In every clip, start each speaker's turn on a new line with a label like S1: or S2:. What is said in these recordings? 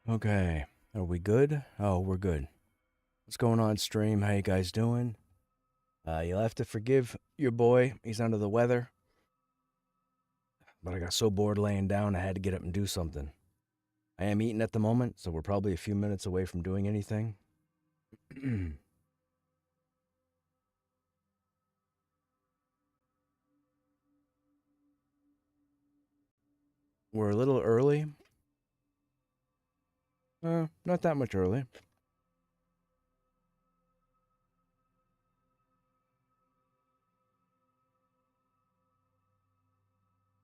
S1: Okay. Are we good? Oh, we're good. What's going on, stream? How you guys doing? You'll have to forgive your boy. He's under the weather. But I got so bored laying down, I had to get up and do something. I am eating at the moment, so we're probably a few minutes away from doing anything. We're a little early. Not that much early.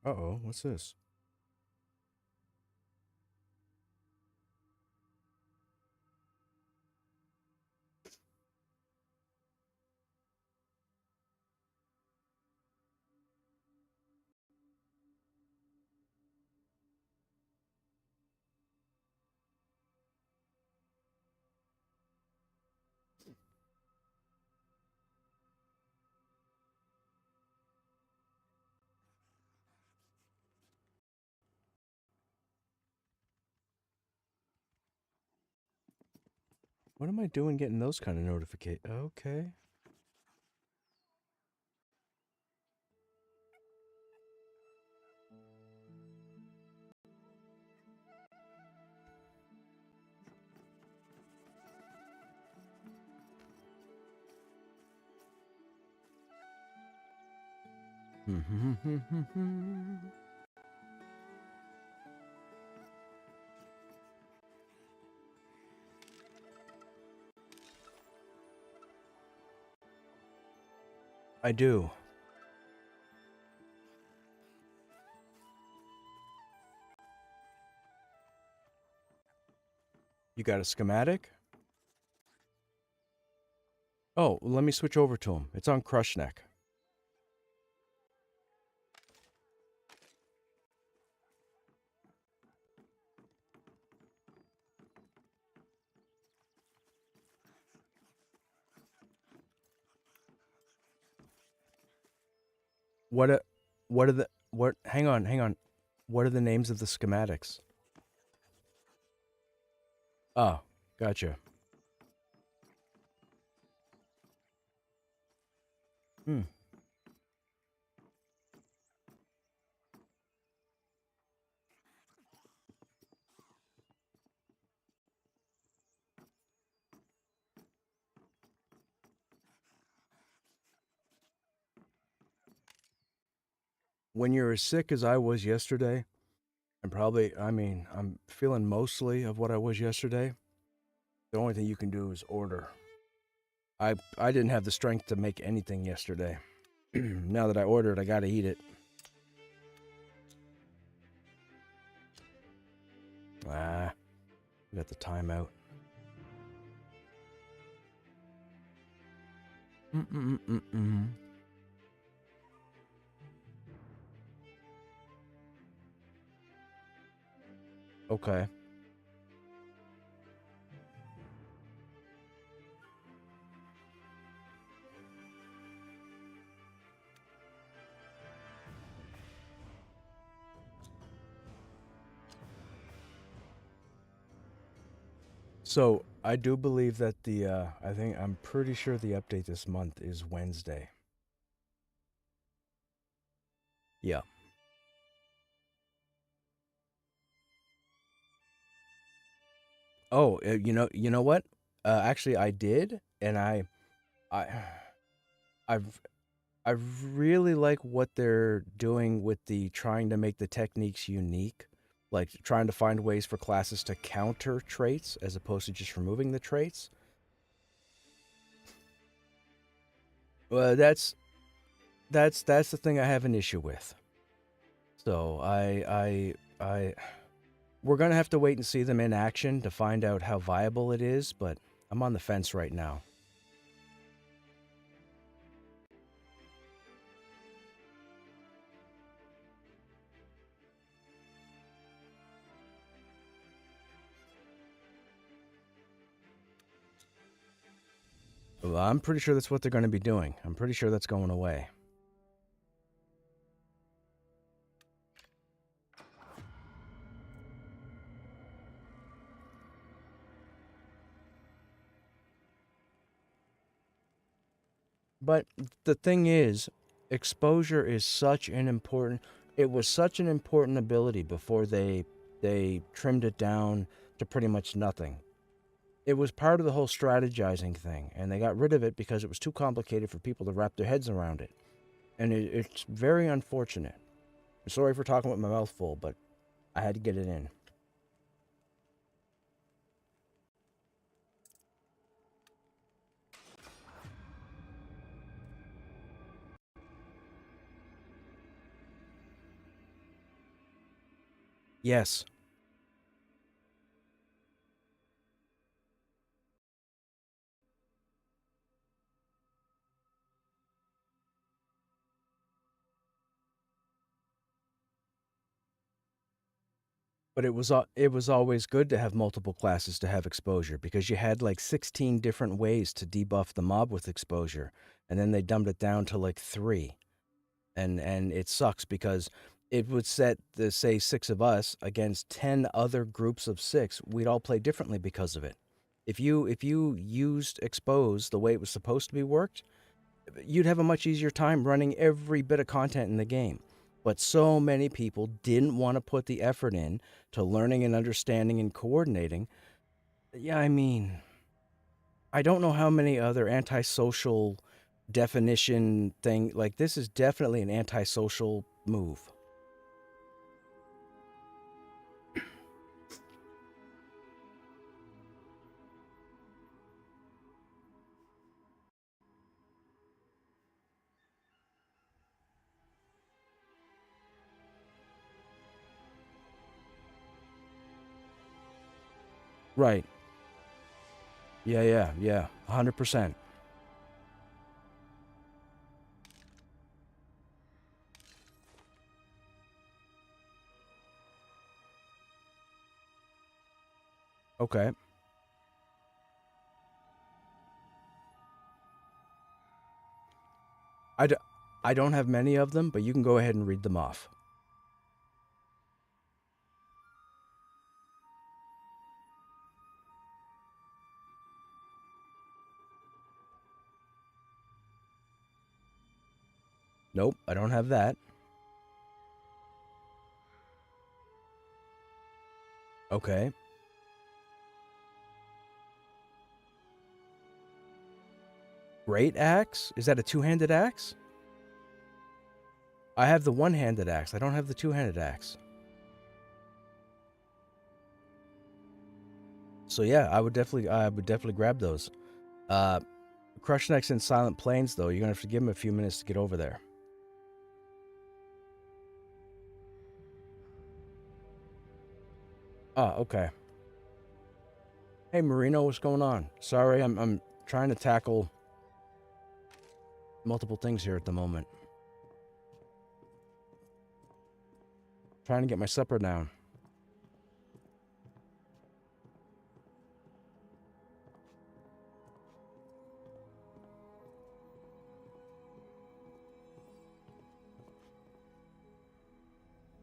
S1: Uh-oh, what's this? What am I doing getting those kind of notifications? Okay. I do. You got a schematic? Oh, let me switch over to him. It's on Krushnek. What a, what are the what? Hang on, hang on. What are the names of the schematics? Oh, gotcha. Hmm. When you're as sick as I was yesterday, and probably, I mean, I'm feeling mostly of what I was yesterday. The only thing you can do is order. I didn't have the strength to make anything yesterday. Now that I ordered, I gotta eat it. Ah, we got the timeout. Mm-mm-mm-mm. Okay. So I do believe that I'm pretty sure the update this month is Wednesday. Yeah. Oh, you know what? Actually, I did, and I, I've, I really like what they're doing with the trying to make the techniques unique, like trying to find ways for classes to counter traits as opposed to just removing the traits. Well, that's the thing I have an issue with. So we're gonna have to wait and see them in action to find out how viable it is, but I'm on the fence right now. Well, I'm pretty sure that's what they're going to be doing. I'm pretty sure that's going away. But the thing is, exposure is such an important. It was such an important ability before they trimmed it down to pretty much nothing. It was part of the whole strategizing thing, and they got rid of it because it was too complicated for people to wrap their heads around it. And it's very unfortunate. Sorry for talking with my mouth full, but I had to get it in. Yes, but it was always good to have multiple classes to have exposure because you had like 16 different ways to debuff the mob with exposure, and then they dumbed it down to like 3. And it sucks because it would set the say 6 of us against 10 other groups of 6. We'd all play differently because of it. If you used expose the way it was supposed to be worked, you'd have a much easier time running every bit of content in the game. But so many people didn't want to put the effort in to learning and understanding and coordinating. Yeah, I mean, I don't know how many other antisocial definition thing like this is definitely an antisocial move. Right. Yeah. 100%. Okay. I, d- I don't have many of them, but you can go ahead and read them off. Nope, I don't have that. Okay. Great axe? Is that a two-handed axe? I have the one-handed axe. I don't have the two-handed axe. So yeah, I would definitely grab those. Uh Krushnek's in Silent Plains though. You're gonna have to give him a few minutes to get over there. Ah, okay. Hey Marino, what's going on? Sorry, I'm trying to tackle multiple things here at the moment. Trying to get my supper down.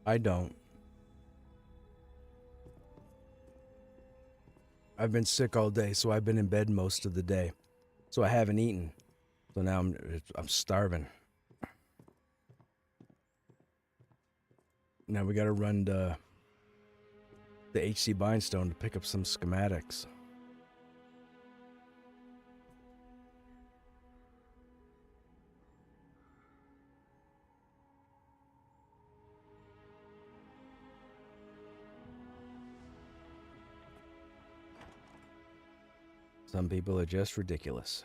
S1: I don't. I've been sick all day, so I've been in bed most of the day. So I haven't eaten. So now I'm starving. Now we got to run to the HC Bindstone to pick up some schematics. Some people are just ridiculous.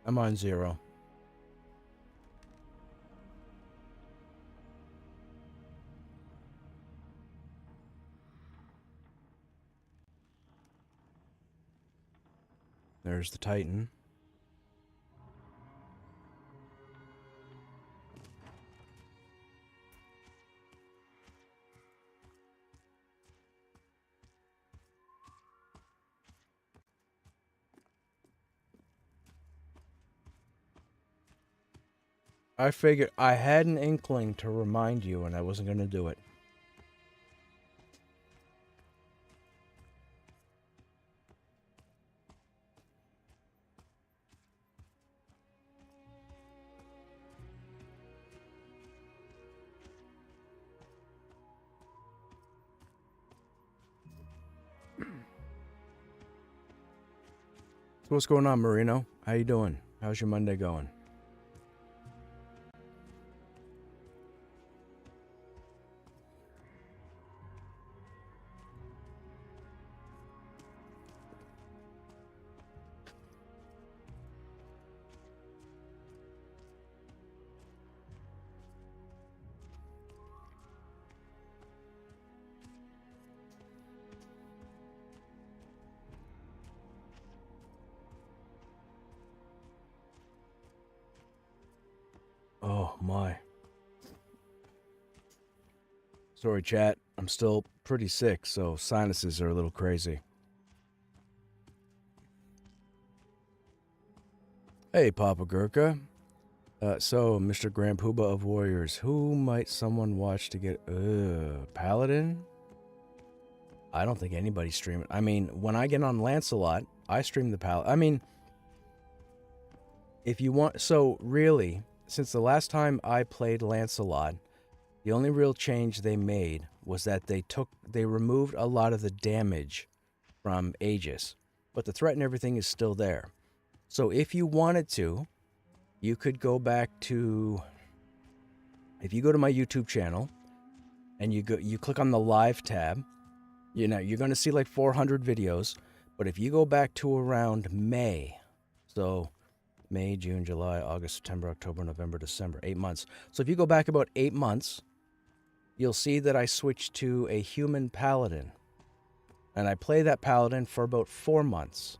S1: I'm on 0. There's the Titan. I figured I had an inkling to remind you, and I wasn't going to do it. So what's going on, Marino? How you doing? How's your Monday going? Oh my. Sorry, chat. I'm still pretty sick, so sinuses are a little crazy. Hey, Papa Gurkha. So, Mr. Grand Poobah of Warriors, who might someone watch to get... Paladin? I don't think anybody's streaming. I mean, when I get on Lancelot, I stream the Paladin. I mean, if you want... So, really, since the last time I played Lancelot, the only real change they made was that they removed a lot of the damage from Aegis, but the threat and everything is still there. So if you wanted to, you could go back to, if you go to my YouTube channel and you click on the live tab, you're going to see like 400 videos, but if you go back to around May, so May, June, July, August, September, October, November, December, 8 months. So if you go back about 8 months, you'll see that I switched to a human paladin. And I play that paladin for about 4 months.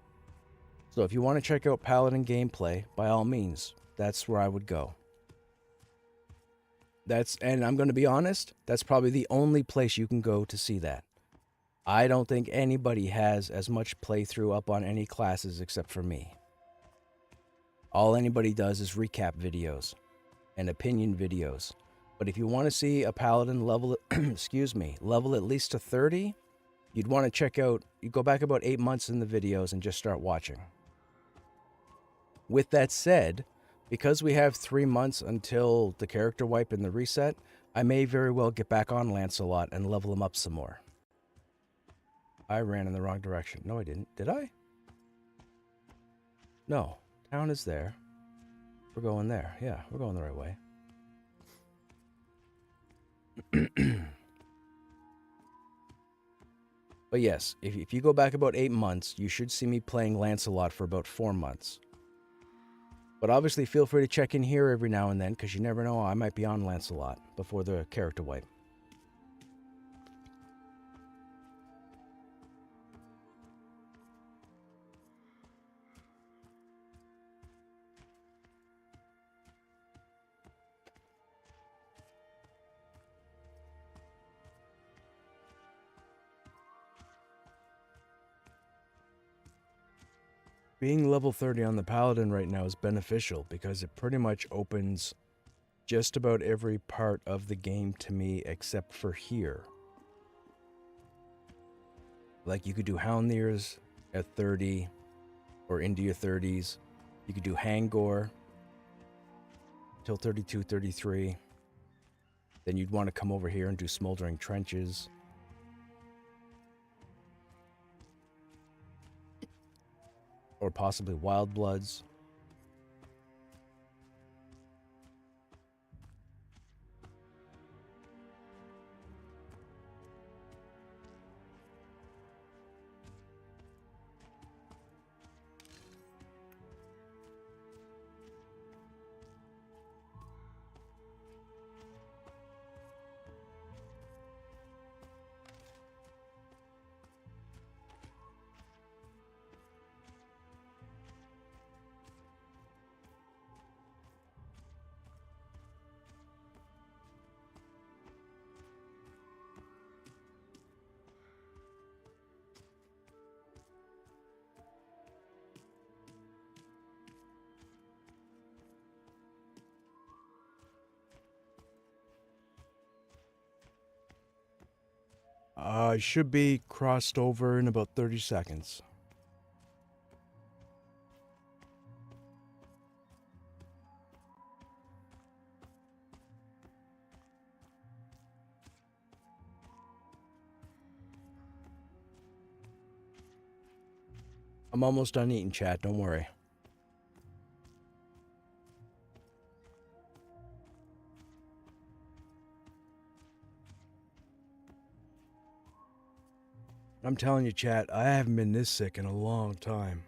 S1: So if you want to check out paladin gameplay, by all means, that's where I would go. And I'm going to be honest, that's probably the only place you can go to see that. I don't think anybody has as much playthrough up on any classes except for me. All anybody does is recap videos and opinion videos. But if you want to see a paladin level, level at least to 30, you'd want to check out, you go back about 8 months in the videos and just start watching. With that said, because we have 3 months until the character wipe and the reset, I may very well get back on Lancelot and level him up some more. I ran in the wrong direction. No, I didn't. Did I? No. Town is there. We're going there. Yeah, we're going the right way. But yes, if you go back about 8 months, you should see me playing Lancelot for about 4 months. But obviously feel free to check in here every now and then, because you never know, I might be on Lancelot before the character wipe. Being level 30 on the Paladin right now is beneficial because it pretty much opens just about every part of the game to me except for here. Like you could do Houndnears at 30 or into your 30s. You could do Hangor till 32, 33. Then you'd want to come over here and do Smoldering Trenches. Or possibly Wild Bloods. Should be crossed over in about 30 seconds. I'm almost done eating, chat. Don't worry. I'm telling you, chat, I haven't been this sick in a long time.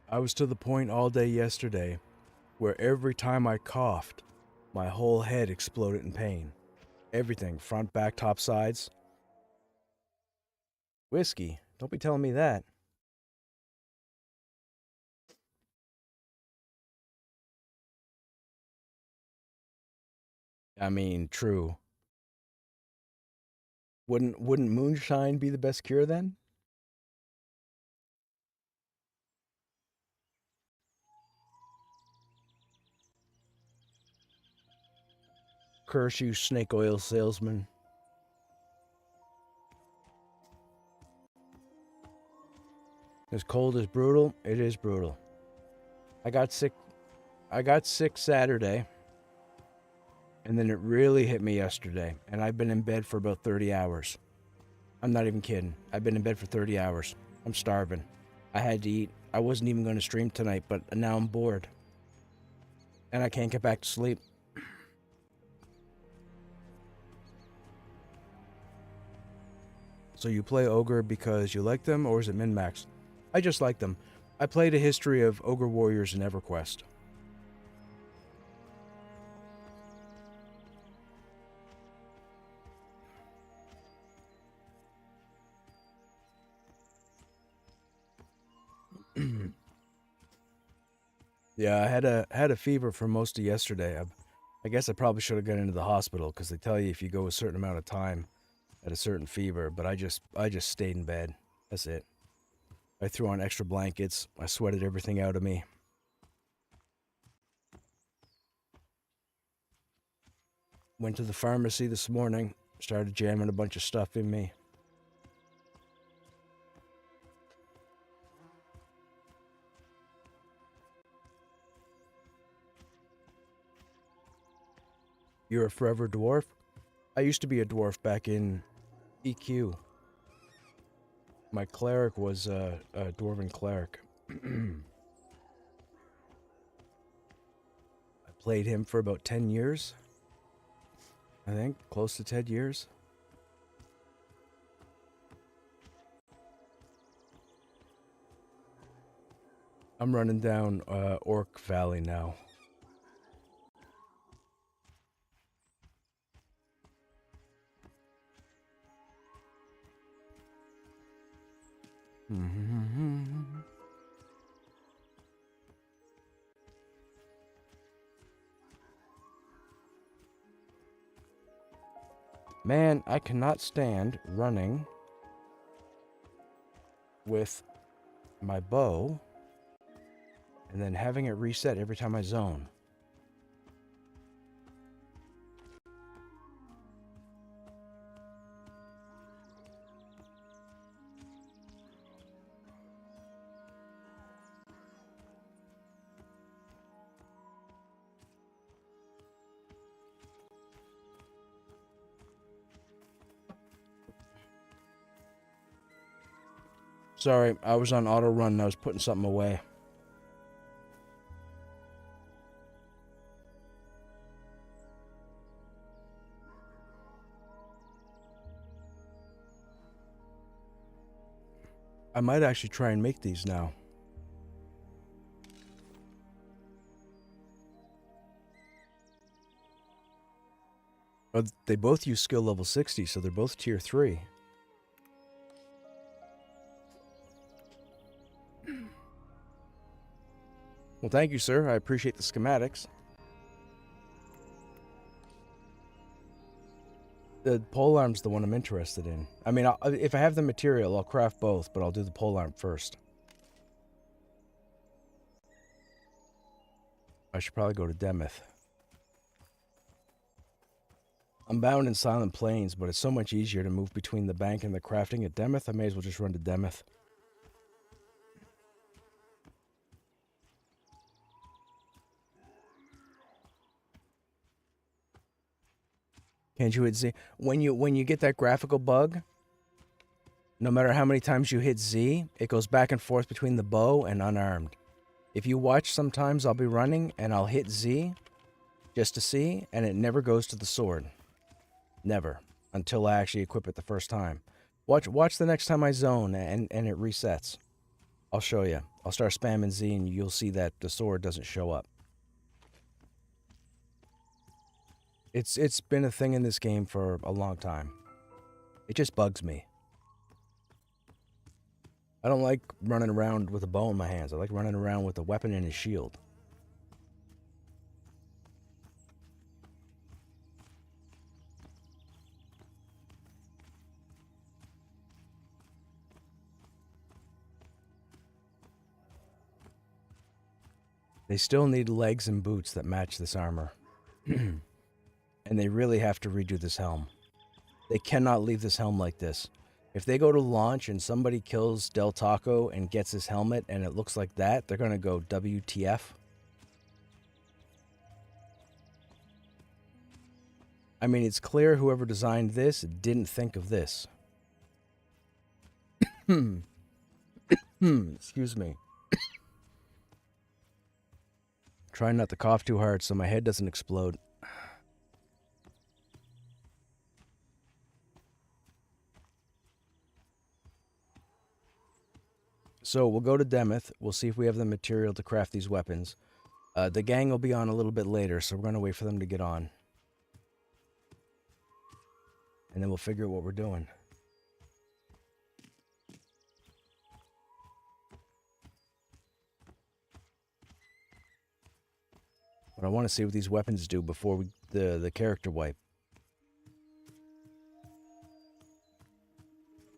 S1: I was to the point all day yesterday where every time I coughed, my whole head exploded in pain. Everything, front, back, top, sides. Whiskey, don't be telling me that. I mean, true. Wouldn't moonshine be the best cure then? Curse you, snake oil salesman. As cold as brutal, it is brutal. I got sick Saturday, and then it really hit me yesterday, and I've been in bed for about 30 hours. I'm not even kidding. I've been in bed for 30 hours. I'm starving. I had to eat. I wasn't even going to stream tonight, but now I'm bored. And I can't get back to sleep. So you play Ogre because you like them, or is it min-max? I just like them. I played a history of Ogre Warriors in EverQuest. Yeah, I had a fever for most of yesterday. I guess I probably should have gone into the hospital because they tell you if you go a certain amount of time at a certain fever. But I just stayed in bed. That's it. I threw on extra blankets. I sweated everything out of me. Went to the pharmacy this morning. Started jamming a bunch of stuff in me. You're a forever dwarf? I used to be a dwarf back in EQ. My cleric was a dwarven cleric. I played him for about 10 years. I think, close to 10 years. I'm running down Orc Valley now. Man, I cannot stand running with my bow and then having it reset every time I zone. Sorry, I was on auto run and I was putting something away. I might actually try and make these now. They both use skill level 60, so they're both tier 3. Well, thank you, sir. I appreciate the schematics. The polearm's the one I'm interested in. I mean, if I have the material, I'll craft both, but I'll do the polearm first. I should probably go to Demeth. I'm bound in Silent Plains, but it's so much easier to move between the bank and the crafting at Demeth. I may as well just run to Demeth. Can't you hit Z? When you get that graphical bug, no matter how many times you hit Z, it goes back and forth between the bow and unarmed. If you watch, sometimes I'll be running and I'll hit Z just to see, and it never goes to the sword. Never. Until I actually equip it the first time. Watch the next time I zone and it resets. I'll show you. I'll start spamming Z and you'll see that the sword doesn't show up. It's been a thing in this game for a long time. It just bugs me. I don't like running around with a bow in my hands. I like running around with a weapon and a shield. They still need legs and boots that match this armor. And they really have to redo this helm. They cannot leave this helm like this. If they go to launch and somebody kills Del Taco and gets his helmet and it looks like that, they're going to go WTF. I mean, it's clear whoever designed this didn't think of this. Excuse me. Try not to cough too hard so my head doesn't explode. So we'll go to Demeth. We'll see if we have the material to craft these weapons. The gang will be on a little bit later, so we're going to wait for them to get on. And then we'll figure out what we're doing. But I want to see what these weapons do before the character wipe.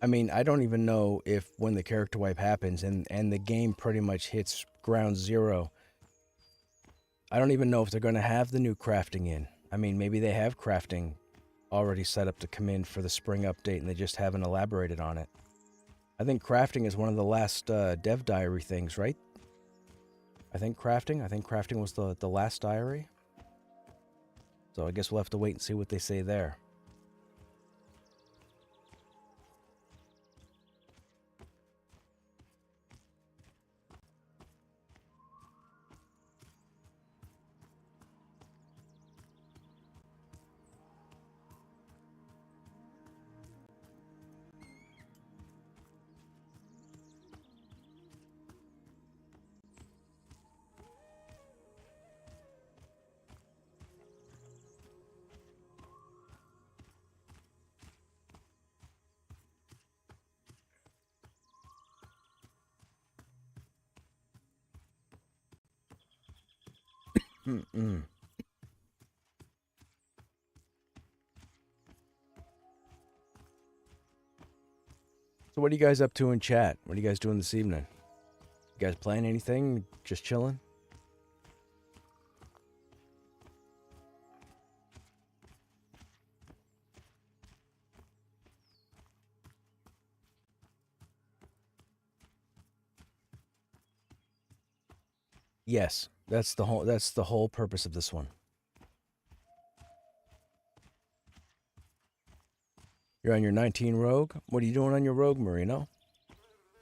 S1: I mean, I don't even know if when the character wipe happens and the game pretty much hits ground zero, I don't even know if they're going to have the new crafting in. I mean, maybe they have crafting already set up to come in for the spring update and they just haven't elaborated on it. I think crafting is one of the last dev diary things, right? I think crafting was the last diary. So I guess we'll have to wait and see what they say there. So what are you guys up to in chat? What are you guys doing this evening? You guys playing anything? Just chilling? Yes, that's the whole purpose of this one. You're on your 19 Rogue? What are you doing on your Rogue, Marino?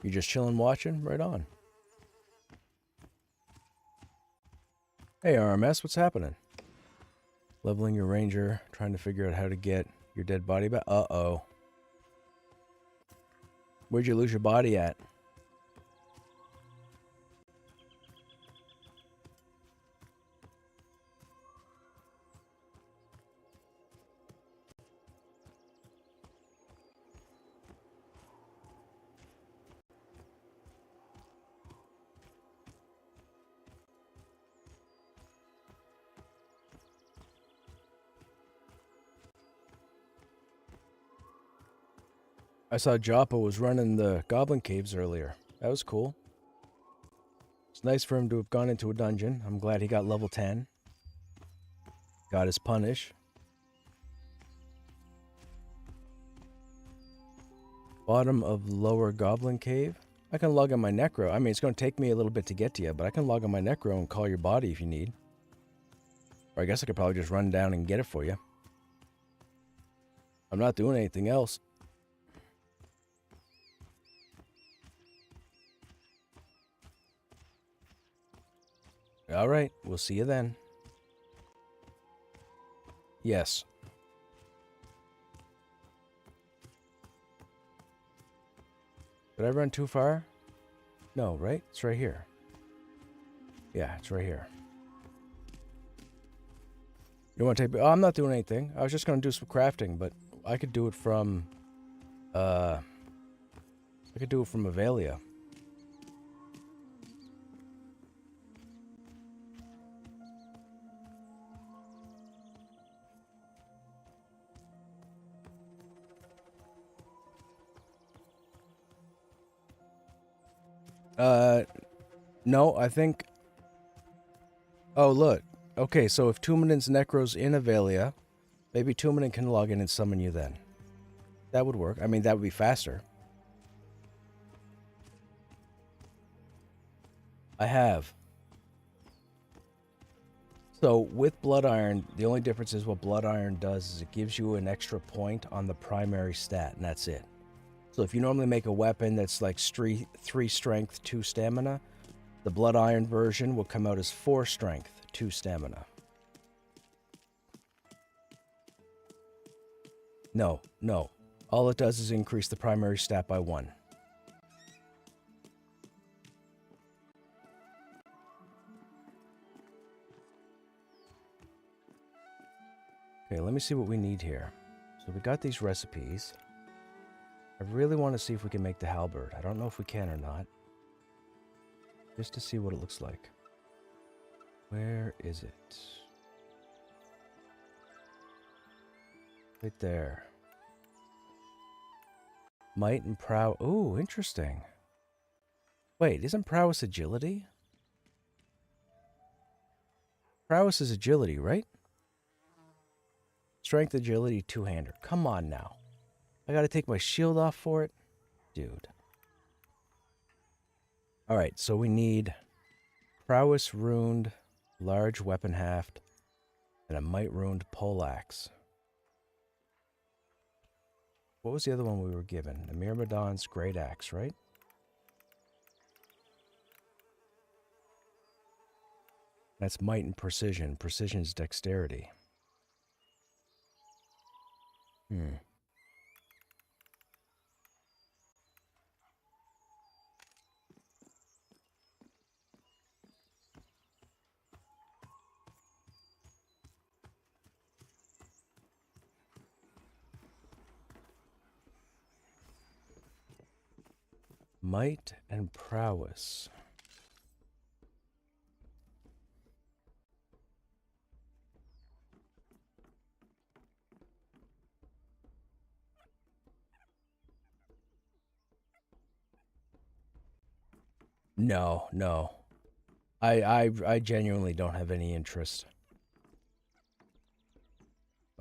S1: You just chilling watching? Right on. Hey, RMS, what's happening? Leveling your Ranger, trying to figure out how to get your dead body back. Uh-oh. Where'd you lose your body at? I saw Joppa was running the Goblin Caves earlier. That was cool. It's nice for him to have gone into a dungeon. I'm glad he got level 10. Got his punish. Bottom of lower goblin cave. I can log on my necro. I mean, it's going to take me a little bit to get to you, but I can log on my necro and call your body if you need. Or I guess I could probably just run down and get it for you. I'm not doing anything else. All right, we'll see you then. Yes. Did I run too far? No, right? It's right here. Yeah, it's right here. You want to take... Oh, I'm not doing anything. I was just going to do some crafting, but I could do it from... I could do it from Avalia. No, I think... Oh, look. Okay, so if Tuminen's Necro's in Avalia, maybe Tuminen can log in and summon you then. That would work. I mean, that would be faster. I have. So, with Blood Iron, the only difference is what Blood Iron does is it gives you an extra point on the primary stat, and that's it. So if you normally make a weapon that's like 3 strength, 2 stamina, the Blood Iron version will come out as 4 strength, 2 stamina. No. All it does is increase the primary stat by 1. Okay, let me see what we need here. So we got these recipes. I really want to see if we can make the halberd. I don't know if we can or not. Just to see what it looks like. Where is it? Right there. Might and prowess. Ooh, interesting. Wait, isn't prowess agility? Prowess is agility, right? Strength, agility, two-hander. Come on now. I gotta take my shield off for it? Dude. Alright, so we need prowess runed, large weapon haft, and a might runed poleaxe. What was the other one we were given? The Myrmidon's great axe, right? That's might and precision. Precision is dexterity. Might and prowess. No. I genuinely don't have any interest.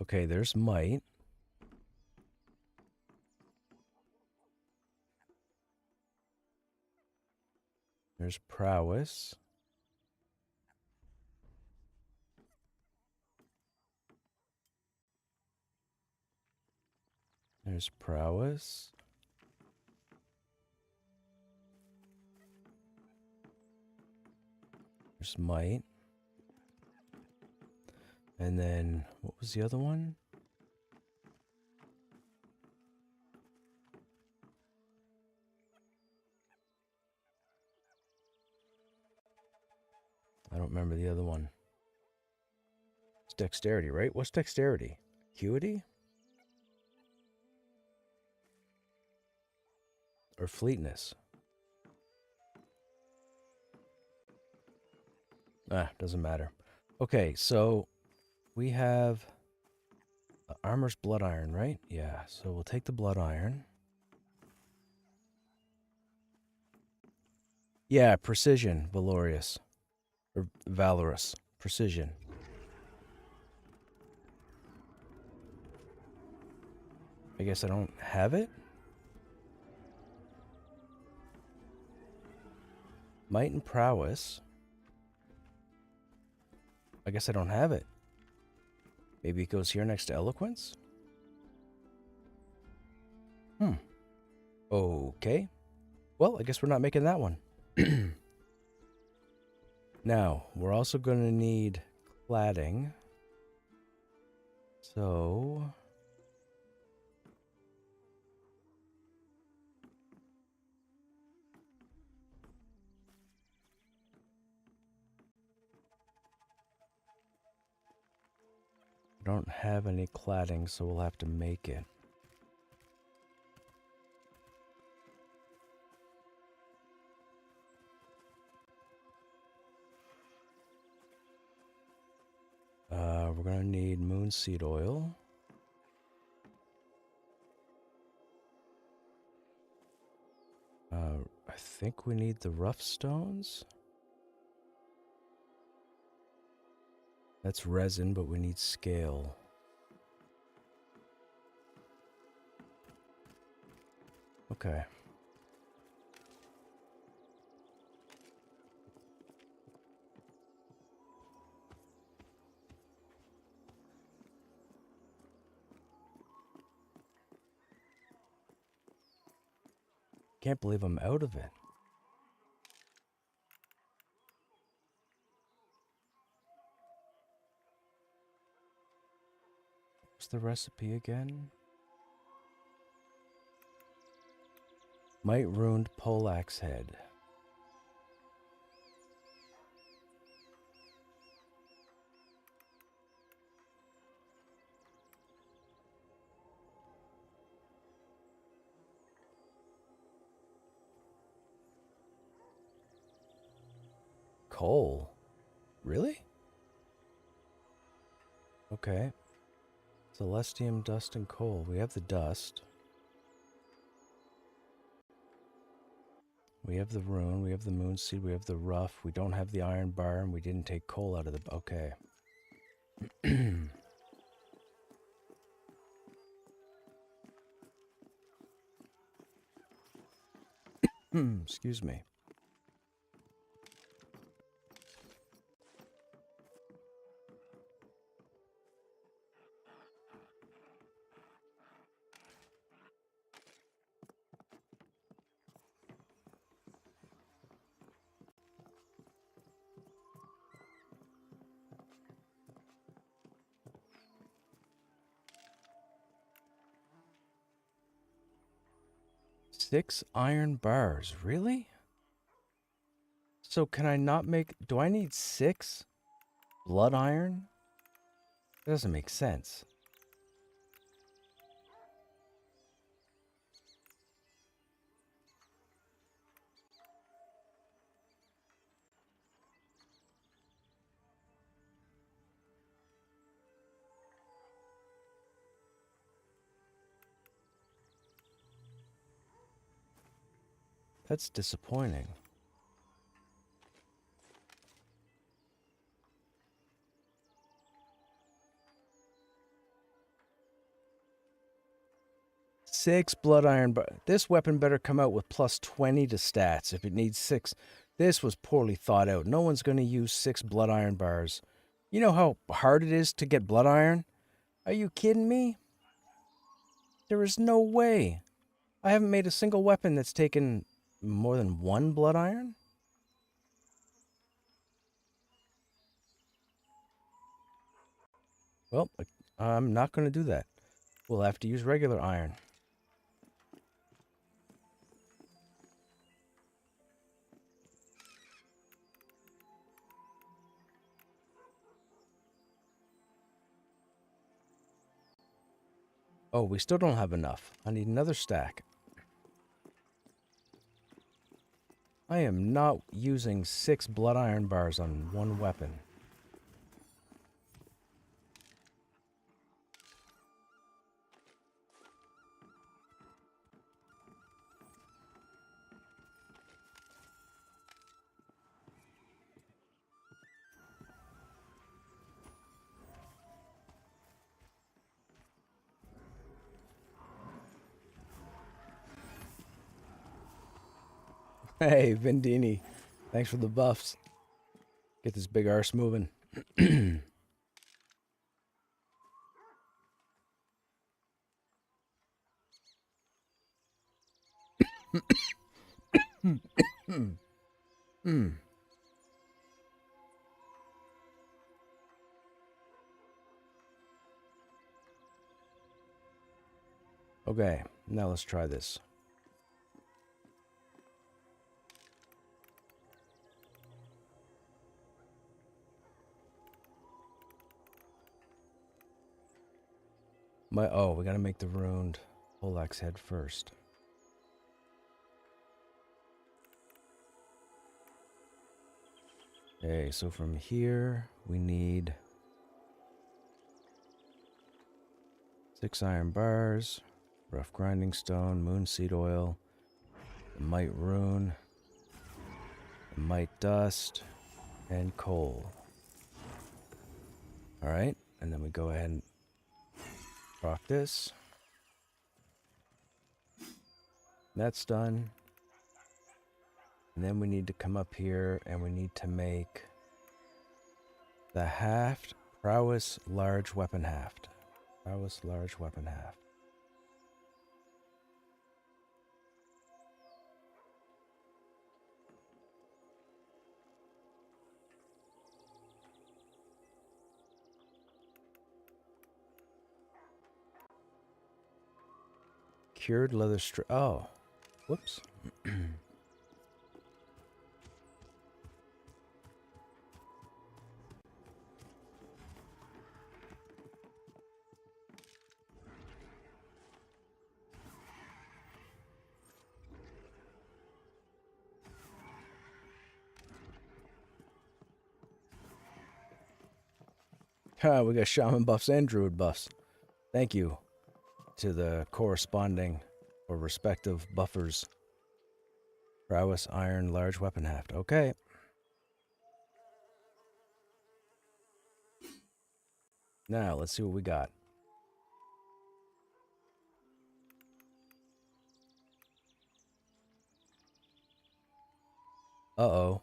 S1: Okay, there's might. There's prowess. There's prowess. There's might. And then, what was the other one? I don't remember the other one. It's dexterity, right? What's dexterity? Acuity? Or fleetness? Doesn't matter. Okay, so we have armor's blood iron, right? Yeah, so we'll take the blood iron. Yeah, precision, valorous. Or valorous. Precision. I guess I don't have it? Might and prowess. I guess I don't have it. Maybe it goes here next to eloquence? Okay. Well, I guess we're not making that one. Now, we're also going to need cladding. So... I don't have any cladding, so we'll have to make it. We're gonna need moonseed oil. I think we need the rough stones. That's resin, but we need scale. Okay. Can't believe I'm out of it. What's the recipe again? Might ruined poleaxe head. Coal? Really? Okay. Celestium, dust, and coal. We have the dust. We have the rune, we have the moonseed, we have the rough, we don't have the iron bar, and we didn't take coal out of the... Okay. Excuse me. Six iron bars, really? So can I not make... Do I need 6 blood iron? That doesn't make sense. That's disappointing. Six blood iron, but this weapon better come out with plus 20 to stats if it needs 6. This was poorly thought out. No one's going to use 6 blood iron bars. You know how hard it is to get blood iron? Are you kidding me? There is no way. I haven't made a single weapon that's taken more than 1 blood iron. Well, I'm not going to do that. We'll have to use regular iron. Oh, we still don't have enough. I need another stack. I am not using 6 blood iron bars on 1 weapon. Hey, Vindini. Thanks for the buffs. Get this big arse moving. Okay, now let's try this. We gotta make the ruined poleaxe head first. Okay, so from here we need 6 iron bars, rough grinding stone, moon seed oil, the mite rune, the mite dust, and coal. Alright, and then we go ahead and rock this. That's done. And then we need to come up here and we need to make the haft, prowess, large weapon haft. Prowess, large weapon haft. Cured leather oh, whoops. We got shaman buffs and druid buffs. Thank you to the corresponding or respective buffers. Prowess, iron, large weapon haft. Okay. Now, let's see what we got. Uh-oh.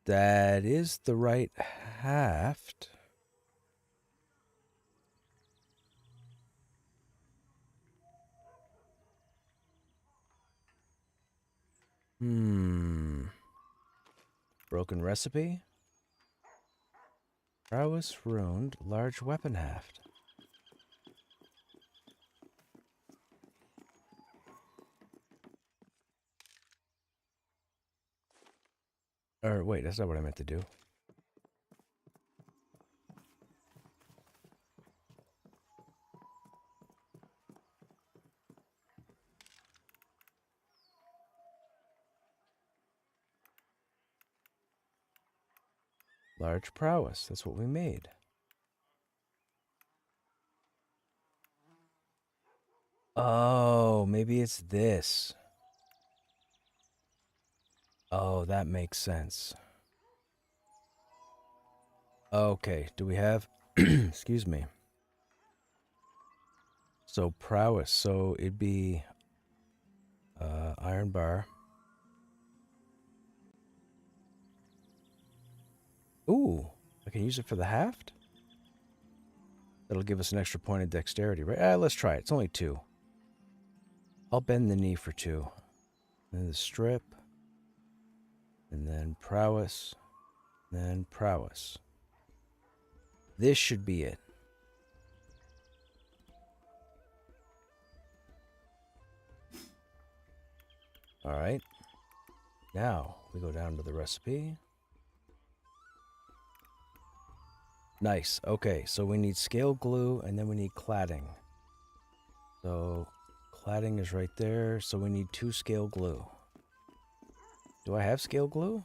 S1: That is the right haft. Broken recipe? Prowess ruined, large weapon haft. Or wait, that's not what I meant to do. Large prowess, that's what we made. Oh, maybe it's this. Oh, that makes sense. Okay, do we have... Excuse me. So, prowess. So, it'd be... iron bar. Ooh, I can use it for the haft? That'll give us an extra point of dexterity, right? Let's try it. It's only 2. I'll bend the knee for 2. And then the strip. And then prowess. Then prowess. This should be it. Alright. Now, we go down to the recipe. Nice. Okay, so we need scale glue, and then we need cladding. So, cladding is right there, so we need 2 scale glue. Do I have scale glue?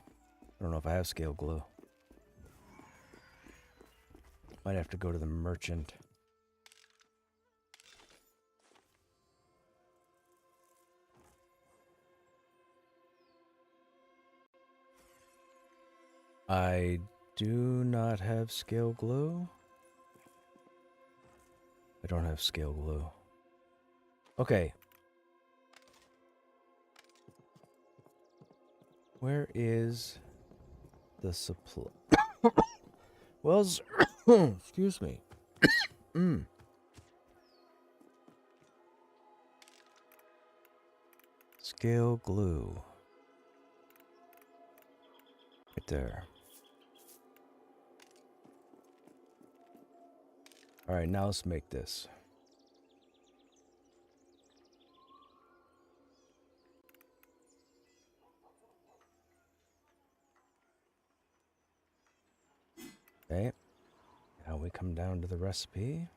S1: I don't know if I have scale glue. Might have to go to the merchant. I do not have scale glue. I don't have scale glue. Okay. Where is the supply? Well, excuse me. Scale glue. Right there. Alright, now let's make this. Okay. Now we come down to the recipe.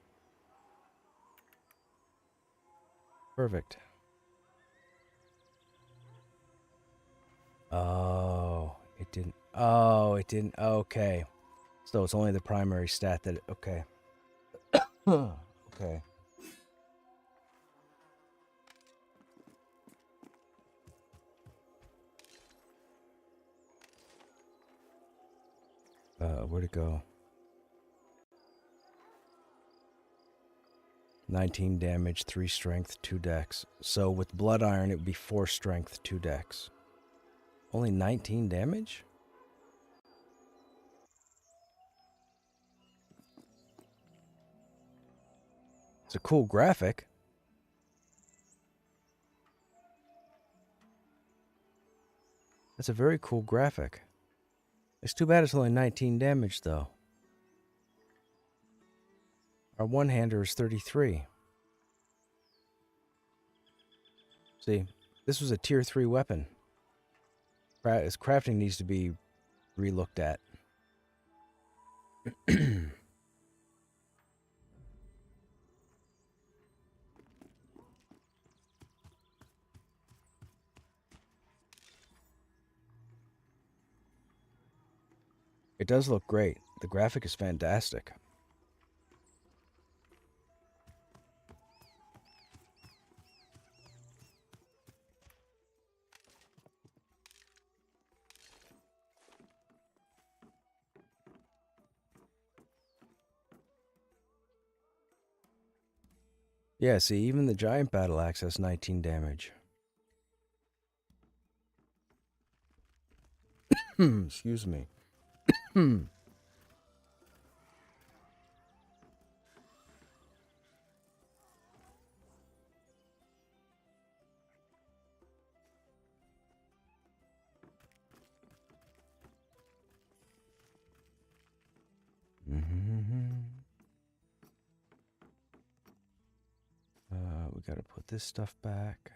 S1: Perfect. Oh, it didn't. Oh, it didn't. Okay. So it's only the primary stat that. Okay. Okay. Where'd it go? 19 damage, 3 strength, 2 dex. So with blood iron, it would be 4 strength, 2 dex. Only 19 damage? It's a cool graphic. That's a very cool graphic. It's too bad it's only 19 damage, though. Our one-hander is 33. See, this was a tier 3 weapon. Its crafting needs to be re-looked at. It does look great. The graphic is fantastic. Yeah, see, even the giant battle axe has 19 damage. Excuse me. We gotta put this stuff back.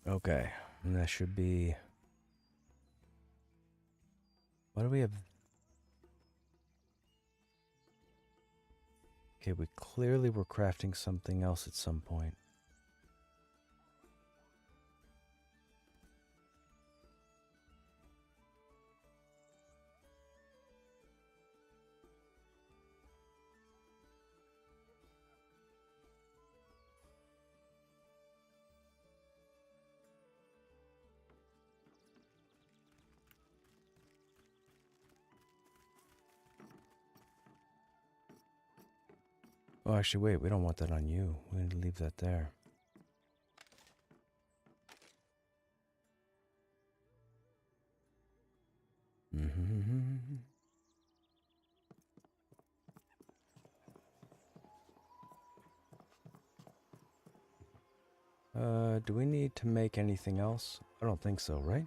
S1: Okay, and that should be... What do we have? Okay, we clearly were crafting something else at some point. Oh, actually, wait, we don't want that on you. We need to leave that there. Do we need to make anything else? I don't think so, right?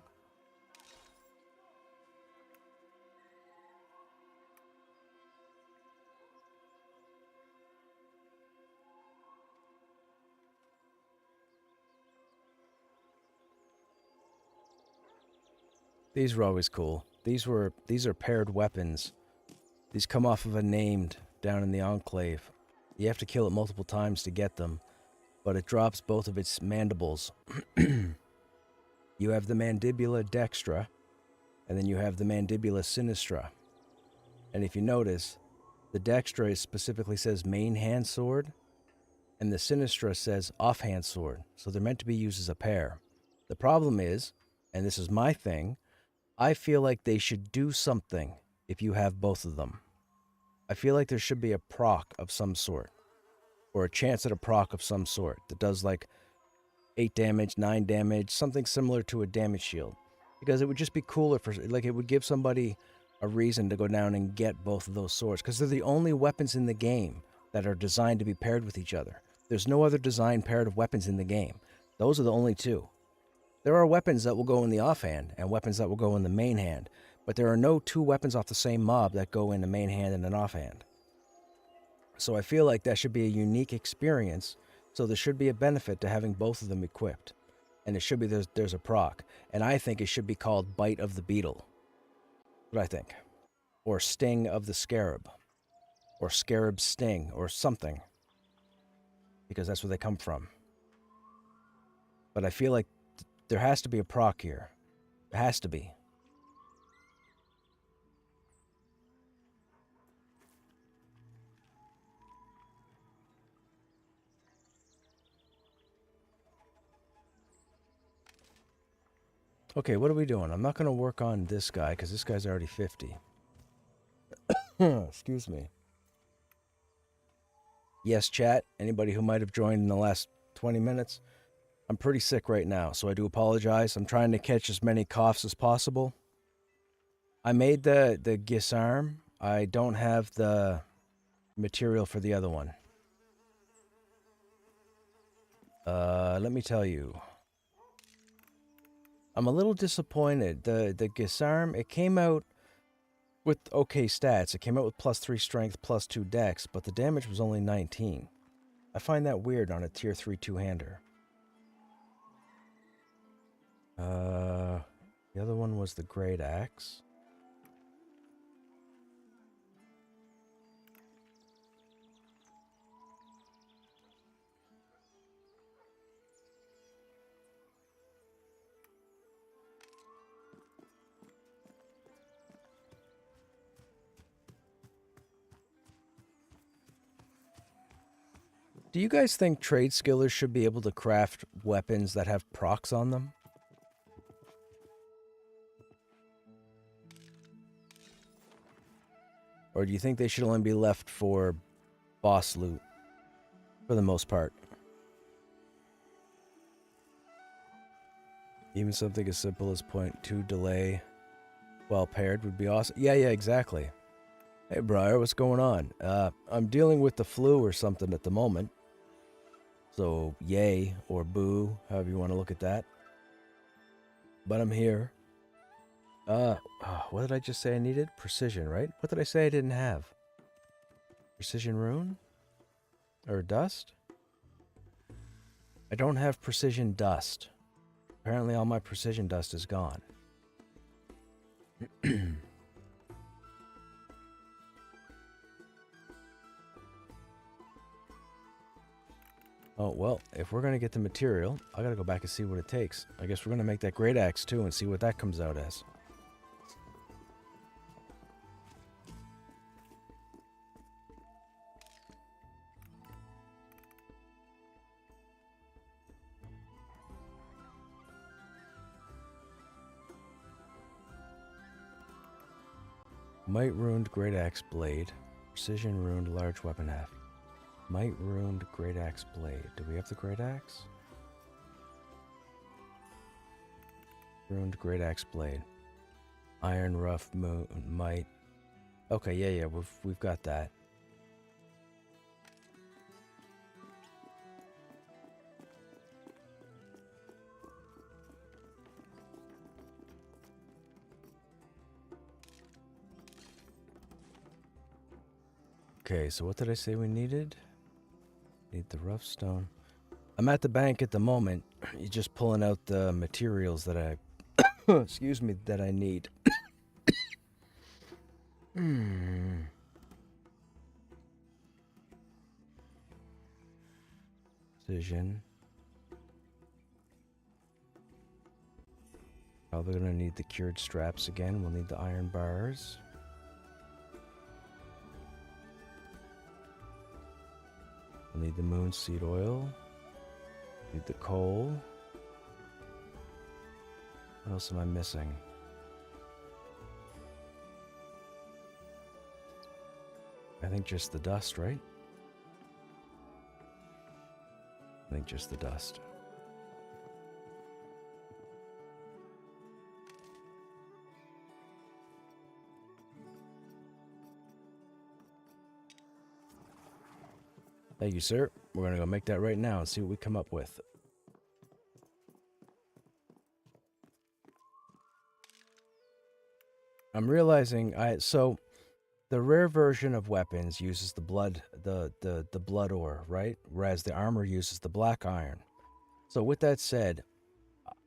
S1: These were always cool. These are paired weapons. These come off of a named down in the Enclave. You have to kill it multiple times to get them. but it drops both of its mandibles. You have the mandibula dextra, and then you have the mandibula sinistra. And if you notice, the dextra specifically says main hand sword, and the sinistra says offhand sword. So they're meant to be used as a pair. The problem is, and this is my thing, I feel like they should do something if you have both of them. I feel like there should be a proc of some sort, or a chance at a proc of some sort that does like 8 damage, 9 damage, something similar to a damage shield. Because it would just be cooler for, like, it would give somebody a reason to go down and get both of those swords. Because they're the only weapons in the game that are designed to be paired with each other. There's no other design paired of weapons in the game. Those are the only two. There are weapons that will go in the offhand and weapons that will go in the main hand. But there are no two weapons off the same mob that go in the main hand and an offhand. So I feel like that should be a unique experience. So there should be a benefit to having both of them equipped. And it should be there's a proc. And I think it should be called Bite of the Beetle. What I think. Or Sting of the Scarab. Or Scarab Sting. Or something. Because that's where they come from. But I feel like there has to be a proc here. There has to be. Okay, what are we doing? I'm not going to work on this guy, because this guy's already 50. Excuse me. Yes, chat. Anybody who might have joined in the last 20 minutes. I'm pretty sick right now, so I do apologize. I'm trying to catch as many coughs as possible. I made the Gisarm. I don't have the material for the other one. Let me tell you. I'm a little disappointed. The Gisarm, it came out with okay stats. It came out with +3 strength, +2 dex, but the damage was only 19. I find that weird on a tier 3 two-hander. The other one was the Great Axe. Do you guys think trade skillers should be able to craft weapons that have procs on them? Or do you think they should only be left for boss loot, for the most part? Even something as simple as 0.2 delay while paired would be awesome. Yeah, exactly. Hey, Briar, what's going on? I'm dealing with the flu or something at the moment. So, yay or boo, however you want to look at that. But I'm here. What did I just say I needed? Precision, right? What did I say I didn't have? Precision rune? Or dust? I don't have precision dust. Apparently all my precision dust is gone. Oh, well, if we're going to get the material, I got to go back and see what it takes. I guess we're going to make that Great Axe too and see what that comes out as. Might runed Great Axe Blade. Precision runed large weapon half. Might runed Great Axe Blade. Do we have the Great Axe? Runed Great Axe Blade. Iron rough might. Okay, yeah, we've got that. Okay, so what did I say we needed? Need the rough stone. I'm at the bank at the moment. You're just pulling out the materials that I excuse me, that I need. Precision. Probably gonna need the cured straps again. We'll need the iron bars. We'll need the moon seed oil. Need the coal. What else am I missing? I think just the dust, right? I think just the dust. Thank you, sir. We're gonna go make that right now and see what we come up with. I'm realizing so the rare version of weapons uses the blood the blood ore, right? Whereas the armor uses the black iron. So with that said,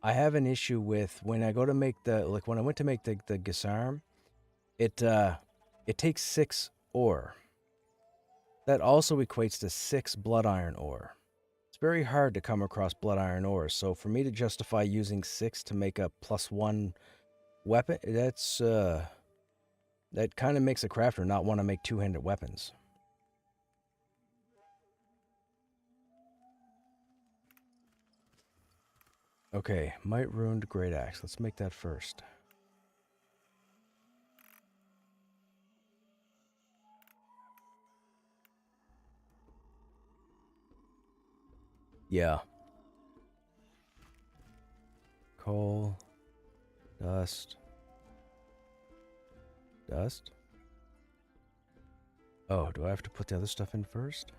S1: I have an issue with when I go to make when I went to make the Gisarm, it takes 6 ore. That also equates to 6 blood iron ore. It's very hard to come across blood iron ore, so for me to justify using 6 to make a +1 weapon, that's that kind of makes a crafter not want to make two-handed weapons. Okay, might ruined great axe. Let's make that first. Yeah. Coal. Dust. Dust? Oh, do I have to put the other stuff in first?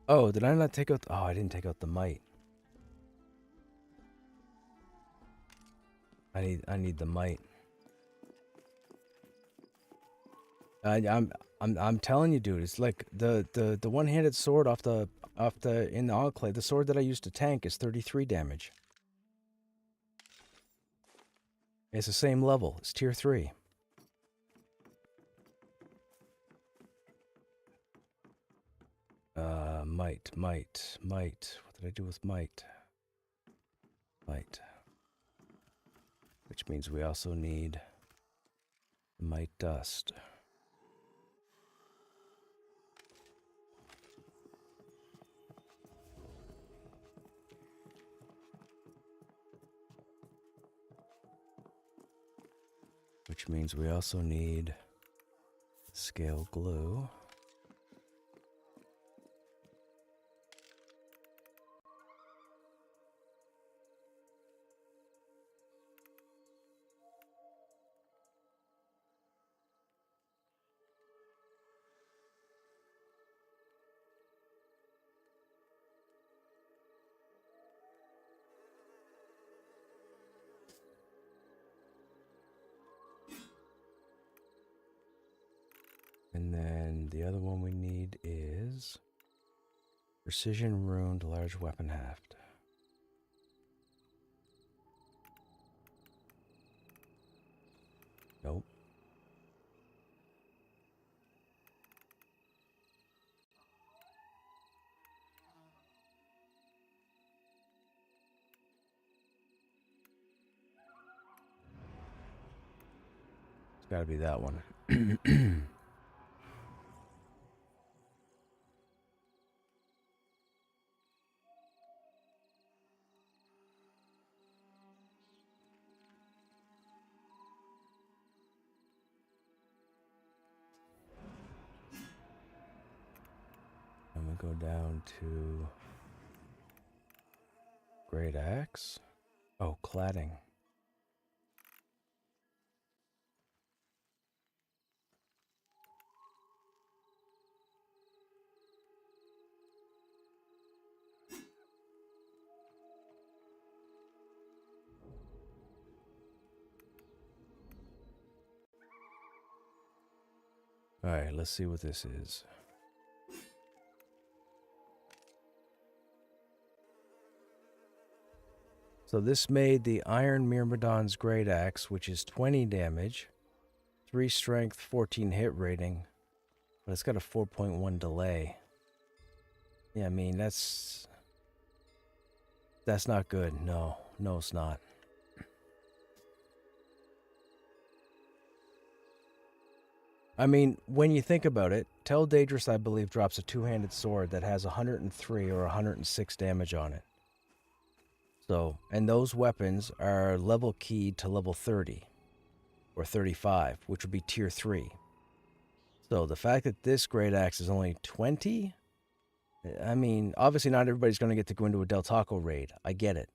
S1: Oh, did I not take out... Oh, I didn't take out the mite. I need the mite. I'm telling you, dude. It's like the one-handed sword in the enclave. The sword that I used to tank is 33 damage. It's the same level. It's tier 3. Might. What did I do with might? Might. Which means we also need might dust. Which means we also need scale glue. And then the other one we need is precision ruined large weapon haft. Nope. It's gotta be that one. And we go down to great axe. Oh, cladding. Alright, let's see what this is. So this made the Iron Myrmidon's Great Axe, which is 20 damage, 3 strength, 14 hit rating, but it's got a 4.1 delay. Yeah, I mean, that's not good. No, it's not. I mean, when you think about it, Tel Daedrus, I believe, drops a two-handed sword that has 103 or 106 damage on it. So, and those weapons are level keyed to level 30 or 35, which would be tier 3. So the fact that this Great Axe is only 20, I mean, obviously not everybody's going to get to go into a Del Taco raid. I get it.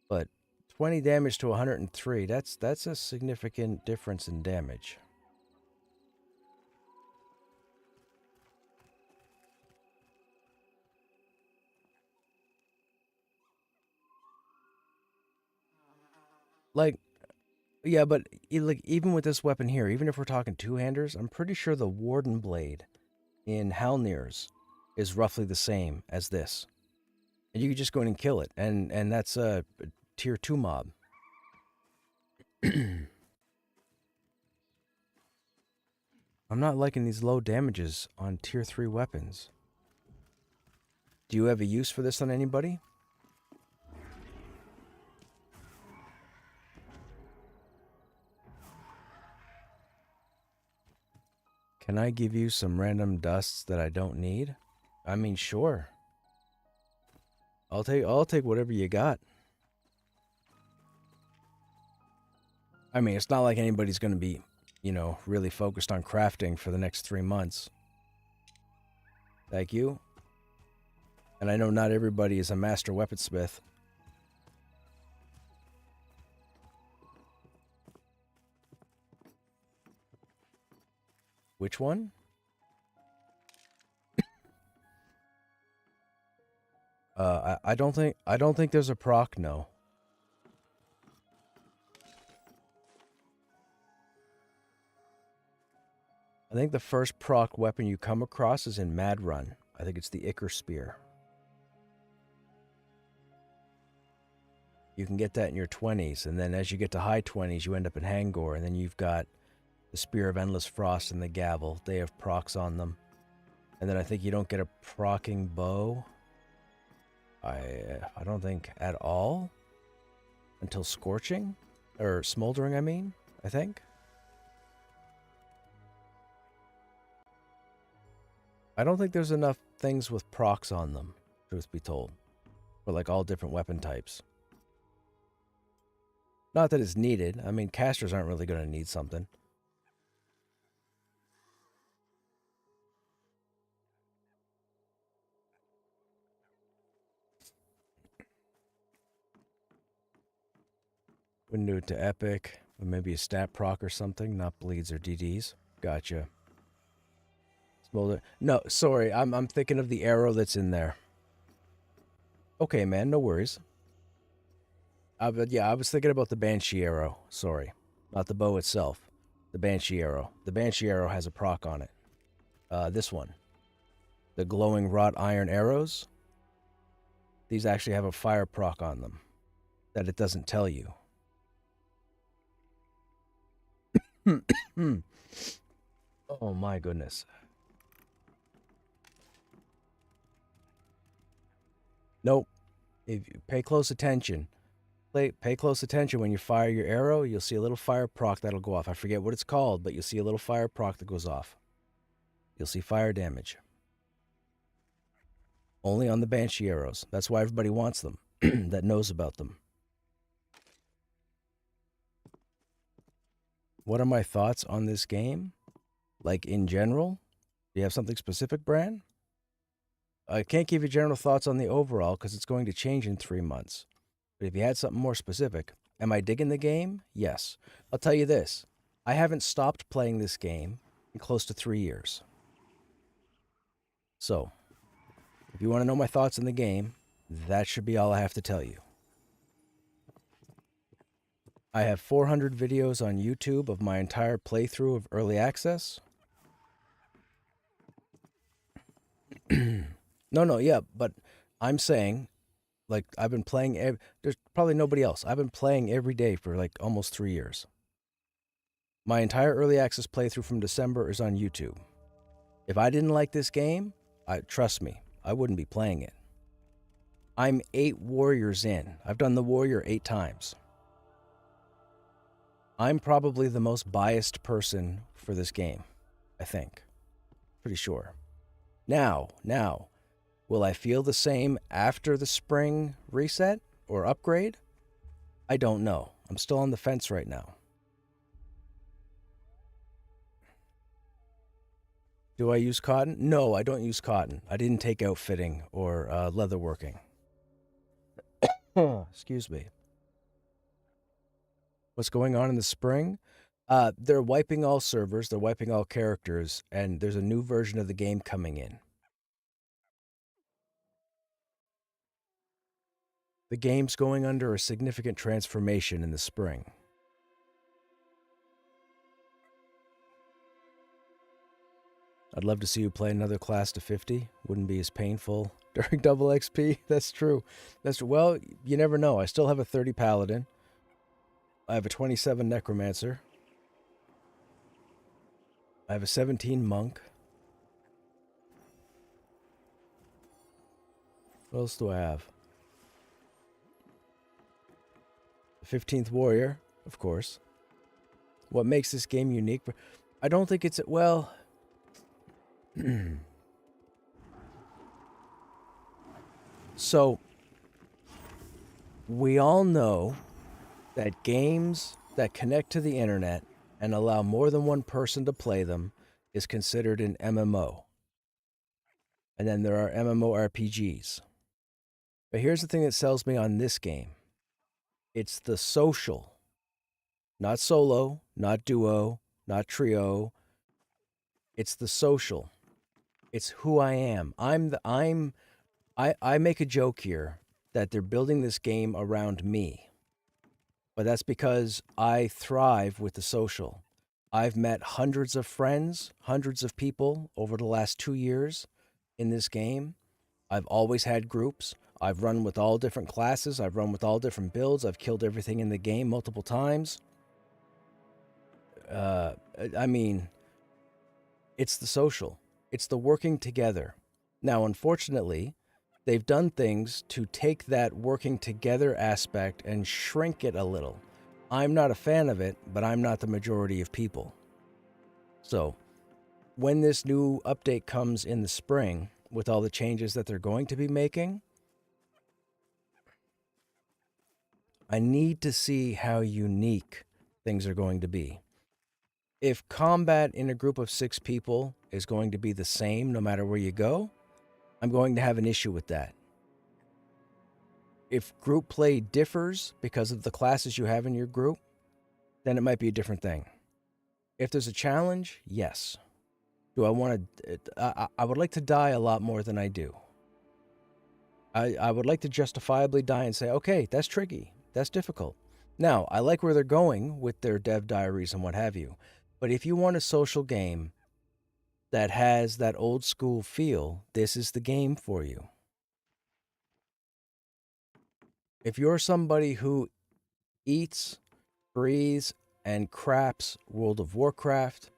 S1: But 20 damage to 103, that's a significant difference in damage. Like, yeah, but like even with this weapon here, even if we're talking two-handers, I'm pretty sure the Warden Blade in Halnir's is roughly the same as this. And you can just go in and kill it, and that's a tier 2 mob. I'm not liking these low damages on tier 3 weapons. Do you have a use for this on anybody? Can I give you some random dusts that I don't need? I mean, sure. I'll take whatever you got. I mean, it's not like anybody's going to be, really focused on crafting for the next 3 months. Thank you. And I know not everybody is a master weaponsmith. Which one? I don't think there's a proc, no. I think the first proc weapon you come across is in Mad Run. I think it's the Ichor Spear. You can get that in your 20s, and then as you get to high 20s, you end up in Hangor, and then you've got the Spear of Endless Frost and the Gavel. They have procs on them. And then I think you don't get a procking bow. I don't think at all until Scorching, or Smoldering, I mean, I think. I don't think there's enough things with procs on them, truth be told, for like all different weapon types. Not that it's needed. I mean, casters aren't really going to need something. Wouldn't do it to epic, but maybe a stat proc or something, not bleeds or DDs. Gotcha. Smolder. No, sorry, I'm thinking of the arrow that's in there. Okay, man, no worries. But yeah, I was thinking about the Banshee arrow. Sorry, not the bow itself. The Banshee arrow. The Banshee arrow has a proc on it. This one. The glowing wrought iron arrows. These actually have a fire proc on them that it doesn't tell you. Oh my goodness. Nope. If you pay close attention, pay close attention when you fire your arrow, you'll see a little fire proc that'll go off. I forget what it's called, but you'll see a little fire proc that goes off. You'll see fire damage. Only on the Banshee arrows. That's why everybody wants them, that knows about them. What are my thoughts on this game? Like, in general? Do you have something specific, Bran? I can't give you general thoughts on the overall because it's going to change in 3 months. But if you had something more specific, am I digging the game? Yes. I'll tell you this. I haven't stopped playing this game in close to 3 years. So, if you want to know my thoughts on the game, that should be all I have to tell you. I have 400 videos on YouTube of my entire playthrough of Early Access. No, yeah, but I'm saying Like, I've been playing, there's probably nobody else. I've been playing every day for like almost 3 years. My entire early access playthrough from December is on YouTube. If I didn't like this game, trust me, I wouldn't be playing it. I'm 8 warriors in. I've done the warrior 8 times. I'm probably the most biased person for this game, I think. Pretty sure. Now, will I feel the same after the spring reset or upgrade? I don't know. I'm still on the fence right now. Do I use cotton? No, I don't use cotton. I didn't take out fitting or leatherworking. Excuse me. What's going on in the spring? They're wiping all servers, they're wiping all characters, and there's a new version of the game coming in. The game's going under a significant transformation in the spring. I'd love to see you play another class to 50. Wouldn't be as painful during double XP. That's true. Well, you never know. I still have a 30 Paladin. I have a 27 Necromancer. I have a 17 Monk. What else do I have? The 15th Warrior, of course. What makes this game unique? I don't think it's... Well... So, we all know that games that connect to the internet and allow more than one person to play them is considered an MMO. And then there are MMORPGs. But here's the thing that sells me on this game. It's the social. Not solo, not duo, not trio. It's the social. It's who I am. I make a joke here that they're building this game around me. But that's because I thrive with the social. I've met hundreds of friends, hundreds of people over the last 2 years in this game. I've always had groups. I've run with all different classes. I've run with all different builds. I've killed everything in the game multiple times. I mean, it's the social. It's the working together. Now, unfortunately, they've done things to take that working together aspect and shrink it a little. I'm not a fan of it, but I'm not the majority of people. So, when this new update comes in the spring, with all the changes that they're going to be making, I need to see how unique things are going to be. If combat in a group of 6 people is going to be the same no matter where you go, I'm going to have an issue with that. If group play differs because of the classes you have in your group, then it might be a different thing. If there's a challenge, yes. Do I want to... I would like to die a lot more than I do. I would like to justifiably die and say, okay, that's tricky. That's difficult. Now, I like where they're going with their dev diaries and what have you. But if you want a social game that has that old school feel, this is the game for you. If you're somebody who eats, breathes, and craps World of Warcraft,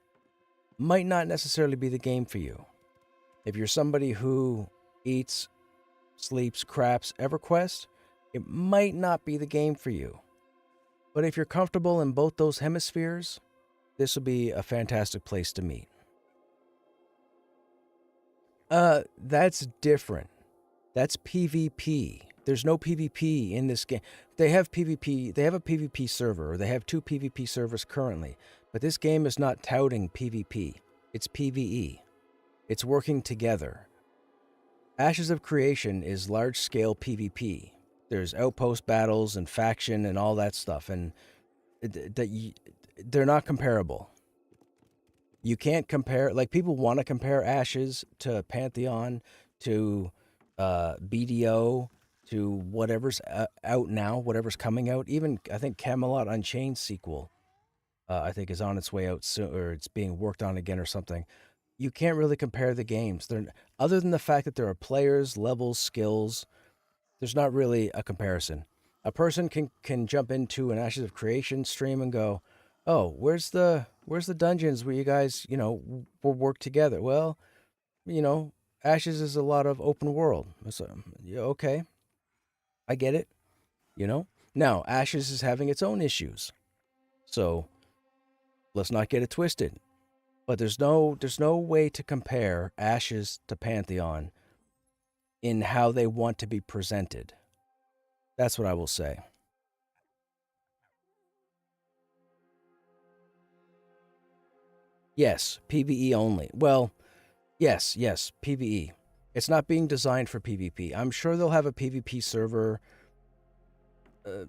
S1: might not necessarily be the game for you. If you're somebody who eats, sleeps, craps EverQuest, it might not be the game for you. But if you're comfortable in both those hemispheres, this would be a fantastic place to meet. That's different. That's PvP. There's no PvP in this game. They have PvP. They have a PvP server, or they have 2 PvP servers currently. But this game is not touting PvP. It's PvE. It's working together. Ashes of Creation is large-scale PvP. There's outpost battles and faction and all that stuff, and they're not comparable. You can't compare... Like, people want to compare Ashes to Pantheon, to BDO, to whatever's out now, whatever's coming out. Even, I think, Camelot Unchained sequel, I think, is on its way out soon, or it's being worked on again or something. You can't really compare the games. Other than the fact that there are players, levels, skills, There's not really a comparison. A person can jump into an Ashes of Creation stream and go, "Oh, where's the dungeons where you guys, will work together?" Well, Ashes is a lot of open world. So, yeah, okay, I get it. Now Ashes is having its own issues, so let's not get it twisted. But there's no way to compare Ashes to Pantheon in how they want to be presented. That's what I will say. Yes, PvE only. Well, yes, PvE. It's not being designed for PvP. I'm sure they'll have a PvP server uh,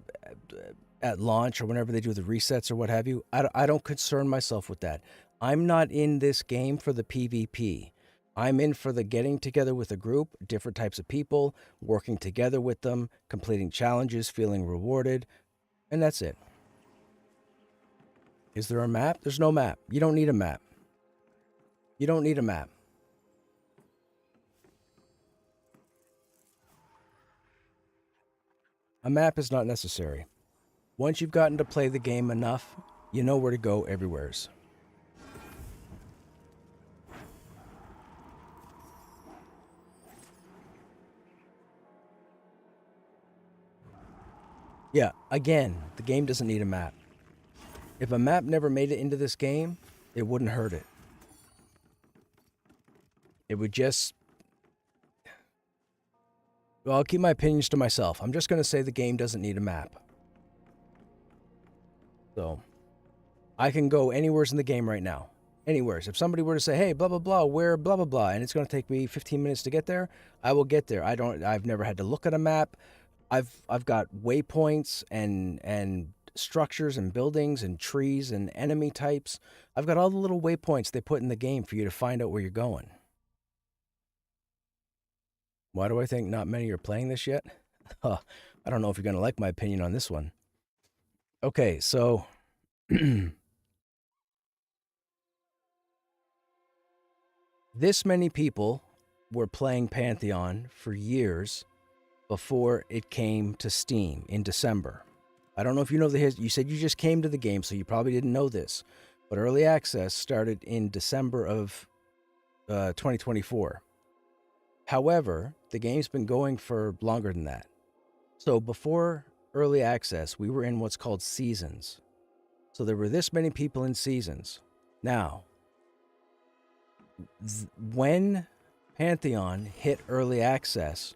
S1: at launch or whenever they do the resets or what have you. I don't concern myself with that. I'm not in this game for the PvP. I'm in for the getting together with a group, different types of people, working together with them, completing challenges, feeling rewarded, and that's it. Is there a map? There's no map. You don't need a map. You don't need a map. A map is not necessary. Once you've gotten to play the game enough, you know where to go everywheres. Yeah, again, the game doesn't need a map. If a map never made it into this game, it wouldn't hurt it. It would just. Well, I'll keep my opinions to myself. I'm just going to say the game doesn't need a map. So, I can go anywheres in the game right now. Anywheres. If somebody were to say, "Hey, blah blah blah, where blah blah blah," and it's going to take me 15 minutes to get there, I will get there. I've never had to look at a map. I've got waypoints and structures and buildings and trees and enemy types. I've got all the little waypoints they put in the game for you to find out where you're going. Why do I think not many are playing this yet? I don't know if you're going to like my opinion on this one. Okay, so this many people were playing Pantheon for years before it came to Steam in December. I don't know if you know the history. You said you just came to the game, so you probably didn't know this. But early access started in December of 2024. However, the game's been going for longer than that. So before early access, we were in what's called seasons. So there were this many people in seasons. Now, when Pantheon hit early access,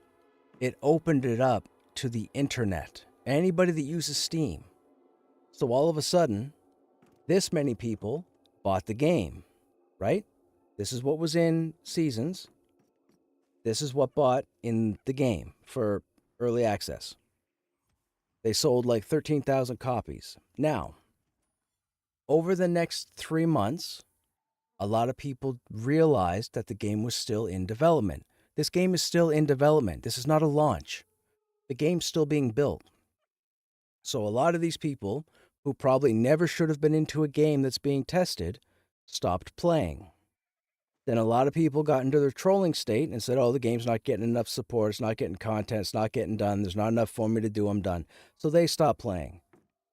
S1: it opened it up to the internet. Anybody that uses Steam. So all of a sudden, this many people bought the game, right? This is what was in seasons. This is what bought in the game for early access. They sold like 13,000 copies. Now, over the next 3 months, a lot of people realized that the game was still in development. This game is still in development. This is not a launch. The game's still being built. So a lot of these people who probably never should have been into a game that's being tested stopped playing. Then a lot of people got into their trolling state and said, "Oh, the game's not getting enough support. It's not getting content. It's not getting done. There's not enough for me to do. I'm done." So they stopped playing.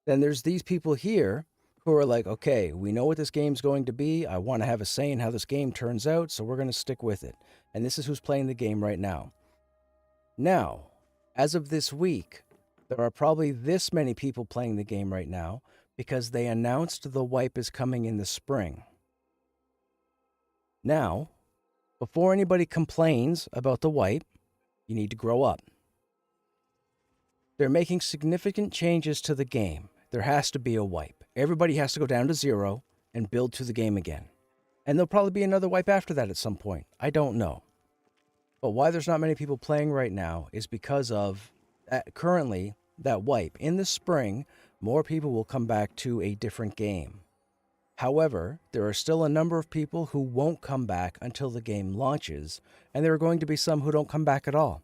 S1: Then there's these people here who are like, "Okay, we know what this game's going to be. I want to have a say in how this game turns out, so we're going to stick with it." And this is who's playing the game right now. Now, as of this week, there are probably this many people playing the game right now because they announced the wipe is coming in the spring. Now, before anybody complains about the wipe, you need to grow up. They're making significant changes to the game. There has to be a wipe. Everybody has to go down to 0 and build to the game again. And there'll probably be another wipe after that at some point. I don't know. But why there's not many people playing right now is because of currently that wipe. In the spring, more people will come back to a different game. However, there are still a number of people who won't come back until the game launches, and there are going to be some who don't come back at all.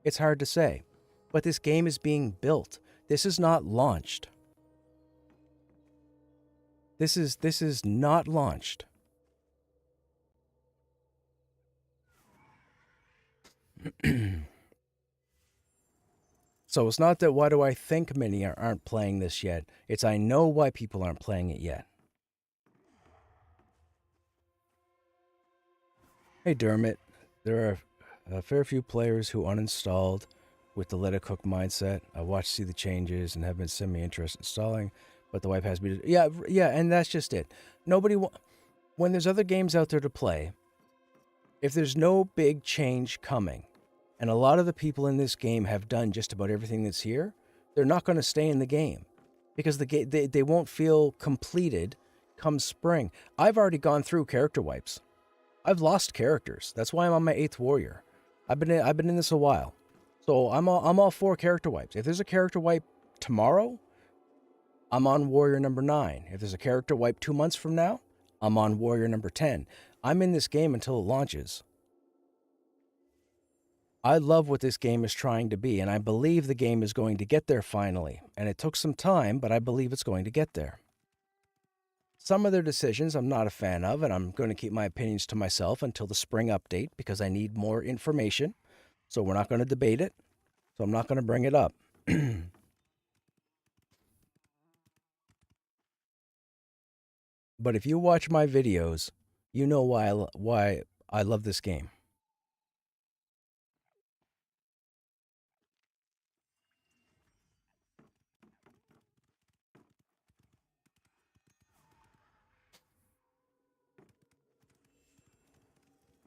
S1: It's hard to say. But this game is being built. This is not launched. This is not launched. So it's not that why do I think many aren't playing this yet. It's I know why people aren't playing it yet. Hey Dermot, there are a fair few players who uninstalled with the let it cook mindset. I watched see the changes and have been semi-interested in installing, but the wipe has me. Yeah, and that's just it. When there's other games out there to play, if there's no big change coming, and a lot of the people in this game have done just about everything that's here, they're not going to stay in the game because they won't feel completed come spring. I've already gone through character wipes. I've lost characters. That's why I'm on my 8th warrior. I've been in this a while. So I'm all for character wipes. If there's a character wipe tomorrow, I'm on warrior number 9. If there's a character wipe 2 months from now, I'm on warrior number 10. I'm in this game until it launches. I love what this game is trying to be, and I believe the game is going to get there finally. And it took some time, but I believe it's going to get there. Some of their decisions I'm not a fan of, and I'm going to keep my opinions to myself until the spring update because I need more information. So we're not going to debate it. So I'm not going to bring it up. But if you watch my videos, you know why I love this game.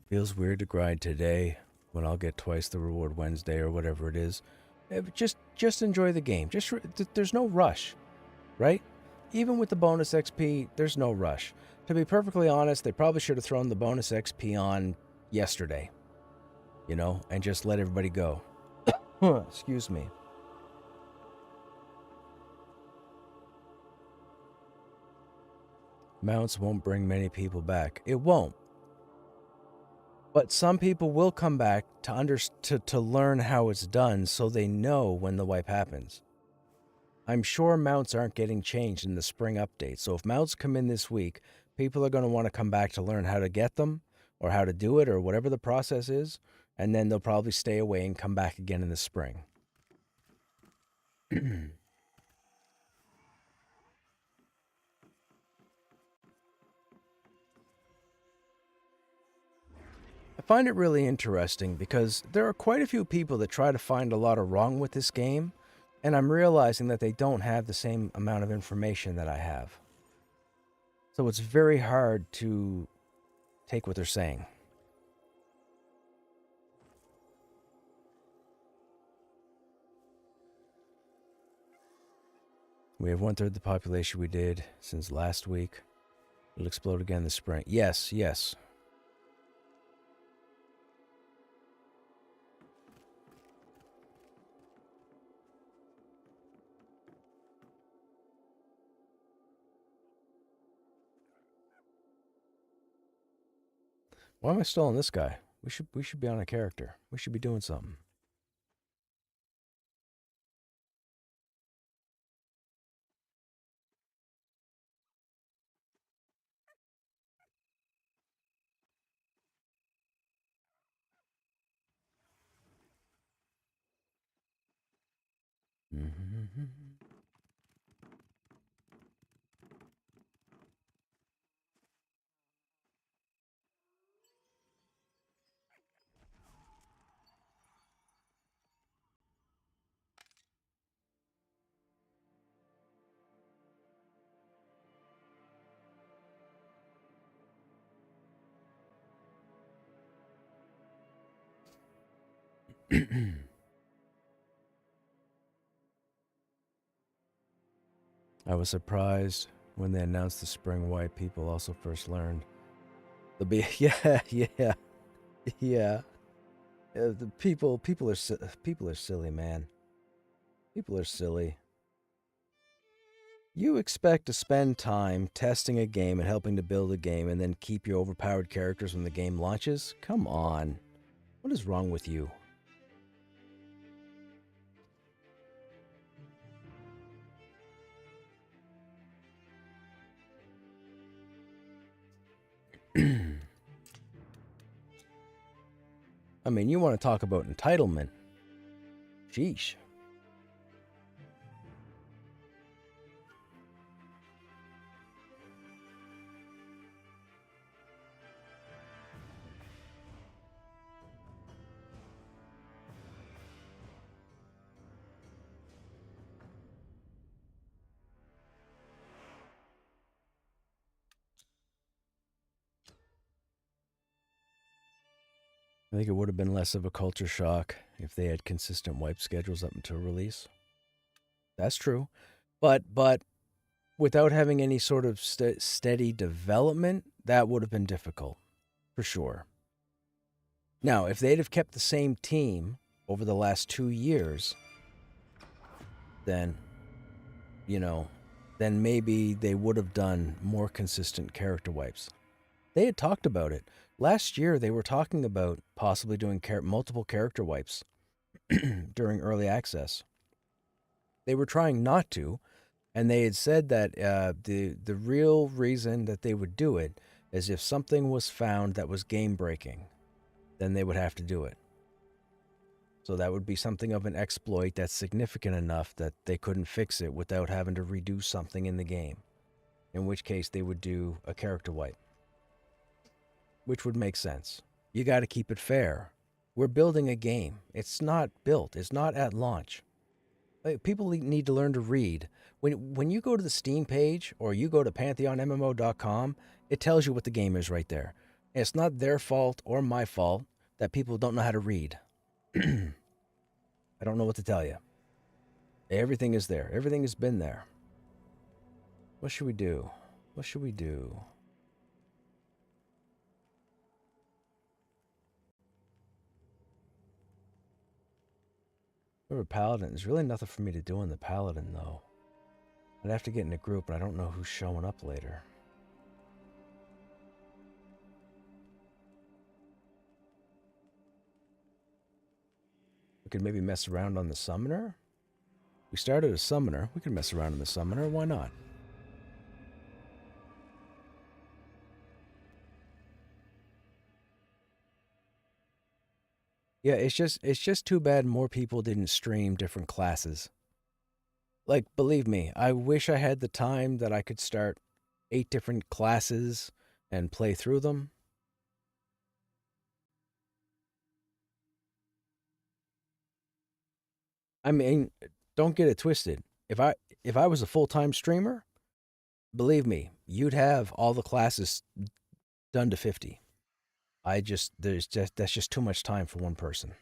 S1: Feels weird to grind today when I'll get twice the reward Wednesday or whatever it is. Just enjoy the game. There's no rush, right? Even with the bonus XP, there's no rush. To be perfectly honest, they probably should have thrown the bonus XP on yesterday, and just let everybody go. Excuse me. Mounts won't bring many people back. It won't. But some people will come back to learn how it's done so they know when the wipe happens. I'm sure mounts aren't getting changed in the spring update, so if mounts come in this week, people are going to want to come back to learn how to get them or how to do it or whatever the process is, and then they'll probably stay away and come back again in the spring. I find it really interesting because there are quite a few people that try to find a lot of wrong with this game, and I'm realizing that they don't have the same amount of information that I have. So it's very hard to take what they're saying. We have 1/3 the population we did since last week. It'll explode again this spring. Yes. Why am I still on this guy? We should be on a character. We should be doing something. I was surprised when they announced the spring wipe. People also first learned yeah. The people are silly, man. People are silly. You expect to spend time testing a game and helping to build a game and then keep your overpowered characters when the game launches? Come on. What is wrong with you? I mean, you want to talk about entitlement. Sheesh. I think it would have been less of a culture shock if they had consistent wipe schedules up until release. That's true. But without having any sort of steady development, that would have been difficult, for sure. Now, if they'd have kept the same team over the last 2 years, then, then maybe they would have done more consistent character wipes. They had talked about it. Last year, they were talking about possibly doing multiple character wipes during early access. They were trying not to, and they had said that the real reason that they would do it is if something was found that was game-breaking, then they would have to do it. So that would be something of an exploit that's significant enough that they couldn't fix it without having to redo something in the game, in which case they would do a character wipe, which would make sense. You got to keep it fair. We're building a game. It's not built. It's not at launch. People need to learn to read. When you go to the Steam page or you go to PantheonMMO.com, it tells you what the game is right there. And it's not their fault or my fault that people don't know how to read. I don't know what to tell you. Everything is there. Everything has been there. What should we do? What should we do? Remember Paladin? There's really nothing for me to do in the Paladin, though. I'd have to get in a group, and I don't know who's showing up later. We could maybe mess around on the Summoner? We started a Summoner. We could mess around on the Summoner. Why not? Yeah, it's just too bad more people didn't stream different classes. Like, believe me, I wish I had the time that I could start 8 different classes and play through them. I mean, don't get it twisted. If I was a full-time streamer, believe me, you'd have all the classes done to 50. That's just too much time for one person.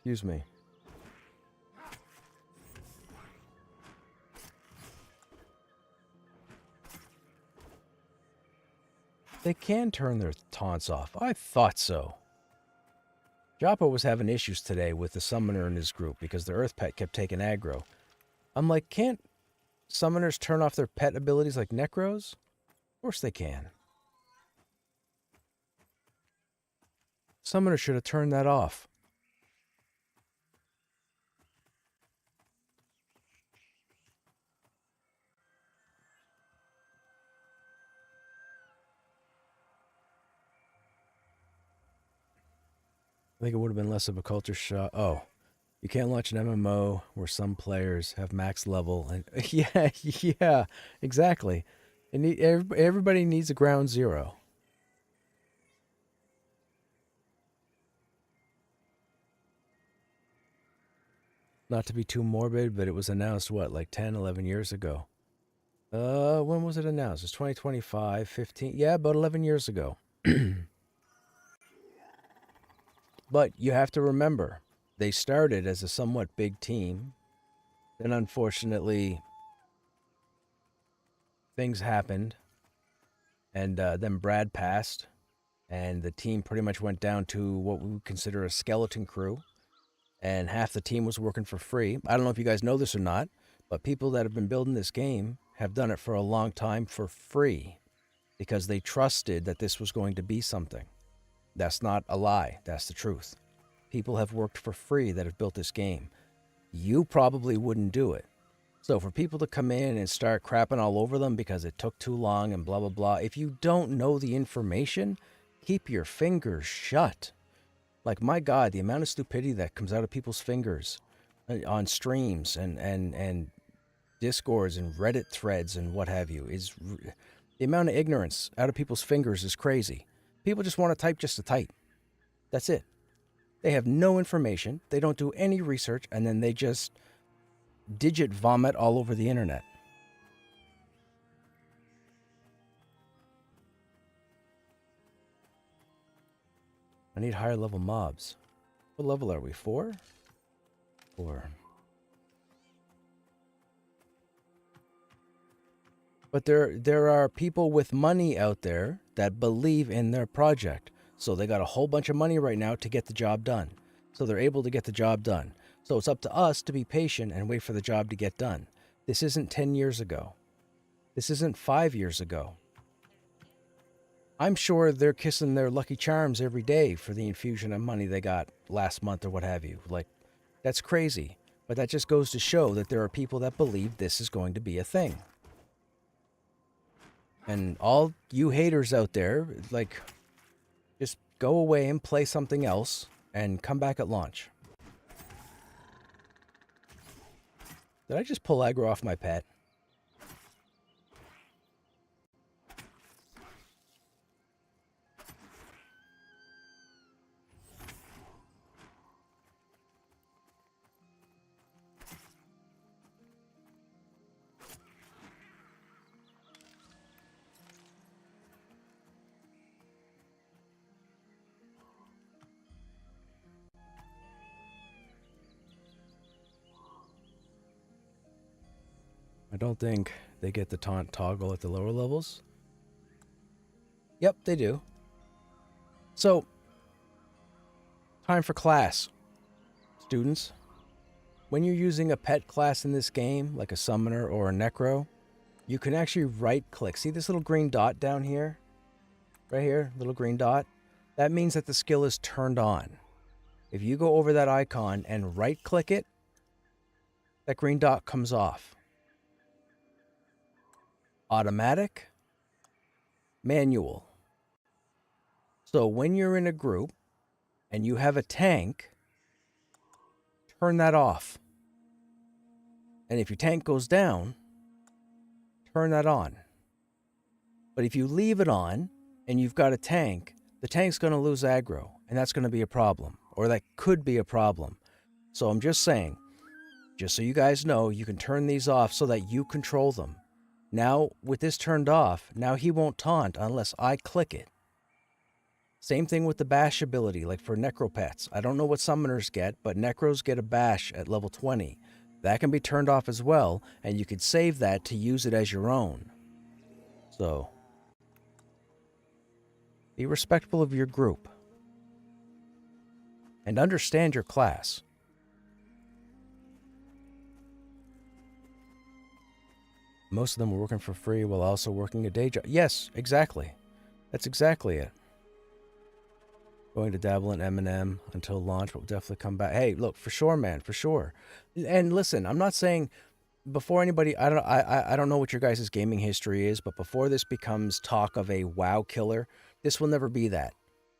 S1: Excuse me. They can turn their taunts off. I thought so. Joppa was having issues today with the summoner in his group because the earth pet kept taking aggro. I'm like, can't summoners turn off their pet abilities like necros? Of course they can. Summoner should have turned that off. I think it would have been less of a culture shock. Oh, you can't launch an MMO where some players have max level. And yeah, exactly. And everybody needs a ground zero. Not to be too morbid, but it was announced, what, like 10, 11 years ago? When was it announced? It's 2025, 15. Yeah, about 11 years ago. But you have to remember, they started as a somewhat big team. Then, unfortunately, things happened. And then Brad passed. And the team pretty much went down to what we would consider a skeleton crew. And half the team was working for free. I don't know if you guys know this or not, but people that have been building this game have done it for a long time for free because they trusted that this was going to be something. That's not a lie. That's the truth. People have worked for free that have built this game. You probably wouldn't do it. So for people to come in and start crapping all over them because it took too long and blah, blah, blah, if you don't know the information, keep your fingers shut. Like, my God, the amount of stupidity that comes out of people's fingers on streams and Discords and Reddit threads and what have you is the amount of ignorance out of people's fingers is crazy. People just want to type just to type. That's it. They have no information. They don't do any research, and then they just digit vomit all over the internet. I need higher level mobs. What level are we? 4? 4. But there are people with money out there that believe in their project. So they got a whole bunch of money right now to get the job done. So they're able to get the job done. So it's up to us to be patient and wait for the job to get done. This isn't 10 years ago. This isn't 5 years ago. I'm sure they're kissing their lucky charms every day for the infusion of money they got last month or what have you. Like, that's crazy. But that just goes to show that there are people that believe this is going to be a thing. And all you haters out there, like, just go away and play something else and come back at launch. Did I just pull aggro off my pet? I don't think they get the taunt toggle at the lower levels. Yep, they do. So, time for class. Students, when you're using a pet class in this game, like a summoner or a necro, you can actually right-click. See this little green dot down here? Right here, little green dot? That means that the skill is turned on. If you go over that icon and right-click it, that green dot comes off. Automatic, manual. So when you're in a group and you have a tank, turn that off. And if your tank goes down, turn that on. But if you leave it on and you've got a tank, the tank's going to lose aggro, and that's going to be a problem, or that could be a problem. So I'm just saying, just so you guys know, you can turn these off so that you control them. Now, with this turned off, now he won't taunt unless I click it. Same thing with the bash ability, like for necropets. I don't know what summoners get, but necros get a bash at level 20. That can be turned off as well, and you could save that to use it as your own. So, be respectful of your group. And understand your class. Most of them were working for free while also working a day job. Yes, exactly. That's exactly it. Going to dabble in M&M until launch, but we'll definitely come back. Hey, look, for sure, man, for sure. And listen, I'm not saying before anybody, I don't know what your guys' gaming history is, but before this becomes talk of a WoW killer, this will never be that.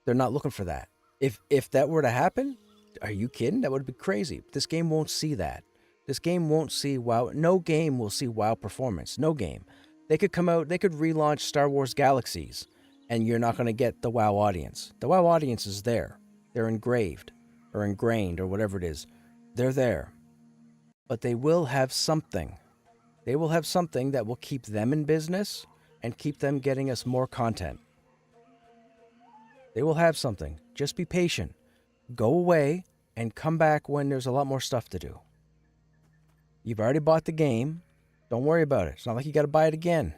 S1: They're not looking for that. If that were to happen, are you kidding? That would be crazy. This game won't see that. This game won't see WoW. No game will see WoW performance. No game. They could come out, they could relaunch Star Wars Galaxies, and you're not going to get the WoW audience. The WoW audience is there. They're engraved, or ingrained, or whatever it is. They're there. But they will have something. They will have something that will keep them in business and keep them getting us more content. They will have something. Just be patient. Go away and come back when there's a lot more stuff to do. You've already bought the game. Don't worry about it. It's not like you got to buy it again.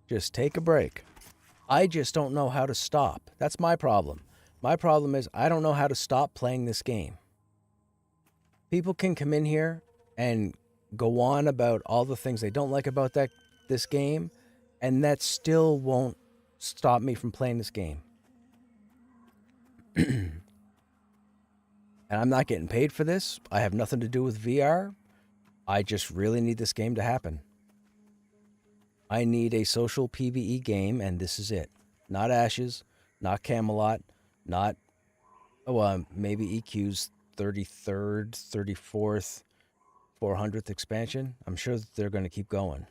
S1: Just take a break. I just don't know how to stop. That's my problem. My problem is I don't know how to stop playing this game. People can come in here and go on about all the things they don't like about this game, and that still won't stop me from playing this game. And I'm not getting paid for this. I have nothing to do with VR. I just really need this game to happen. I need a social PvE game, and this is it. Not Ashes, not Camelot, not, maybe EQ's 33rd, 34th, 400th expansion. I'm sure that they're going to keep going.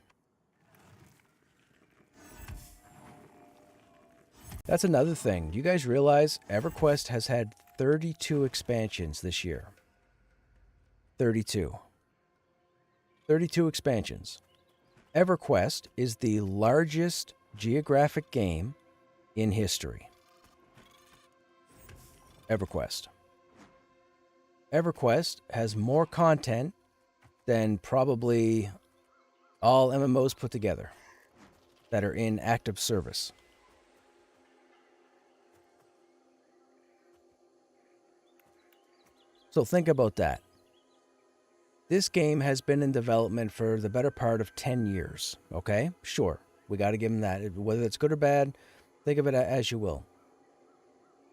S1: That's another thing. Do you guys realize EverQuest has had 32 expansions this year? 32. 32 expansions. EverQuest is the largest geographic game in history. EverQuest. EverQuest has more content than probably all MMOs put together that are in active service. So think about that. This game has been in development for the better part of 10 years, okay? Sure, we got to give them that. Whether it's good or bad, think of it as you will.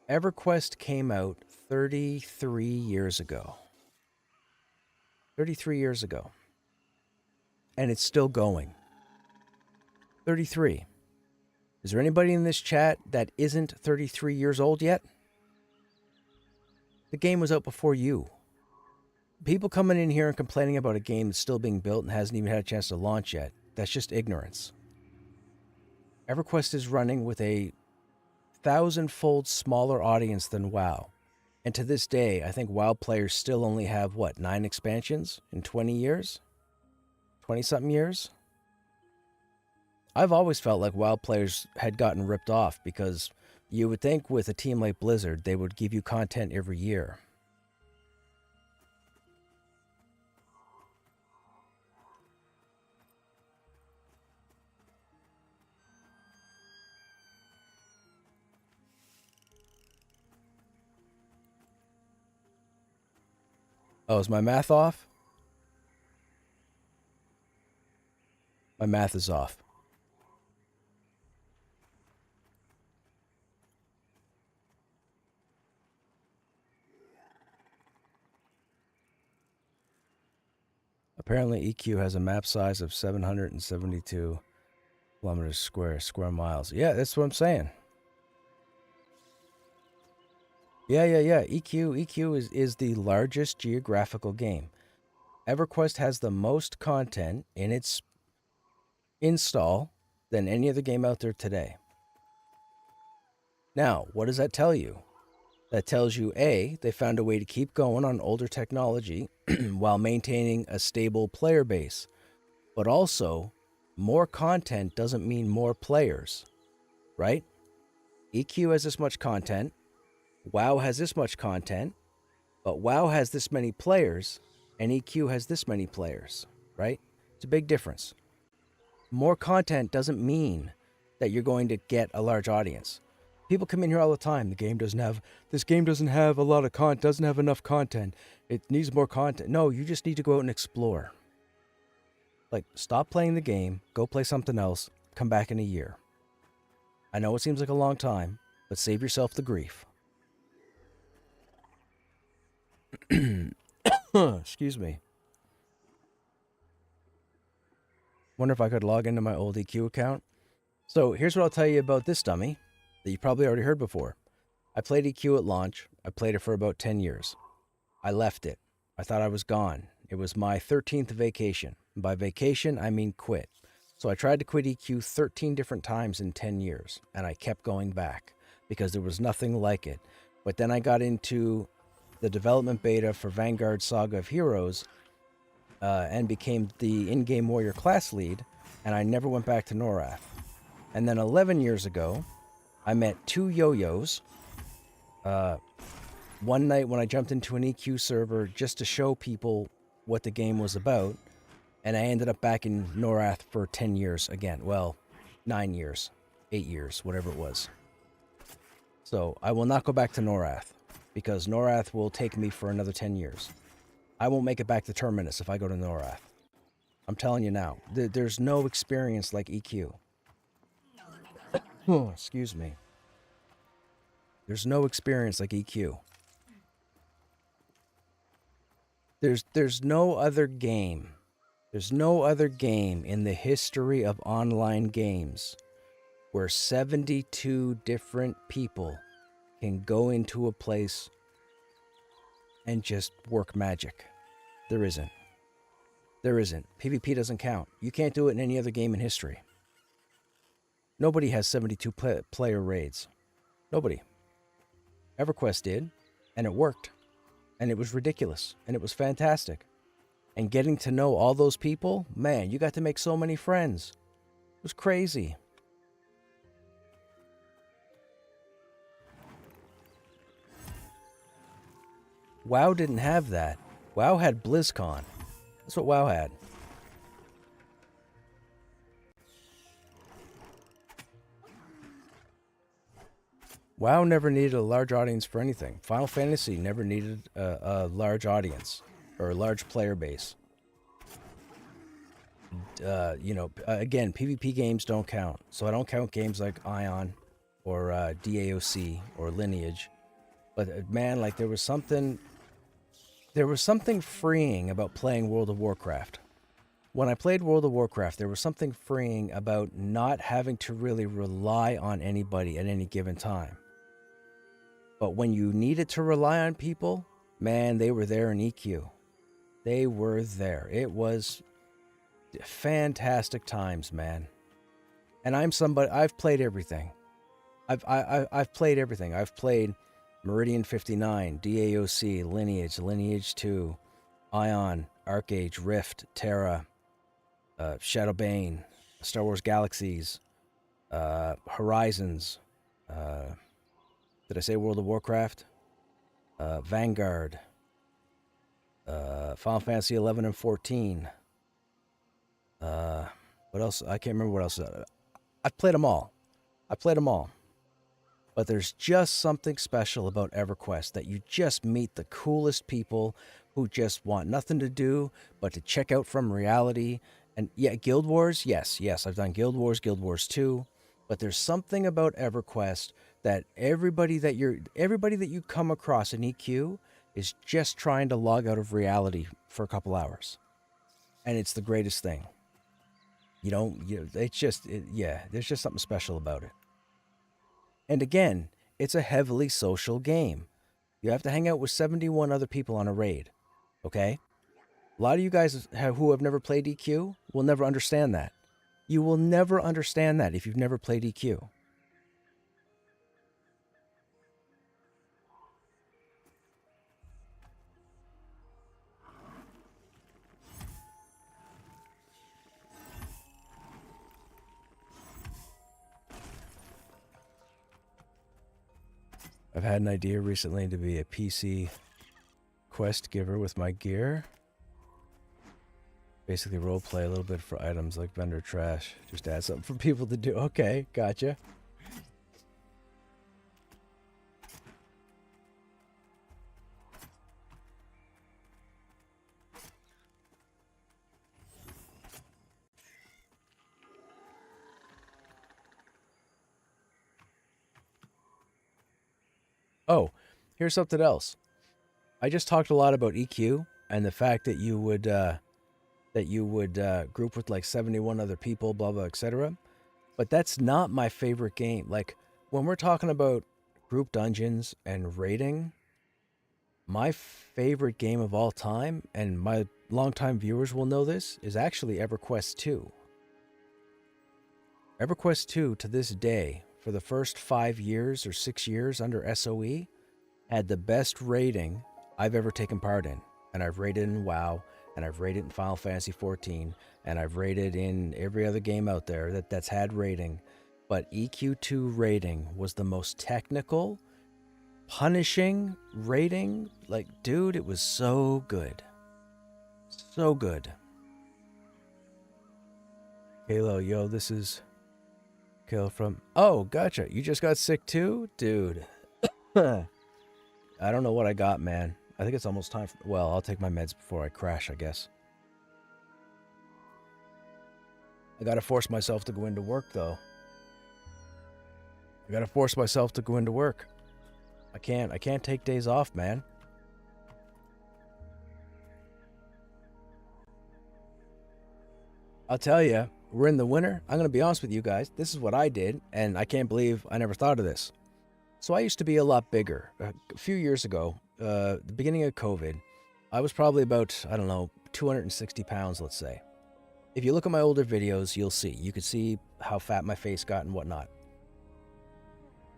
S1: EverQuest came out 33 years ago. 33 years ago. And it's still going. 33. Is there anybody in this chat that isn't 33 years old yet? The game was out before you. People coming in here and complaining about a game that's still being built and hasn't even had a chance to launch yet, that's just ignorance. EverQuest is running with a 1,000-fold smaller audience than WoW. And to this day, I think WoW players still only have, 9 expansions in 20 years? 20-something years? I've always felt like WoW players had gotten ripped off because you would think with a team like Blizzard, they would give you content every year. Oh, is my math off? My math is off. Apparently EQ has a map size of 772 kilometers square miles. Yeah, that's what I'm saying. Yeah. EQ is the largest geographical game. EverQuest has the most content in its install than any other game out there today. Now, what does that tell you? That tells you, A, they found a way to keep going on older technology while maintaining a stable player base. But also, more content doesn't mean more players, right? EQ has this much content, WoW has this much content, but WoW has this many players, and EQ has this many players, right? It's a big difference. More content doesn't mean that you're going to get a large audience. People come in here all the time. This game doesn't have a lot of content, doesn't have enough content. It needs more content. No, you just need to go out and explore. Like, stop playing the game, go play something else, come back in a year. I know it seems like a long time, but save yourself the grief. Excuse me. Wonder if I could log into my old EQ account. So here's what I'll tell you about this dummy that you probably already heard before. I played EQ at launch. I played it for about 10 years. I left it. I thought I was gone. It was my 13th vacation. By vacation, I mean quit. So I tried to quit EQ 13 different times in 10 years, and I kept going back because there was nothing like it. But then I got into the development beta for Vanguard Saga of Heroes and became the in-game warrior class lead, and I never went back to Norath. And then 11 years ago, I met two yo-yos. One night when I jumped into an EQ server just to show people what the game was about, and I ended up back in Norath for 10 years again. Well, 9 years, 8 years, whatever it was. So I will not go back to Norath, because Norath will take me for another 10 years. I won't make it back to Terminus if I go to Norath. I'm telling you now, there's no experience like EQ. Oh, excuse me. There's no experience like EQ. There's no other game. There's no other game in the history of online games where 72 different people can go into a place and just work magic. There isn't. There isn't. PvP doesn't count. You can't do it in any other game in history. Nobody has 72 player raids. Nobody. EverQuest did, and it worked. And it was ridiculous, and it was fantastic. And getting to know all those people, man, you got to make so many friends. It was crazy. WoW didn't have that. WoW had BlizzCon. That's what WoW had. WoW never needed a large audience for anything. Final Fantasy never needed a large audience or a large player base. Again, PvP games don't count. So I don't count games like Ion or DAOC or Lineage. But man, like there was something freeing about playing World of Warcraft. When I played World of Warcraft, there was something freeing about not having to really rely on anybody at any given time. But when you needed to rely on people, man, they were there in EQ. They were there. It was fantastic times, man. And I've played everything. I've played everything. I've played Meridian 59, DAOC, Lineage, Lineage 2, Ion, Arcage, Rift, Terra, Shadowbane, Star Wars Galaxies, Horizons, did I say World of Warcraft? Vanguard, Final Fantasy 11 and 14. What else? I can't remember what else. I've played them all. But there's just something special about EverQuest that you just meet the coolest people who just want nothing to do but to check out from reality. And yeah, Guild Wars, yes, I've done Guild Wars 2. But there's something about EverQuest that everybody that you come across in EQ is just trying to log out of reality for a couple hours. And it's the greatest thing. There's just something special about it. And again, it's a heavily social game. You have to hang out with 71 other people on a raid, okay? A lot of you guys who have never played EQ will never understand that. You will never understand that if you've never played EQ. I've had an idea recently to be a PC quest giver with my gear. Basically roleplay a little bit for items like vendor trash. Just add something for people to do. Okay, gotcha. Oh, here's something else. I just talked a lot about EQ and the fact that you would group with like 71 other people, blah blah, etc. But that's not my favorite game. Like when we're talking about group dungeons and raiding, my favorite game of all time, and my longtime viewers will know this, is actually EverQuest 2. EverQuest 2 to this day, for the first 5 years or 6 years under SOE, had the best rating I've ever taken part in. And I've raided in WoW, and I've raided in Final Fantasy 14, and I've raided in every other game out there that's had rating. But EQ2 rating was the most technical, punishing rating. Like, dude, it was so good. So good. Halo, yo, this is Kale from... Oh, gotcha. You just got sick too? Dude. I don't know what I got, man. I think it's almost time for... Well, I'll take my meds before I crash, I guess. I gotta force myself to go into work, though. I gotta force myself to go into work. I can't take days off, man. I'll tell you, we're in the winter. I'm going to be honest with you guys. This is what I did, and I can't believe I never thought of this. So I used to be a lot bigger. A few years ago, the beginning of COVID, I was probably about, I don't know, 260 pounds, let's say. If you look at my older videos, you'll see. You could see how fat my face got and whatnot.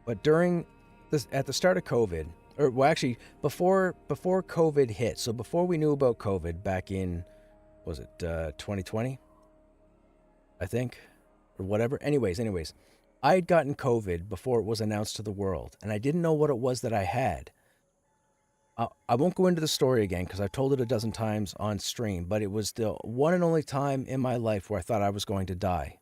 S1: But during this, at the start of COVID, or well, actually, before COVID hit, so before we knew about COVID back in, was it 2020? I think, or whatever. Anyways, I had gotten COVID before it was announced to the world, and I didn't know what it was that I had. I won't go into the story again because I've told it a dozen times on stream, but it was the one and only time in my life where I thought I was going to die.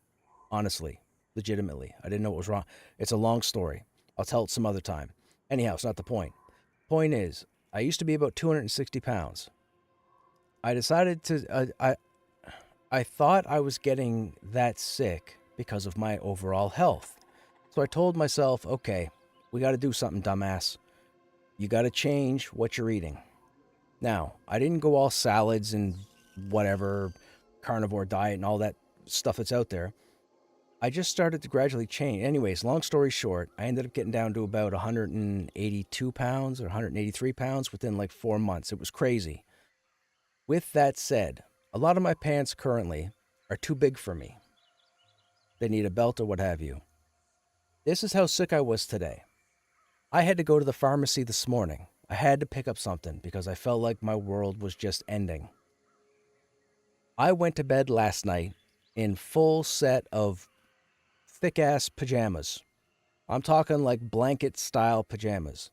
S1: Honestly, legitimately. I didn't know what was wrong. It's a long story. I'll tell it some other time. Anyhow, it's not the point. Point is, I used to be about 260 pounds. I decided to, I thought I was getting that sick because of my overall health. So I told myself, okay, we got to do something, dumbass. You got to change what you're eating. Now, I didn't go all salads and whatever, carnivore diet and all that stuff that's out there. I just started to gradually change. Anyways, long story short, I ended up getting down to about 182 pounds or 183 pounds within like 4 months. It was crazy. With that said, a lot of my pants currently are too big for me. They need a belt or what have you. This is how sick I was today. I had to go to the pharmacy this morning. I had to pick up something because I felt like my world was just ending. I went to bed last night in full set of thick-ass pajamas. I'm talking like blanket-style pajamas.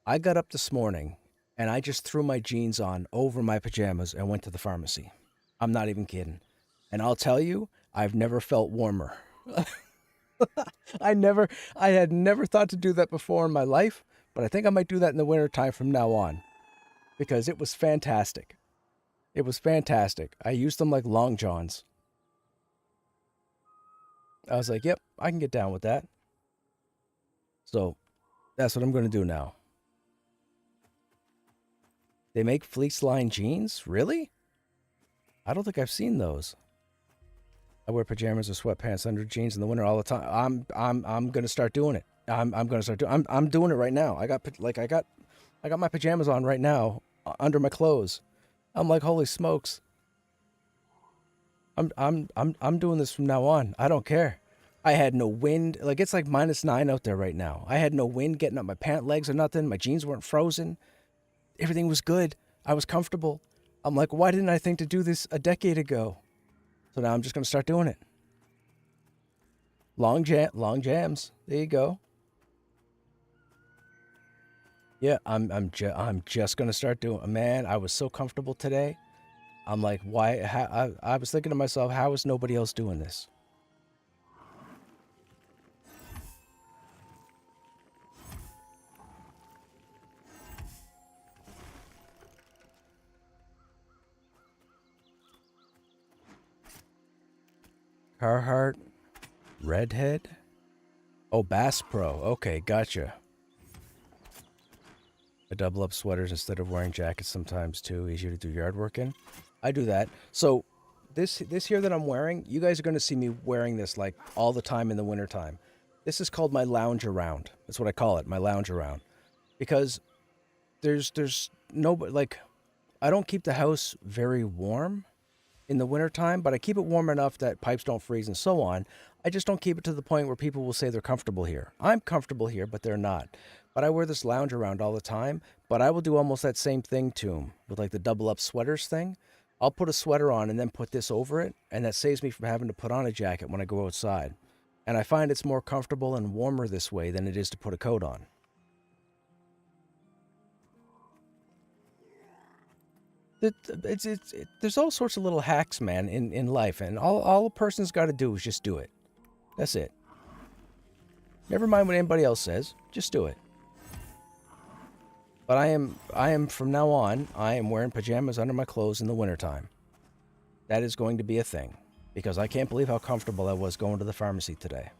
S1: I got up this morning and I just threw my jeans on over my pajamas and went to the pharmacy. I'm not even kidding. And I'll tell you, I've never felt warmer. I had never thought to do that before in my life, but I think I might do that in the wintertime from now on because it was fantastic. It was fantastic. I used them like long johns. I was like, yep, I can get down with that. So that's what I'm going to do now. They make fleece-lined jeans? Really? I don't think I've seen those. I wear pajamas or sweatpants under jeans in the winter all the time. I'm gonna start doing it. I'm doing it right now. I got my pajamas on right now under my clothes. I'm like, holy smokes. I'm doing this from now on. I don't care. I had no wind. Like it's like -9 out there right now. I had no wind getting up my pant legs or nothing. My jeans weren't frozen. Everything was good. I was comfortable. I'm like, why didn't I think to do this a decade ago? So now I'm just going to start doing it. Long jams. There you go. Yeah, I'm just going to start doing it. Man, I was so comfortable today. I'm like, why? I was thinking to myself, how is nobody else doing this? Carhartt, Redhead. Oh, Bass Pro. Okay, gotcha. I double up sweaters instead of wearing jackets sometimes too. Easier to do yard work in. I do that. So this here that I'm wearing, you guys are going to see me wearing this like all the time in the wintertime. This is called my lounge around. That's what I call it, my lounge around. Because there's no, like, I don't keep the house very warm in the wintertime, but I keep it warm enough that pipes don't freeze and so on. I just don't keep it to the point where people will say they're comfortable here. I'm comfortable here, but they're not. But I wear this lounge around all the time, but I will do almost that same thing to them with like the double up sweaters thing. I'll put a sweater on and then put this over it, and that saves me from having to put on a jacket when I go outside. And I find it's more comfortable and warmer this way than it is to put a coat on. There's all sorts of little hacks, man, in life, and all a person's got to do is just do it. That's it. Never mind what anybody else says. Just do it. But I am from now on, I am wearing pajamas under my clothes in the wintertime. That is going to be a thing, because I can't believe how comfortable I was going to the pharmacy today.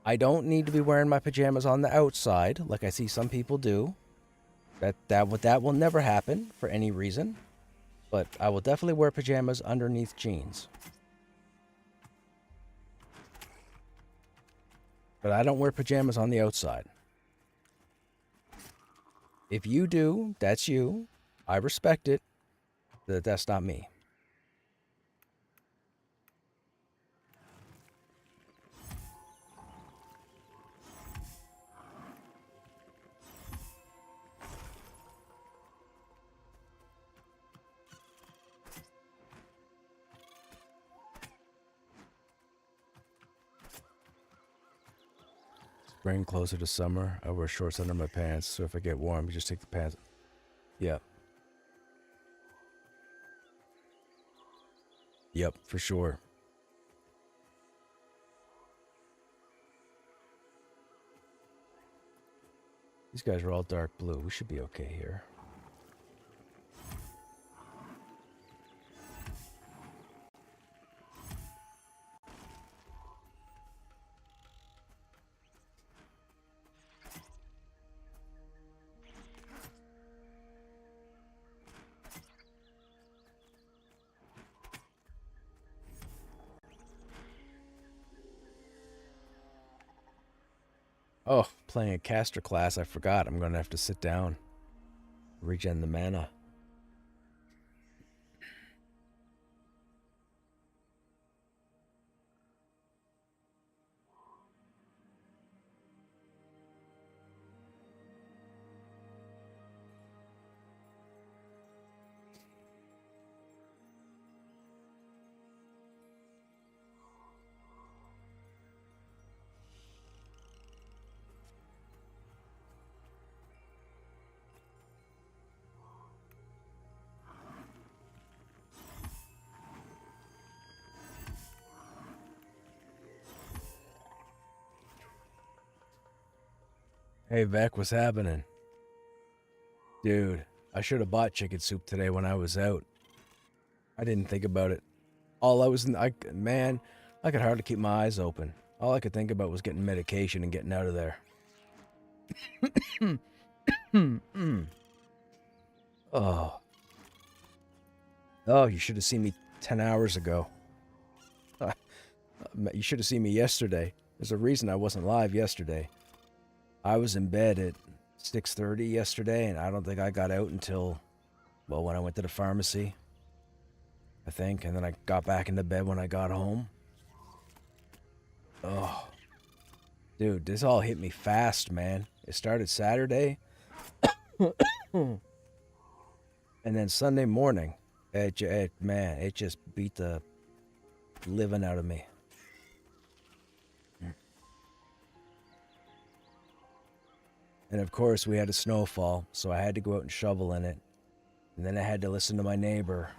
S1: I don't need to be wearing my pajamas on the outside like I see some people do. That will never happen for any reason. But I will definitely wear pajamas underneath jeans. But I don't wear pajamas on the outside. If you do, that's you. I respect it. That's not me. Spring closer to summer. I wear shorts under my pants, so if I get warm, you just take the pants. Yeah. Yep, for sure. These guys are all dark blue. We should be okay here. Oh, playing a caster class. I forgot. I'm going to have to sit down. Regen the mana. Hey, Vec, what's happening? Dude, I should have bought chicken soup today when I was out. I didn't think about it. Man, I could hardly keep my eyes open. All I could think about was getting medication and getting out of there. Oh. Oh, you should have seen me 10 hours ago. You should have seen me yesterday. There's a reason I wasn't live yesterday. I was in bed at 6:30 yesterday, and I don't think I got out until, well, when I went to the pharmacy, I think, and then I got back into bed when I got home. Oh. Dude, this all hit me fast, man. It started Saturday, and then Sunday morning, it just beat the living out of me. And of course, we had a snowfall, so I had to go out and shovel in it. And then I had to listen to my neighbor.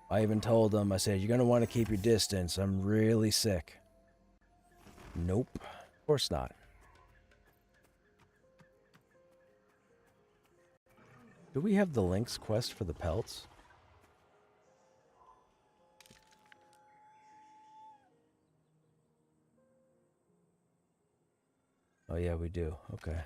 S1: I even told him, I said, you're going to want to keep your distance. I'm really sick. Nope. Of course not. Do we have the Lynx quest for the pelts? Oh, yeah, we do. Okay.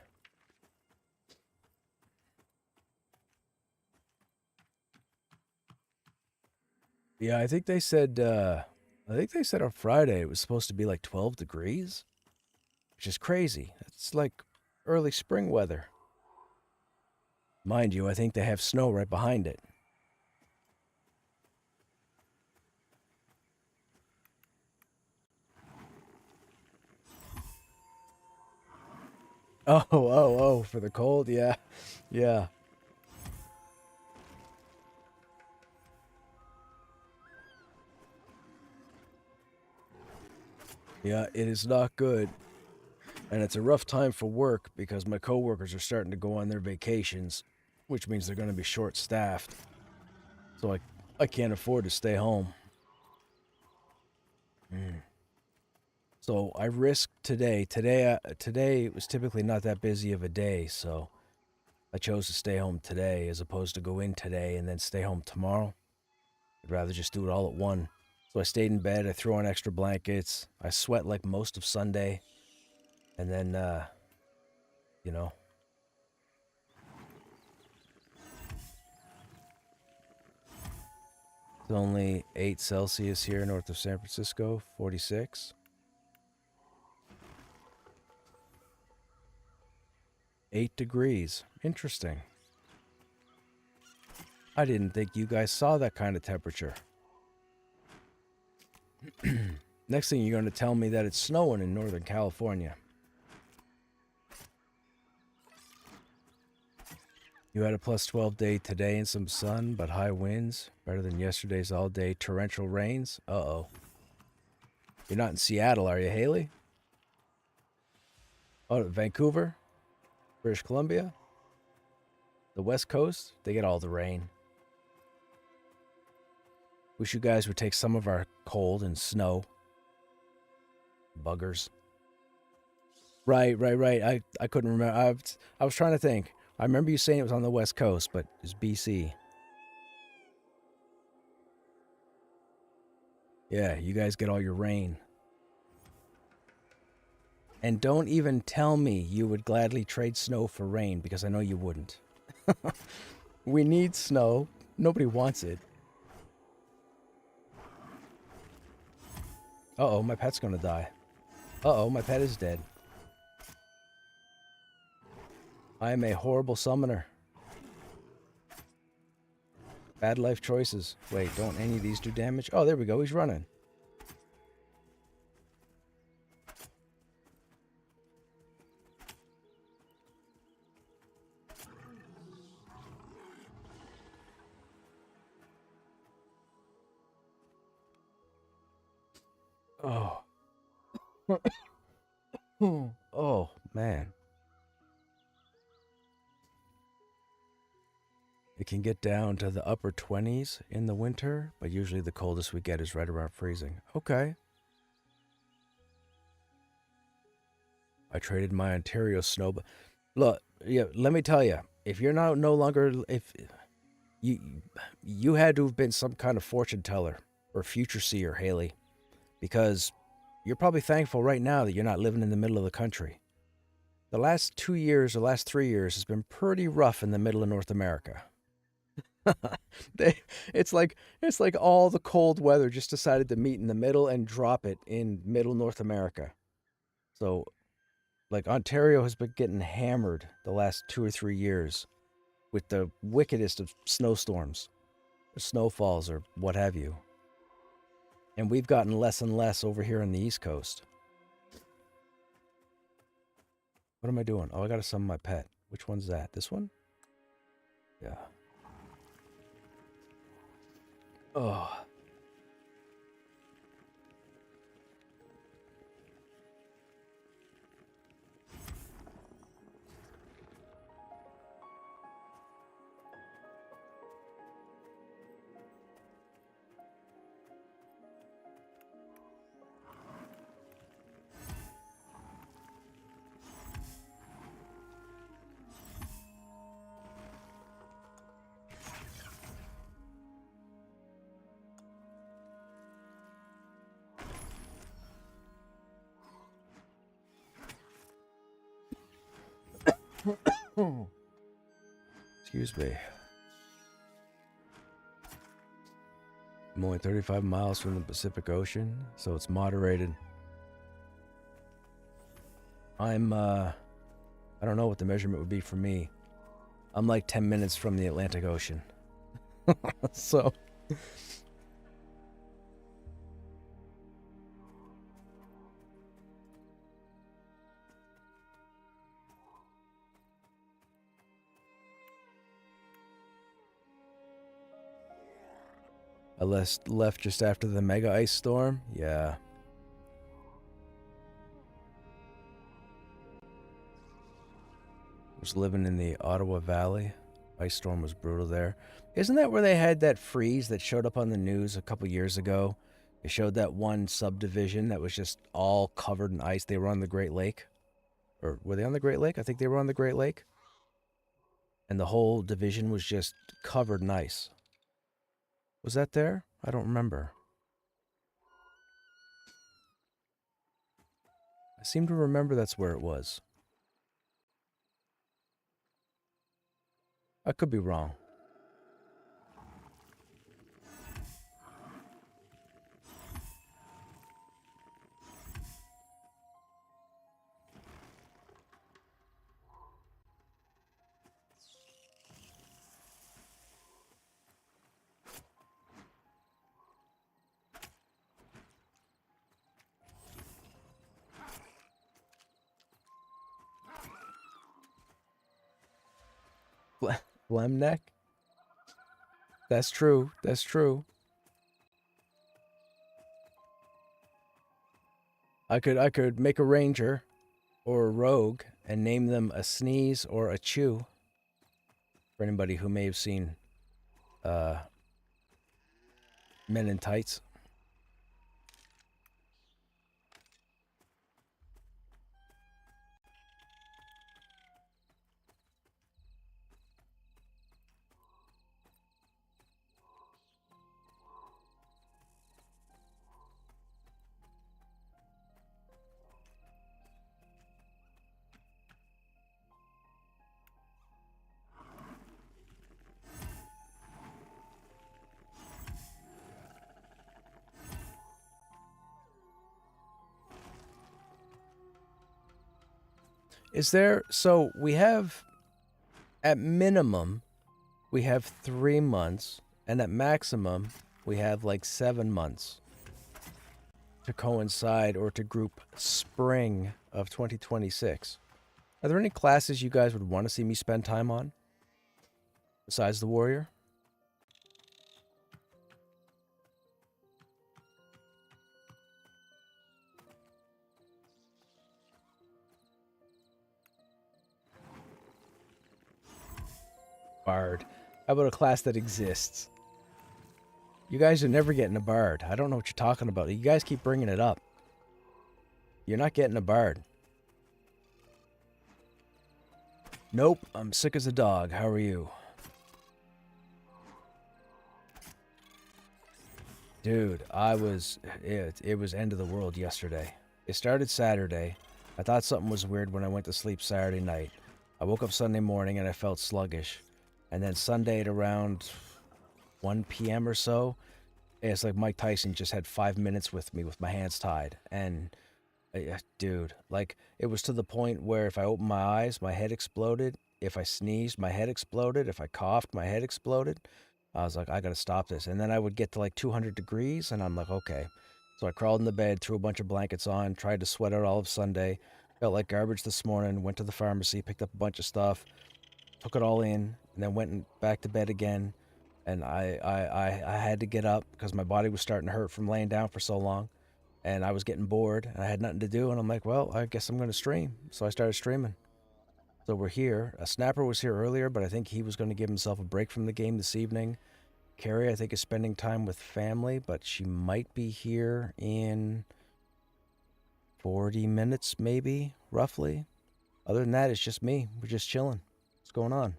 S1: Yeah, I think they said on Friday it was supposed to be like 12 degrees, which is crazy. It's like early spring weather. Mind you, I think they have snow right behind it. Oh, for the cold? Yeah. Yeah. Yeah, it is not good. And it's a rough time for work because my coworkers are starting to go on their vacations, which means they're going to be short-staffed. So I can't afford to stay home. So I risked today. Today it was typically not that busy of a day, so I chose to stay home today as opposed to go in today and then stay home tomorrow. I'd rather just do it all at one So I stayed in bed. I threw on extra blankets. I sweat like most of Sunday. And then, you know, it's only 8 Celsius here north of San Francisco, 46. 8 degrees. Interesting. I didn't think you guys saw that kind of temperature. Next thing you're going to tell me that it's snowing in Northern California. You had a plus 12 day today and some sun, but high winds. Better than yesterday's all-day torrential rains. Uh-oh. You're not in Seattle, are you, Haley? Oh, Vancouver? British Columbia? The West Coast? They get all the rain. Wish you guys would take some of our cold and snow. Buggers. Right. I couldn't remember. I was trying to think. I remember you saying it was on the West Coast, but it's BC. Yeah, you guys get all your rain. And don't even tell me you would gladly trade snow for rain, because I know you wouldn't. We need snow. Nobody wants it. Uh-oh, my pet's gonna die. Uh-oh, my pet is dead. I am a horrible summoner. Bad life choices. Wait, don't any of these do damage? Oh, there we go. He's running. Oh. Oh, man. It can get down to the upper 20s in the winter, but usually the coldest we get is right around freezing. Okay. I traded my Ontario snow. Look, yeah, let me tell you, if you're not no longer, if you had to have been some kind of fortune teller or future seer, Haley, because you're probably thankful right now that you're not living in the middle of the country. The last 2 years or last 3 years has been pretty rough in the middle of North America. It's like all the cold weather just decided to meet in the middle and drop it in middle North America. So, like, Ontario has been getting hammered the last 2 or 3 years with the wickedest of snowstorms, or snowfalls, or what have you. And we've gotten less and less over here on the East Coast. What am I doing? Oh, I gotta summon my pet. Which one's that? This one? Yeah. Oh. Excuse me. I'm only 35 miles from the Pacific Ocean, so it's moderated. I don't know what the measurement would be for me. I'm like 10 minutes from the Atlantic Ocean. So... I left just after the mega ice storm. Yeah. Was living in the Ottawa Valley. Ice storm was brutal there. Isn't that where they had that freeze that showed up on the news a couple years ago? They showed that one subdivision that was just all covered in ice. They were on the Great Lake. Or were they on the Great Lake? I think they were on the Great Lake. And the whole division was just covered in ice. Was that there? I don't remember. I seem to remember that's where it was. I could be wrong. Flemneck? That's true. That's true. I could make a ranger or a rogue and name them a Sneeze or a Chew. For anybody who may have seen Men in Tights. Is there, so we have, at minimum, we have 3 months, and at maximum, we have like 7 months to coincide or to group spring of 2026. Are there any classes you guys would want to see me spend time on besides the warrior? Bard. How about a class that exists? You guys are never getting a bard. I don't know what you're talking about. You guys keep bringing it up. You're not getting a bard. Nope, I'm sick as a dog. How are you? Dude, it was end of the world yesterday. It started Saturday. I thought something was weird when I went to sleep Saturday night. I woke up Sunday morning and I felt sluggish. And then Sunday at around 1 p.m. or so, it's like Mike Tyson just had 5 minutes with me with my hands tied. And, dude, like, it was to the point where if I opened my eyes, my head exploded. If I sneezed, my head exploded. If I coughed, my head exploded. I was like, I gotta stop this. And then I would get to like 200 degrees, and I'm like, okay. So I crawled in the bed, threw a bunch of blankets on, tried to sweat out all of Sunday. Felt like garbage this morning, went to the pharmacy, picked up a bunch of stuff, took it all in, and then went back to bed again. And I had to get up because my body was starting to hurt from laying down for so long. And I was getting bored, and I had nothing to do. And I'm like, well, I guess I'm going to stream. So I started streaming. So we're here. A Snapper was here earlier, but I think he was going to give himself a break from the game this evening. Carrie, I think, is spending time with family, but she might be here in 40 minutes, maybe, roughly. Other than that, it's just me. We're just chilling. What's going on?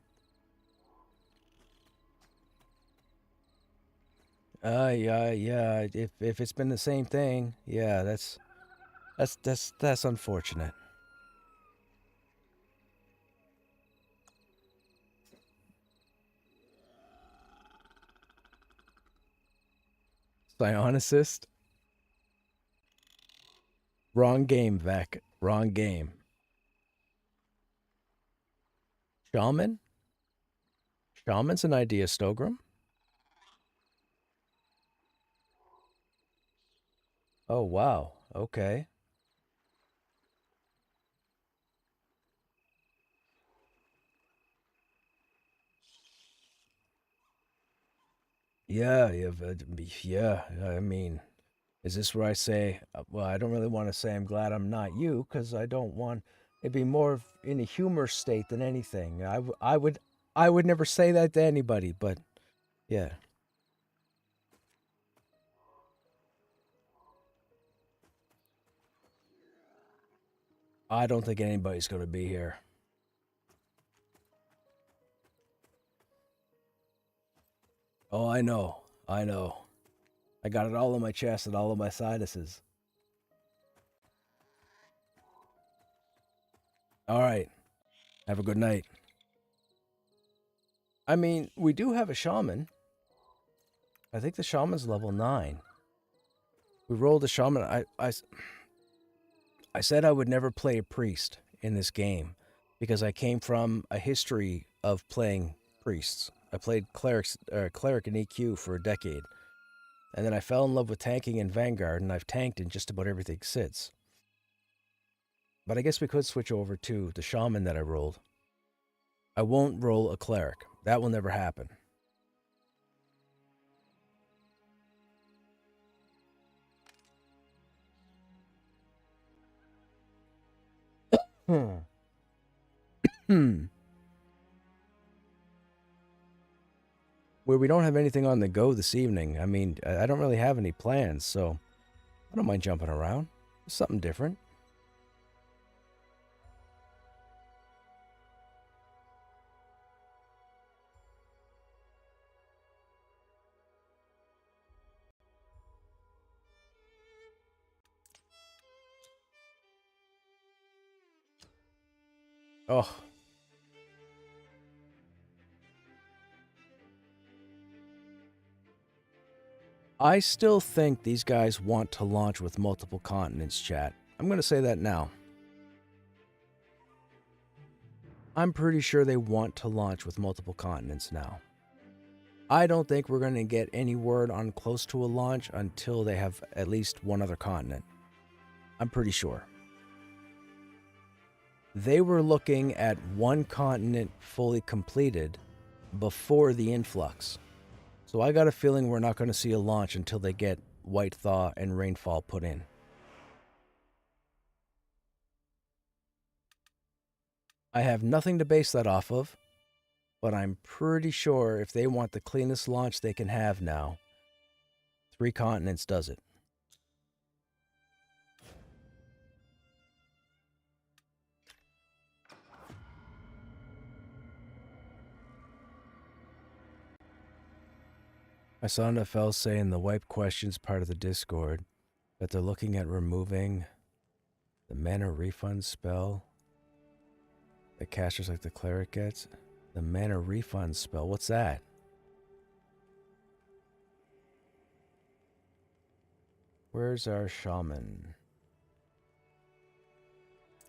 S1: Yeah. If it's been the same thing, yeah, that's unfortunate. Psionicist? Wrong game, Vec. Wrong game. Shaman? Shaman's an idea, Stogram. Oh, wow. Okay. Yeah. I mean, is this where I say, well, I don't really want to say I'm glad I'm not you, because I don't want it'd be more in a humor state than anything. I would never say that to anybody, but yeah. I don't think anybody's going to be here. Oh, I know. I know. I got it all on my chest and all of my sinuses. All right. Have a good night. I mean, we do have a shaman. I think the shaman's level 9. We rolled a shaman. I said I would never play a priest in this game because I came from a history of playing priests. I played cleric and EQ for a decade. And then I fell in love with tanking in Vanguard, and I've tanked in just about everything since. But I guess we could switch over to the shaman that I rolled. I won't roll a cleric. That will never happen. Hmm. Where we don't have anything on the go this evening. I mean, I don't really have any plans, so I don't mind jumping around. It's something different. Oh. I still think these guys want to launch with multiple continents, chat. I'm going to say that now. I'm pretty sure they want to launch with multiple continents now. I don't think we're going to get any word on close to a launch until they have at least one other continent. I'm pretty sure. They were looking at one continent fully completed before the influx. So I got a feeling we're not going to see a launch until they get White Thaw and Rainfall put in. I have nothing to base that off of, but I'm pretty sure if they want the cleanest launch they can have now, 3 continents does it. I saw NFL say in the wipe questions part of the Discord that they're looking at removing the mana refund spell that casters like the cleric gets. The mana refund spell, what's that? Where's our shaman?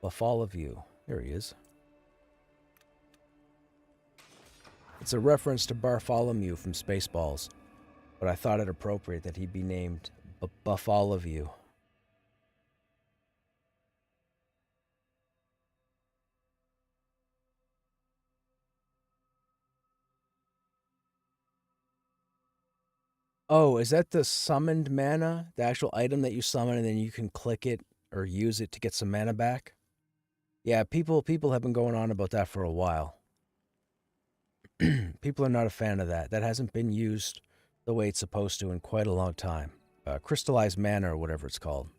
S1: Bartholomew. There he is. It's a reference to Bartholomew from Spaceballs, but I thought it appropriate that he be named Bartholomew. Oh, is that the summoned mana? The actual item that you summon and then you can click it or use it to get some mana back? Yeah, people have been going on about that for a while. People are not a fan of that. That hasn't been used the way it's supposed to in quite a long time. Crystallized mana or whatever it's called.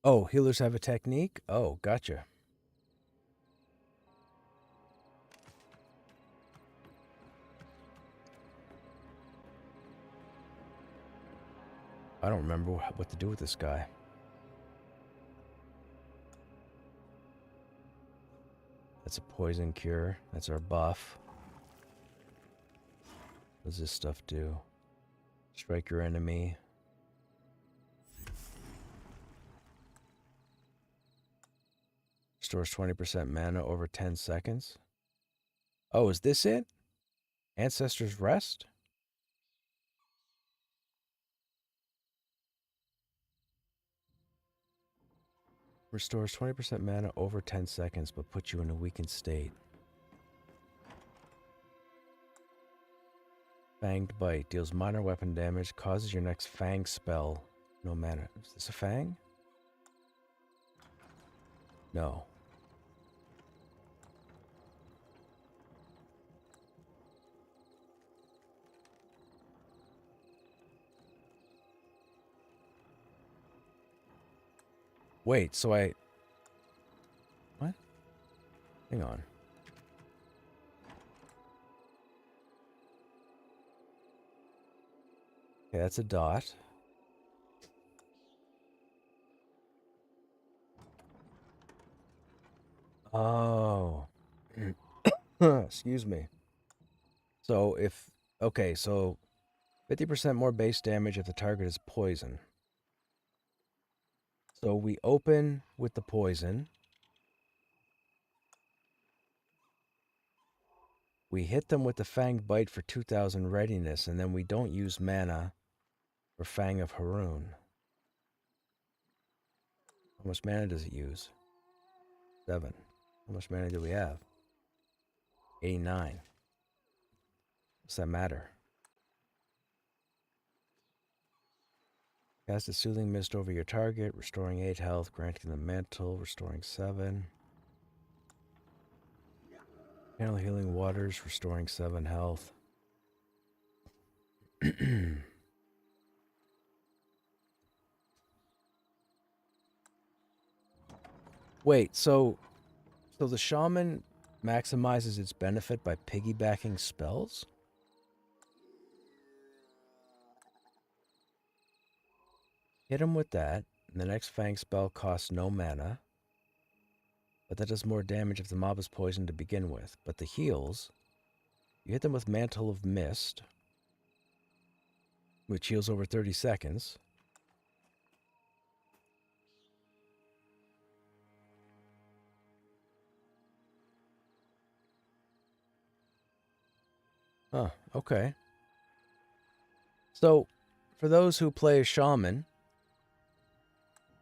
S1: Oh, healers have a technique? Oh, gotcha. I don't remember what to do with this guy. That's a poison cure. That's our buff. What does this stuff do? Strike your enemy. Restores 20% mana over 10 seconds. Oh, is this it? Ancestor's Rest? Restores 20% mana over 10 seconds, but puts you in a weakened state. Fanged Bite. Deals minor weapon damage. Causes your next Fang spell. No mana. Is this a Fang? No. Wait, so I... What? Hang on. Okay, that's a dot. Oh. Excuse me. So if... Okay, so 50% more base damage if the target is poison. So we open with the poison. We hit them with the Fanged Bite for 2,000 readiness, and then we don't use mana for Fang of Haroon. How much mana does it use? 7. How much mana do we have? 89. What's that matter? Cast a Soothing Mist over your target, restoring 8 health, granting the mantle, restoring 7. Channel Healing Waters, restoring 7 health. Wait, so the shaman maximizes its benefit by piggybacking spells? Hit him with that, and the next Fang spell costs no mana, but that does more damage if the mob is poisoned to begin with. But the heals, you hit them with Mantle of Mist, which heals over 30 seconds. Huh, okay. So, for those who play a shaman,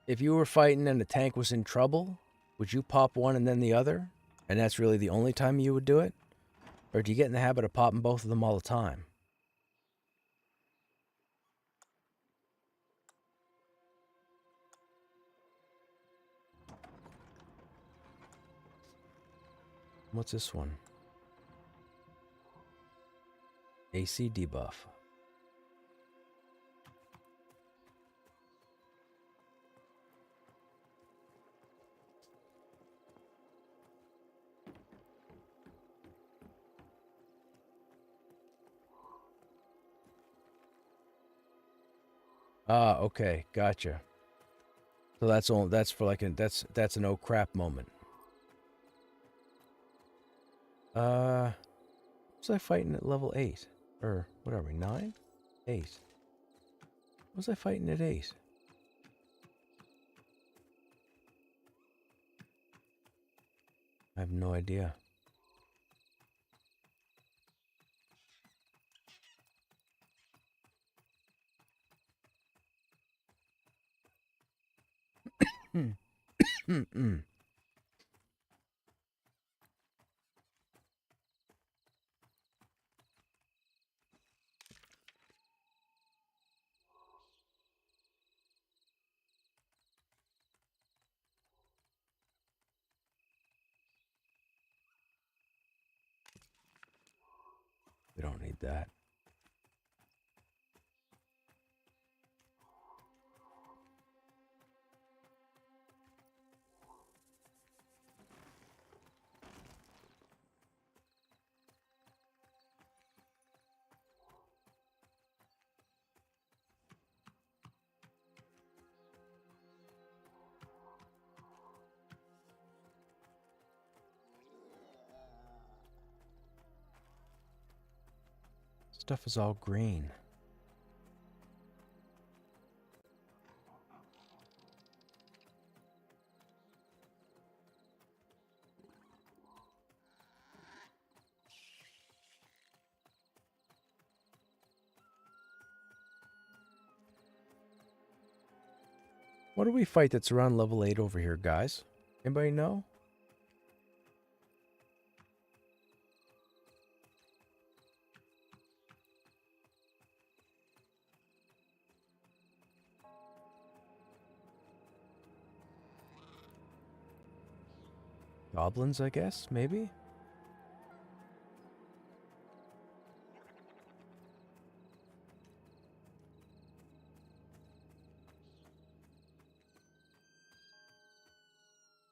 S1: if you were fighting and the tank was in trouble, would you pop one and then the other? And that's really the only time you would do it? Or do you get in the habit of popping both of them all the time? What's this one? AC debuff. Ah, okay, gotcha. So that's for like that's an oh crap moment. Was I fighting at level 8? Or what are we, 9? 8. Was I fighting at 8? I have no idea. We don't need that. Stuff is all green. What do we fight that's around level 8 over here, guys? Anybody know? Goblins, I guess, maybe?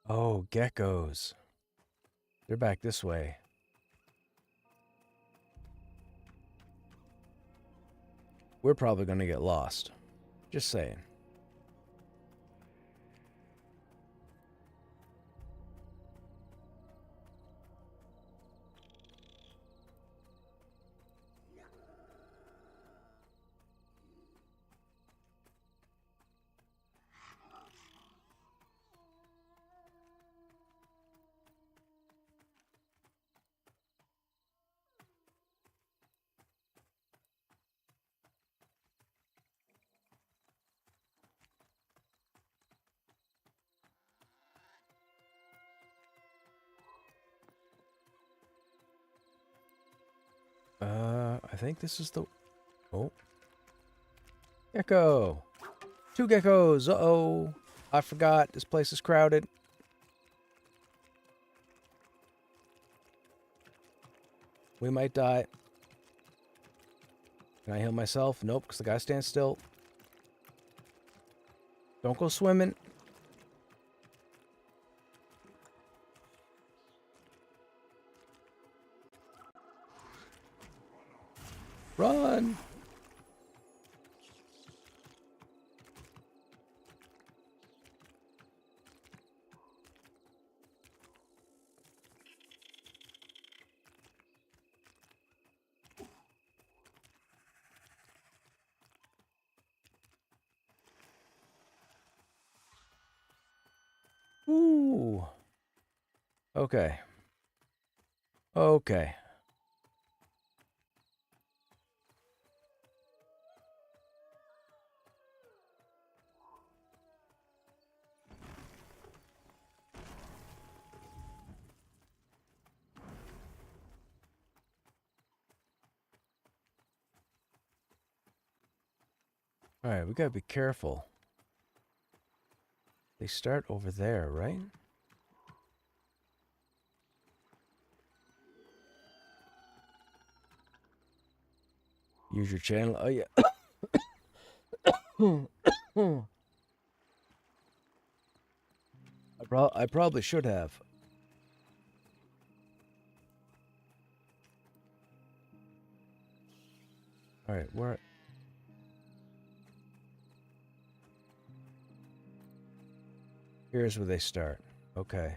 S1: Oh, geckos. They're back this way. we're probably going to get lost. Just saying. I think this is the... Oh. Gecko! 2 geckos! Uh-oh! I forgot. This place is crowded. We might die. Can I heal myself? Nope, because the guy stands still. Don't go swimming. Run! Ooh. Okay. Okay. Alright, we gotta be careful. They start over there, right? Use your channel. Oh, yeah. I probably should have. Alright, where... Here's where they start. Okay.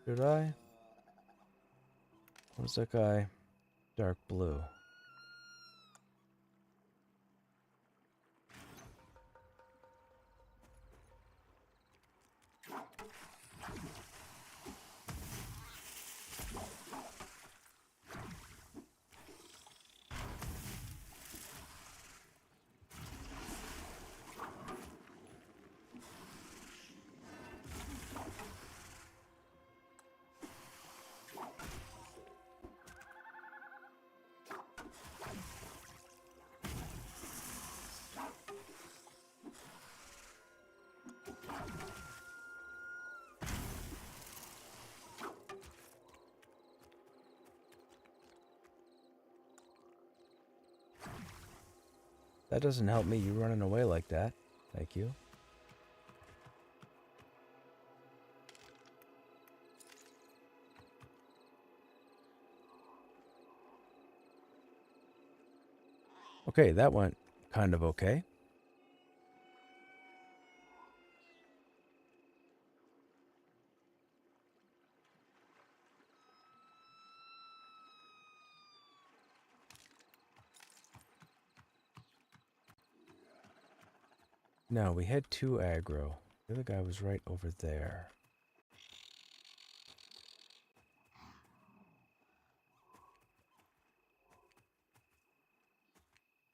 S1: Should I? What's that guy? Dark blue. That doesn't help me, you running away like that. Thank you. Okay, that went kind of okay. No, we had 2 aggro. The other guy was right over there.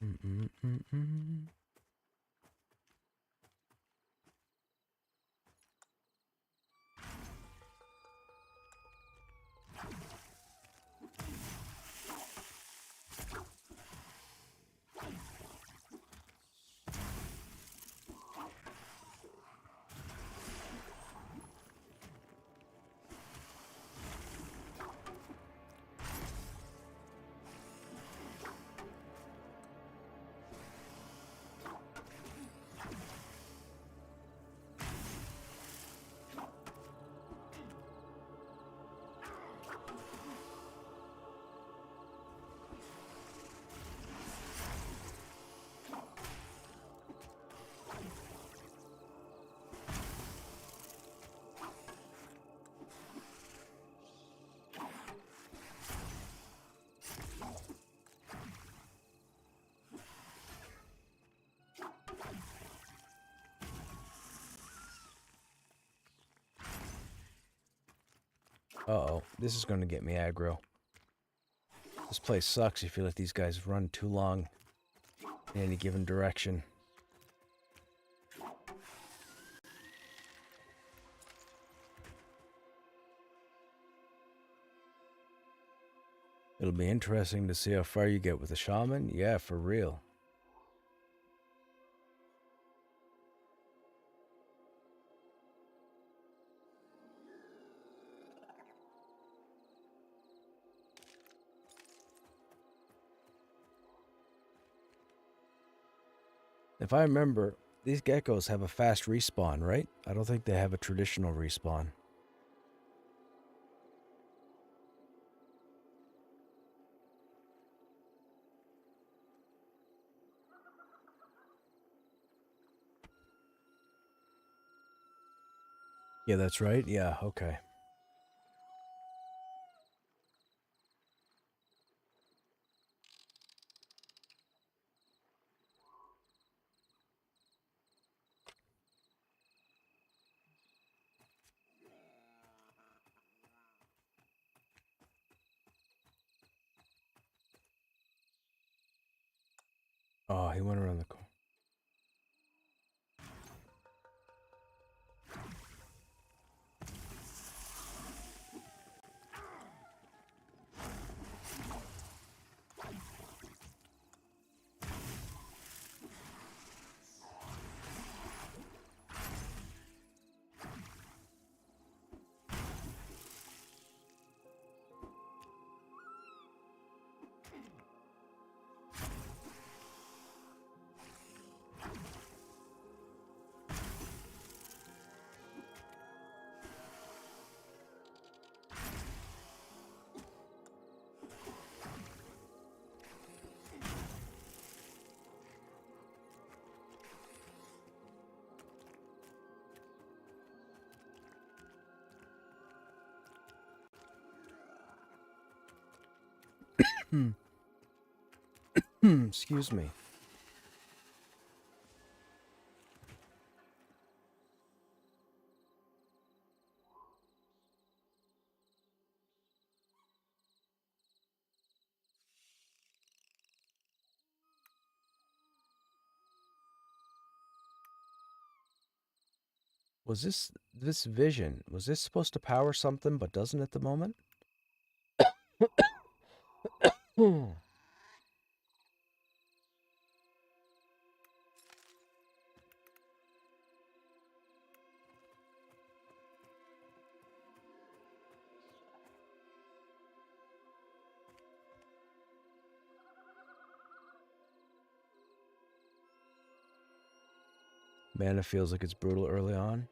S1: Mm-mm-mm-mm. Uh-oh, this is going to get me aggro. This place sucks if you let these guys run too long in any given direction. It'll be interesting to see how far you get with the shaman. Yeah, for real. If I remember, these geckos have a fast respawn, right? I don't think they have a traditional respawn. Yeah, that's right. Yeah, okay. Oh, he went around the corner. Excuse me. Was this vision, was this supposed to power something but doesn't at the moment? Man, it feels like it's brutal early on.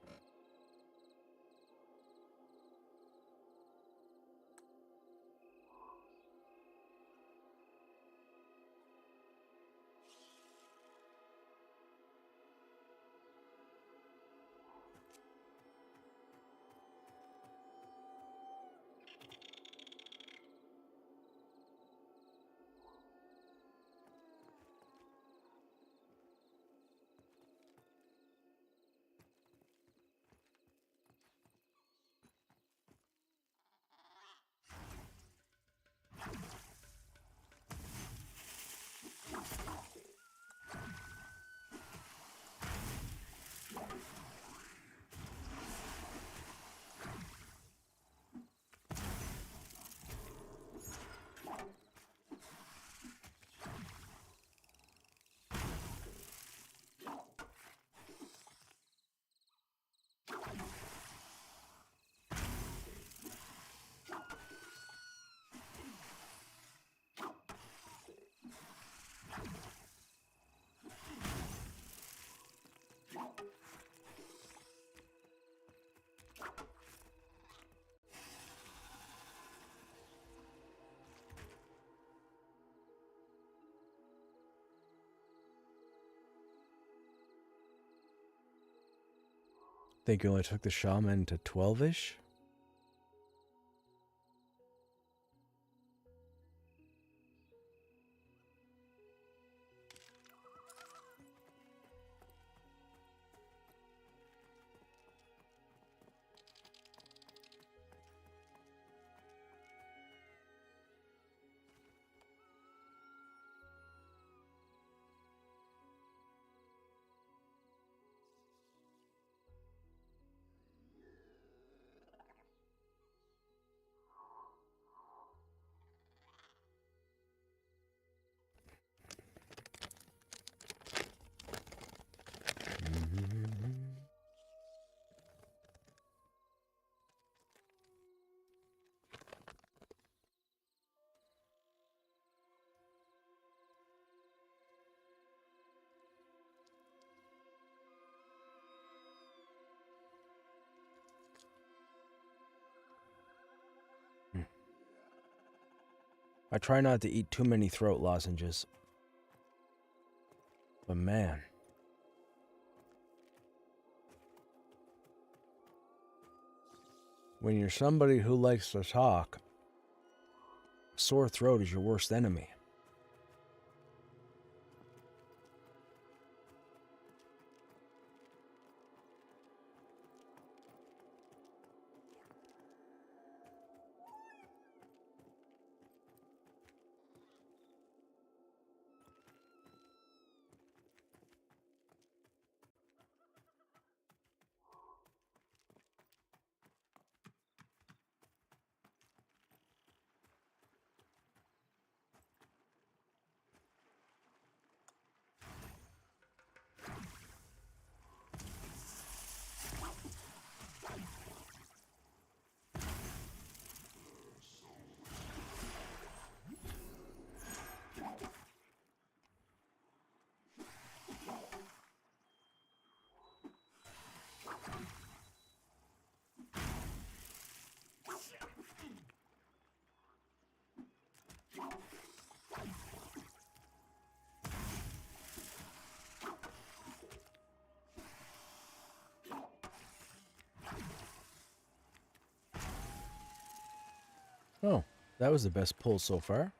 S1: Think you only took the shaman to 12-ish? I try not to eat too many throat lozenges. But man. When you're somebody who likes to talk, sore throat is your worst enemy. Oh, that was the best pull so far.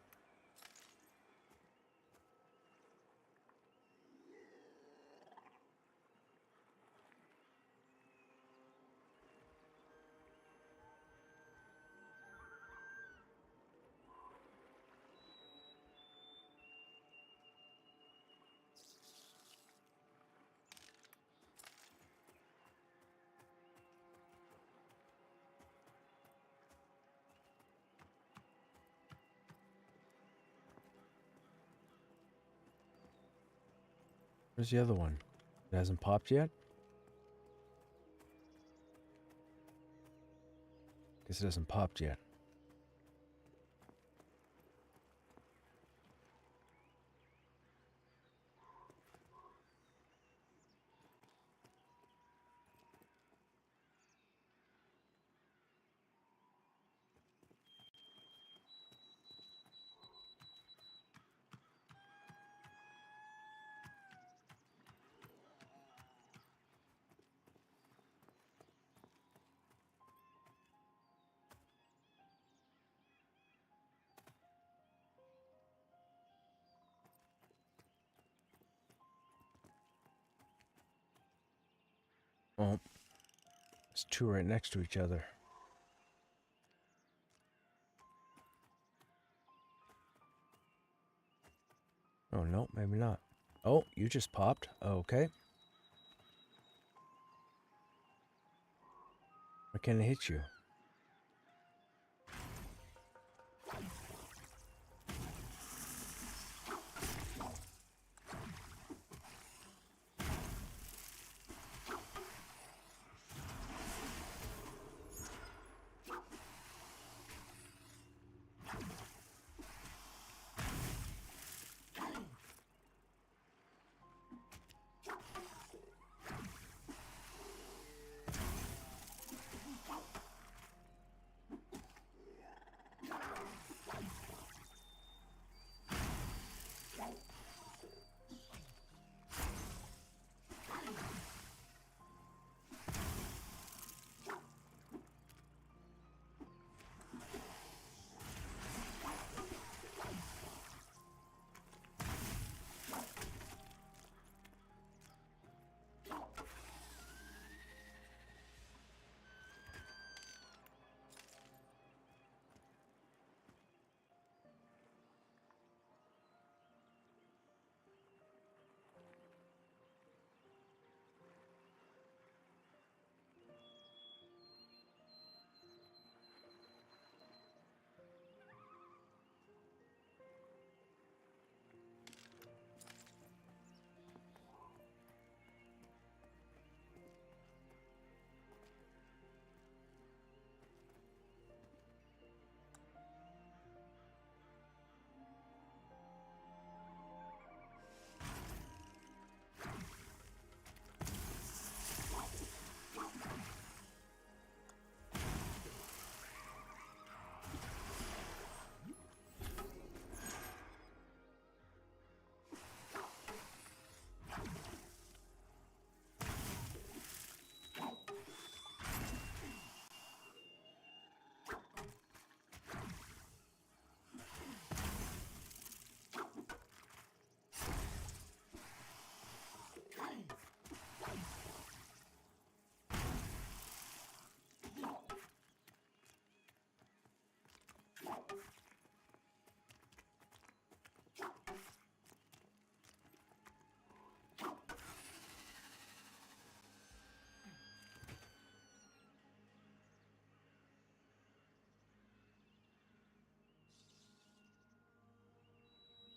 S1: Where's the other one? It hasn't popped yet? Guess it hasn't popped yet. Oh, there's two right next to each other. Oh, no, maybe not. Oh, you just popped. Okay. Why can't I hit you?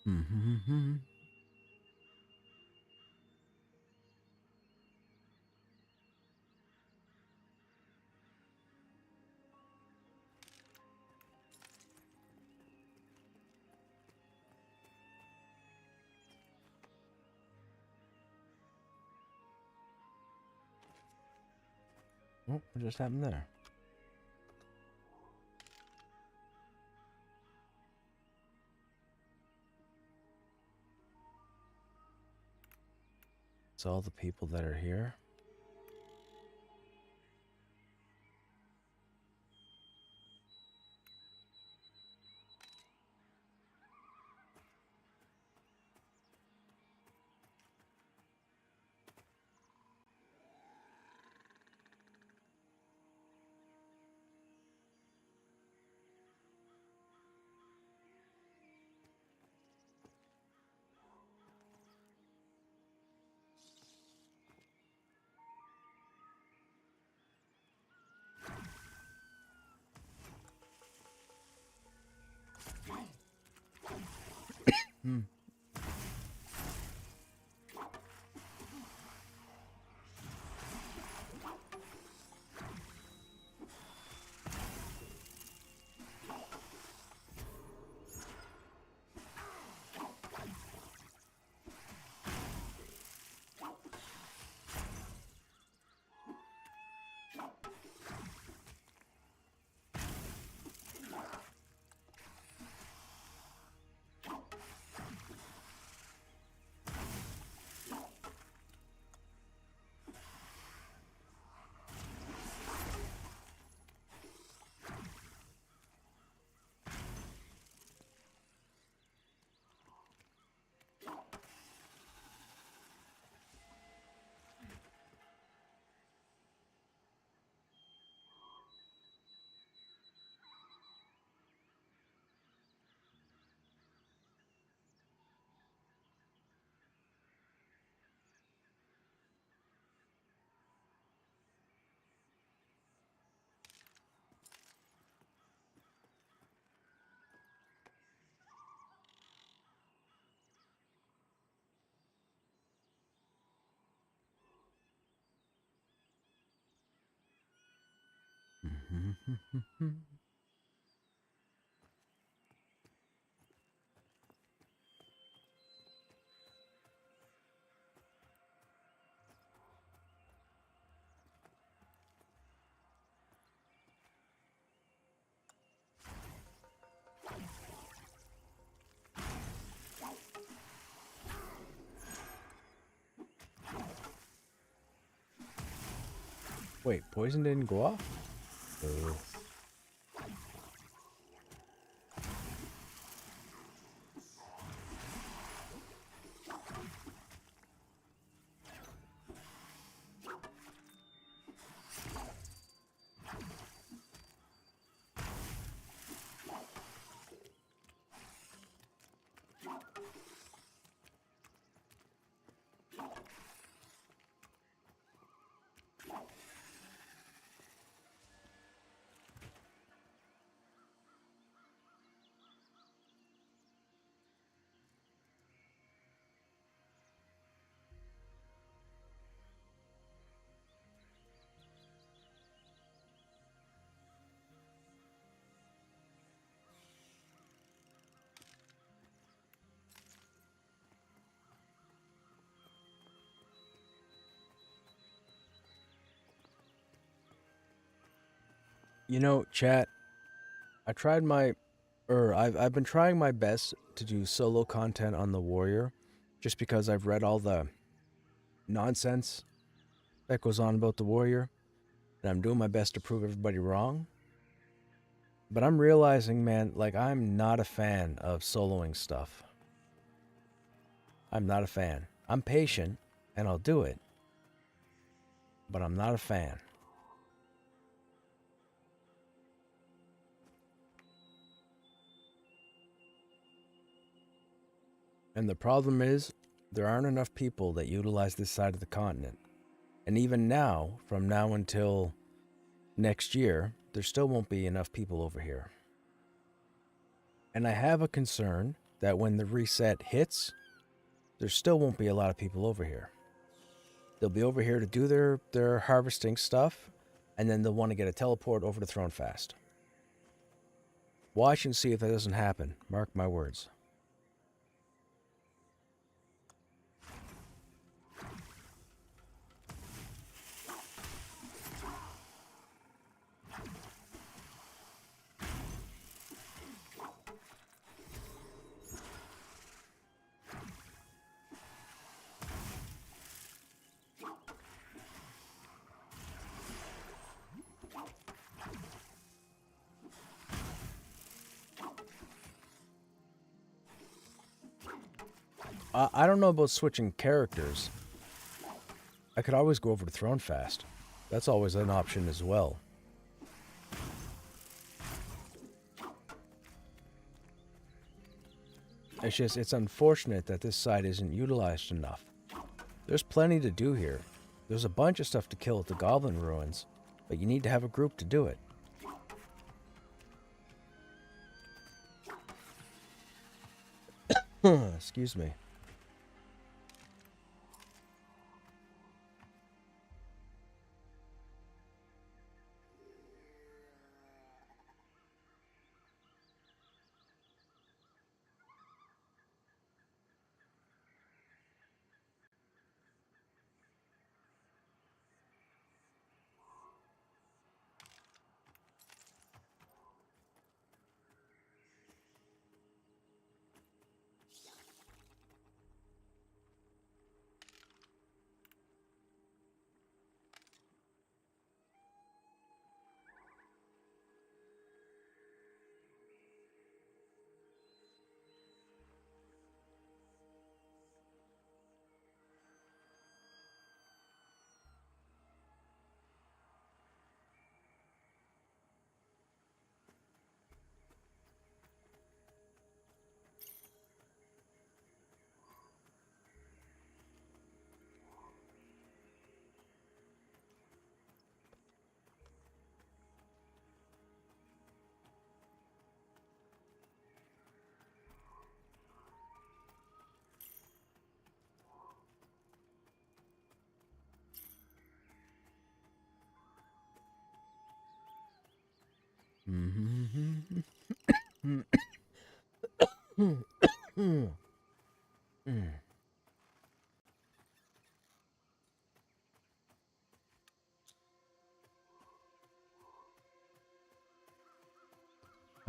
S1: Mm-hmm. Oh, what just happened there? It's all the people that are here. Hmm. Wait, poison didn't go off? Oh. You know, chat, I tried my I've been trying my best to do solo content on the warrior just because I've read all the nonsense that goes on about the warrior and I'm doing my best to prove everybody wrong. But I'm realizing, man, like I'm not a fan of soloing stuff. I'm not a fan. I'm patient and I'll do it, but I'm not a fan. And the problem is, there aren't enough people that utilize this side of the continent. And even now, from now until next year, there still won't be enough people over here. And I have a concern that when the reset hits, there still won't be a lot of people over here. They'll be over here to do their harvesting stuff, and then they'll want to get a teleport over to Throne Fast. Watch and see if that doesn't happen. Mark my words. I don't know about switching characters. I could always go over to Throne Fast. That's always an option as well. It's unfortunate that this side isn't utilized enough. There's plenty to do here. There's a bunch of stuff to kill at the Goblin Ruins, but you need to have a group to do it. Excuse me.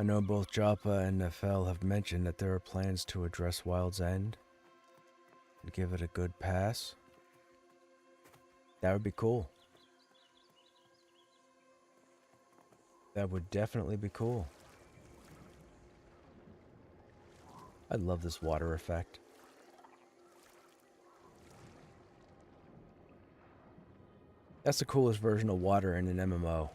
S1: I know both Joppa and Nefel have mentioned that there are plans to address Wild's End and give it a good pass. That would be cool. That would definitely be cool. I love this water effect. That's the coolest version of water in an MMO.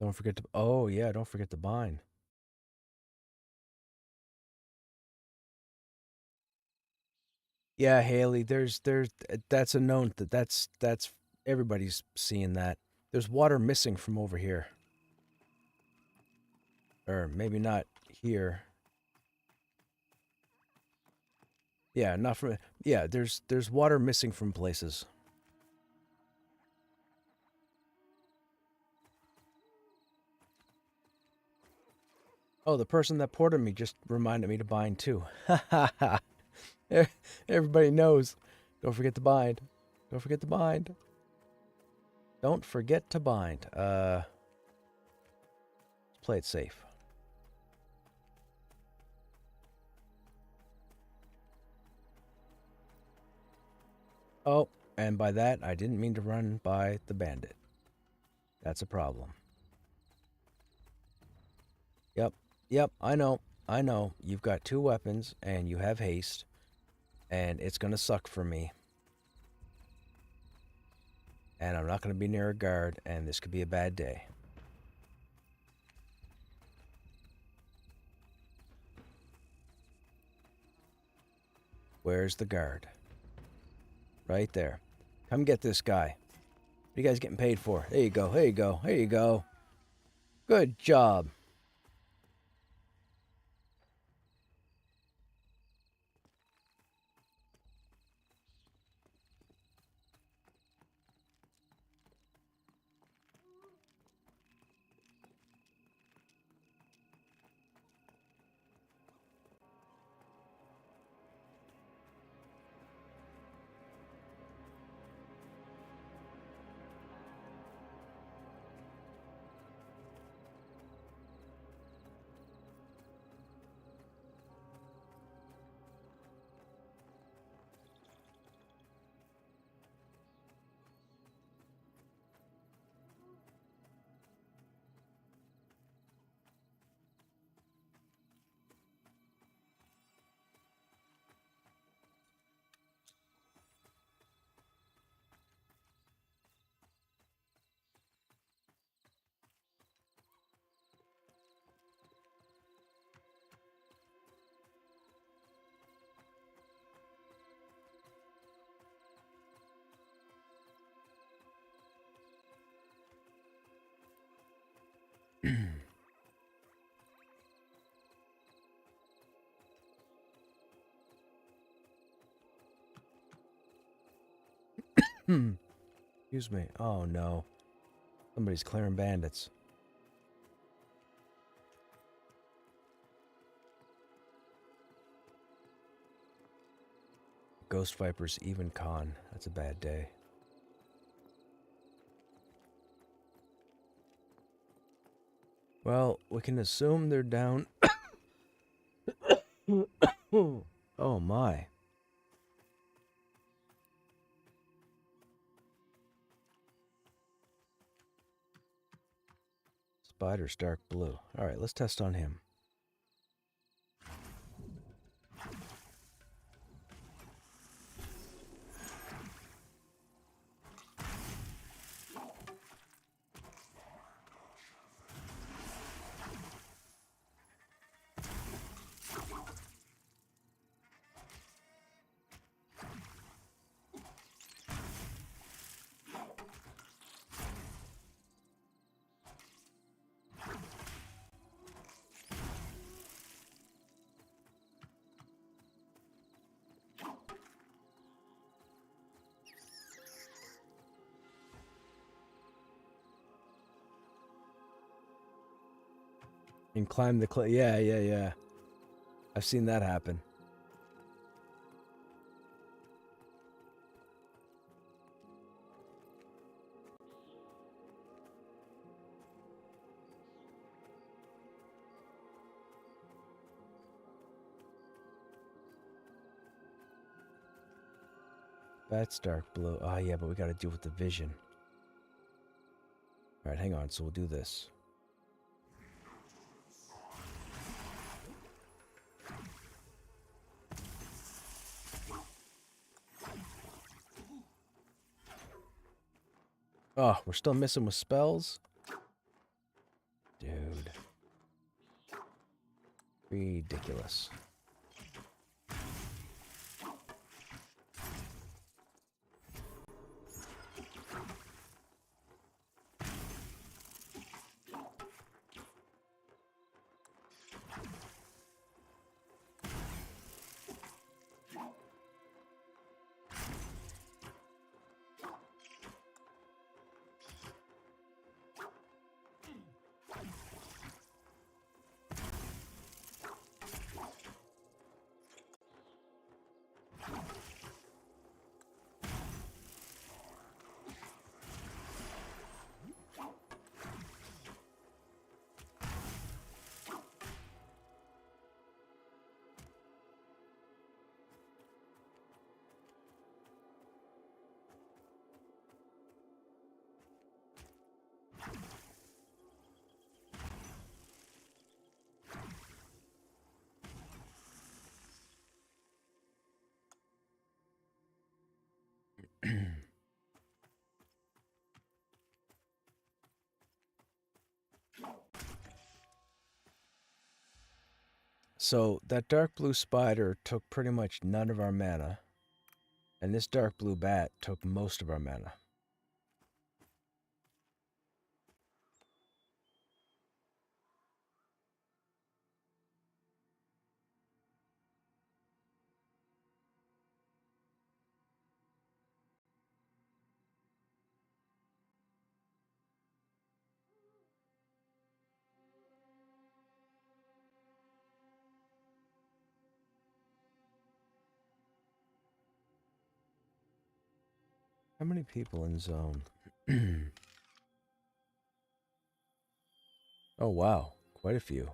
S1: Don't forget to, oh yeah, don't forget to bind. Yeah, Haley, there's that's a known that's everybody's seeing that. There's water missing from over here. Or maybe not here. Yeah, not from yeah, there's water missing from places. Oh, the person that ported me just reminded me to bind too. Ha ha ha. Everybody knows. Don't forget to bind. Don't forget to bind. Don't forget to bind. Play it safe. Oh, and by that, I didn't mean to run by the bandit. That's a problem. Yep, I know. You've got 2 weapons, and you have haste, and it's gonna suck for me. And I'm not gonna be near a guard, and this could be a bad day. Where's the guard? Right there. Come get this guy. What are you guys getting paid for? There you go, here you go, here you go. Good job. Excuse me. Oh no. Somebody's clearing bandits. Ghost Vipers even con. That's a bad day. Well, we can assume they're down. Oh my. Spider's dark blue. Alright, let's test on him. And climb the cliff. Yeah. I've seen that happen. That's dark blue. Oh yeah, but we gotta deal with the vision. Alright, hang on. So we'll do this. Oh, we're still missing with spells? Dude. Ridiculous. So that dark blue spider took pretty much none of our mana, and this dark blue bat took most of our mana. How many people in zone? Oh, wow. Quite a few.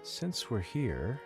S1: Since we're here...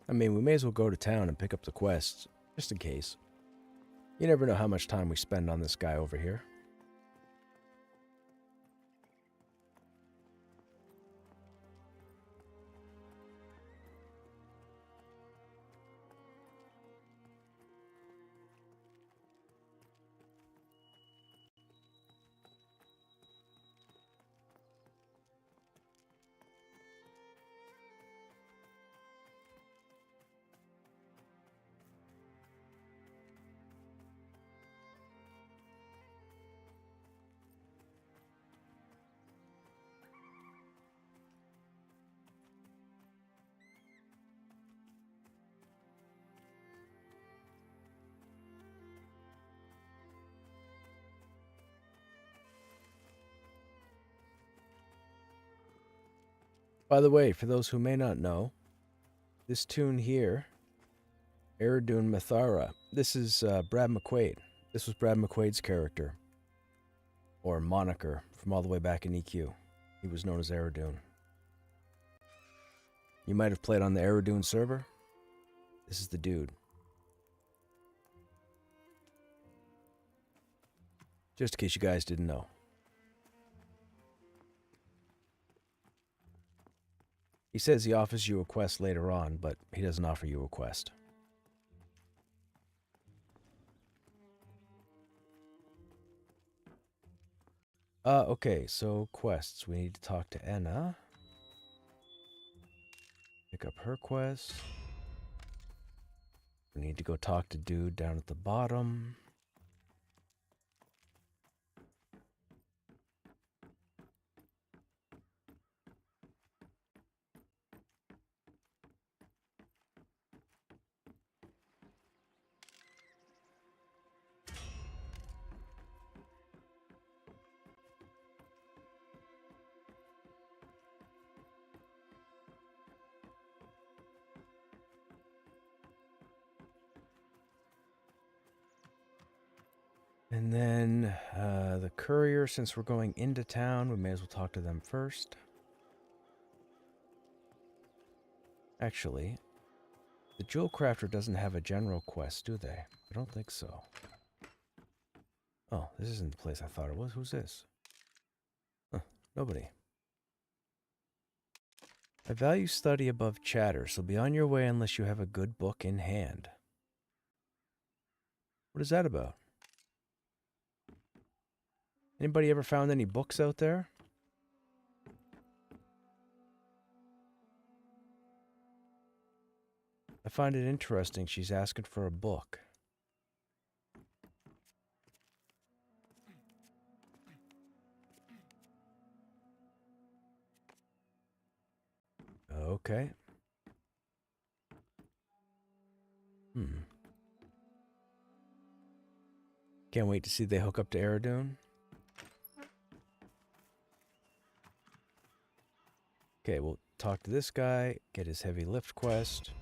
S1: I mean, we may as well go to town and pick up the quests, just in case. You never know how much time we spend on this guy over here. By the way, for those who may not know, this tune here, Eridun Mithara, this is Brad McQuaid. This was Brad McQuaid's character, or moniker, from all the way back in EQ. He was known as Eridun. You might have played on the Eridun server. This is the dude. Just in case you guys didn't know. He says he offers you a quest later on, but he doesn't offer you a quest. Okay, so quests. We need to talk to Enna. Pick up her quest. We need to go talk to dude down at the bottom. And then the courier, since we're going into town, we may as well talk to them first. Actually, the Jewel Crafter doesn't have a general quest, do they? I don't think so. Oh, this isn't the place I thought it was. Who's this? Huh, nobody. I value study above chatter, so be on your way unless you have a good book in hand. What is that about? Anybody ever found any books out there? I find it interesting she's asking for a book. Okay. Can't wait to see they hook up to Eridune. Okay, we'll talk to this guy, get his heavy lift quest,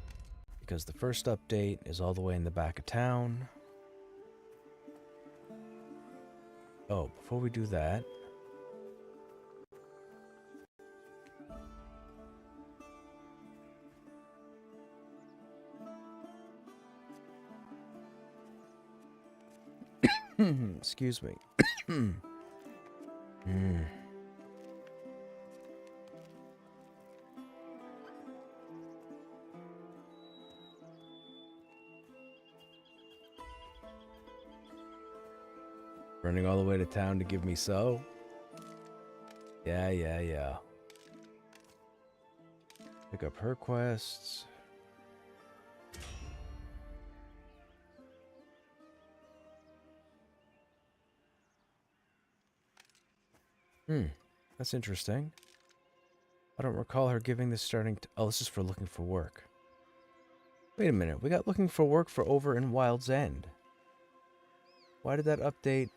S1: because the first update is all the way in the back of town. Oh, before we do that... Excuse me. Running all the way to town to give me so? Yeah. Pick up her quests. That's interesting. I don't recall her giving this starting to... Oh, this is for looking for work. Wait a minute, we got looking for work for over in Wild's End. Why did that update...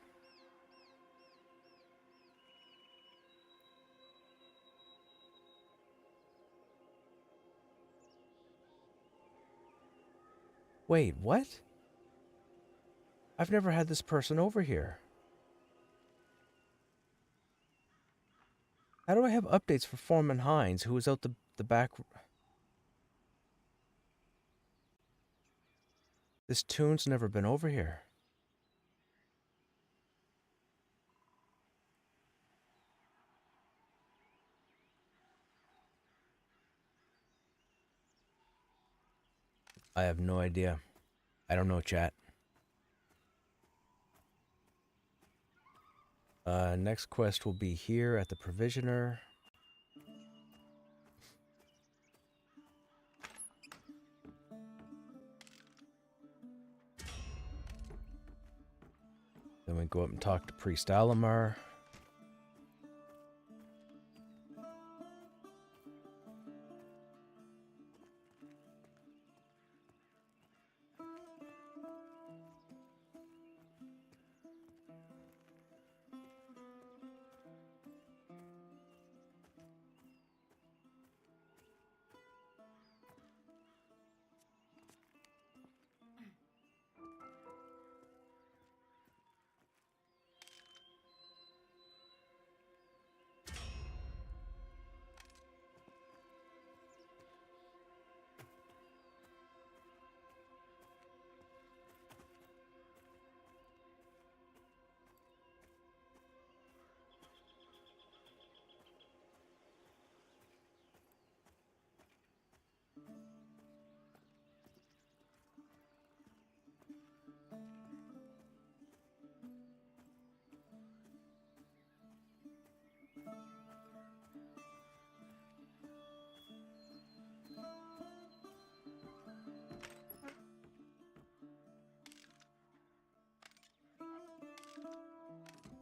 S1: Wait, what? I've never had this person over here. How do I have updates for Foreman Hines, who was out the back... This tune's never been over here. I have no idea. I don't know, chat. Next quest will be here at the Provisioner. Then we go up and talk to Priest Alamar.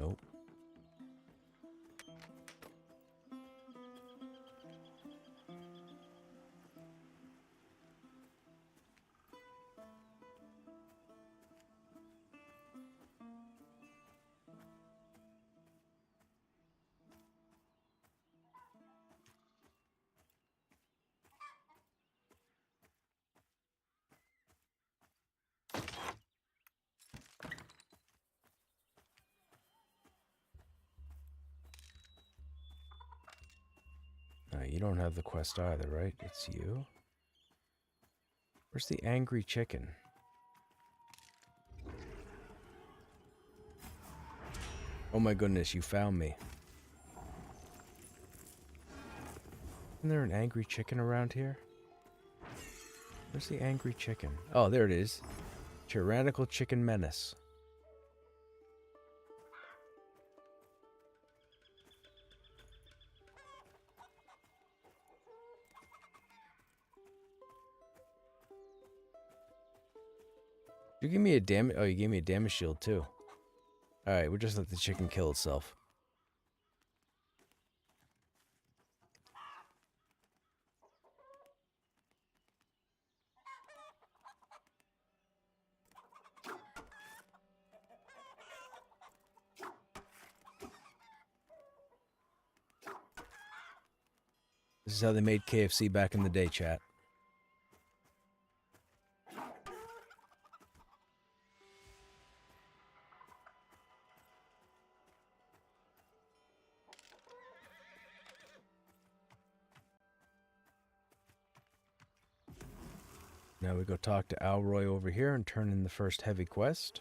S1: Nope. You don't have the quest either, right? It's you. Where's the angry chicken? Oh my goodness, you found me. Isn't there an angry chicken around here? Where's the angry chicken? Oh, there it is. Tyrannical chicken menace. You give me a damage. Oh, you gave me a damage shield too. All right, we'll just let the chicken kill itself. This is how they made KFC back in the day, chat. Now we go talk to Alroy over here and turn in the first heavy quest.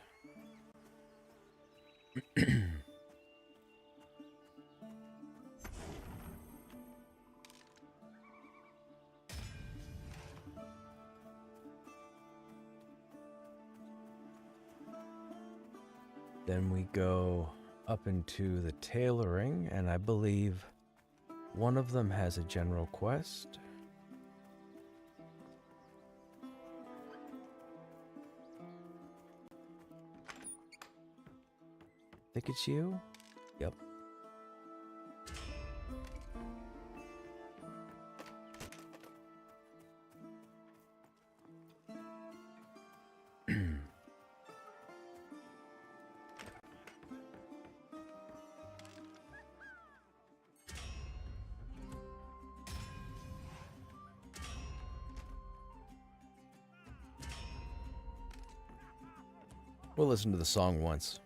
S1: Then we go up into the tailoring, and I believe one of them has a general quest. Think it's you? Yep. We'll listen to the song once.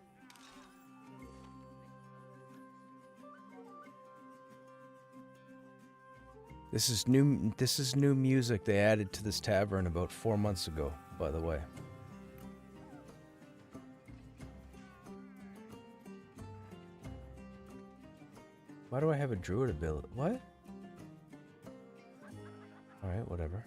S1: This is new music they added to this tavern about 4 months ago, by the way. Why do I have a druid ability? What? Alright, whatever.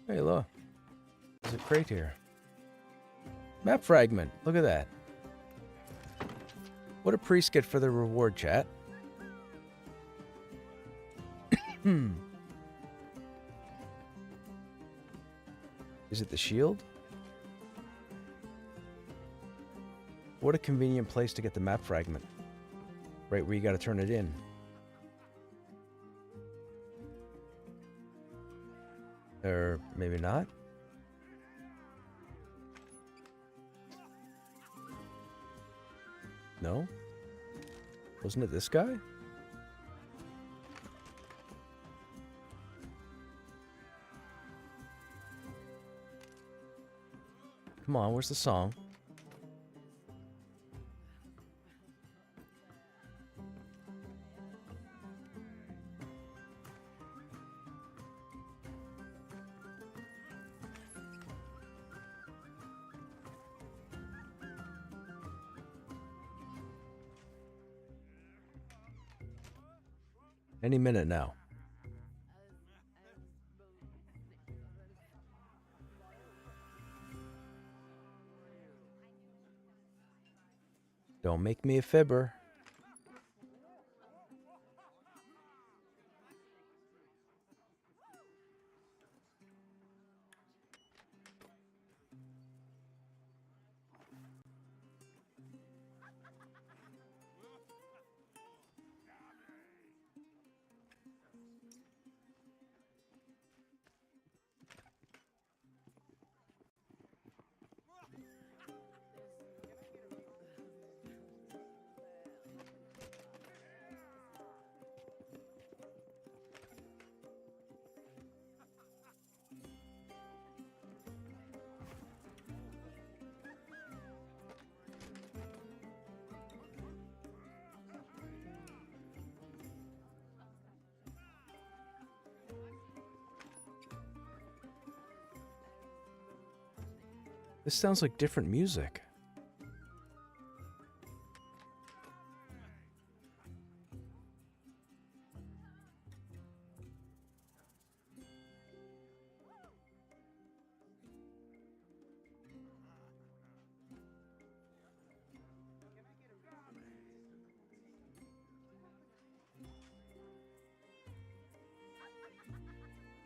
S1: Hey, look. There's a crate here. Map fragment. Look at that. What a priest get for the reward, chat. Is it the shield? What a convenient place to get the map fragment. Right where you gotta turn it in. Or maybe not. No? Wasn't it this guy? Come on, where's the song? Any minute now. Don't make me a fibber. This sounds like different music.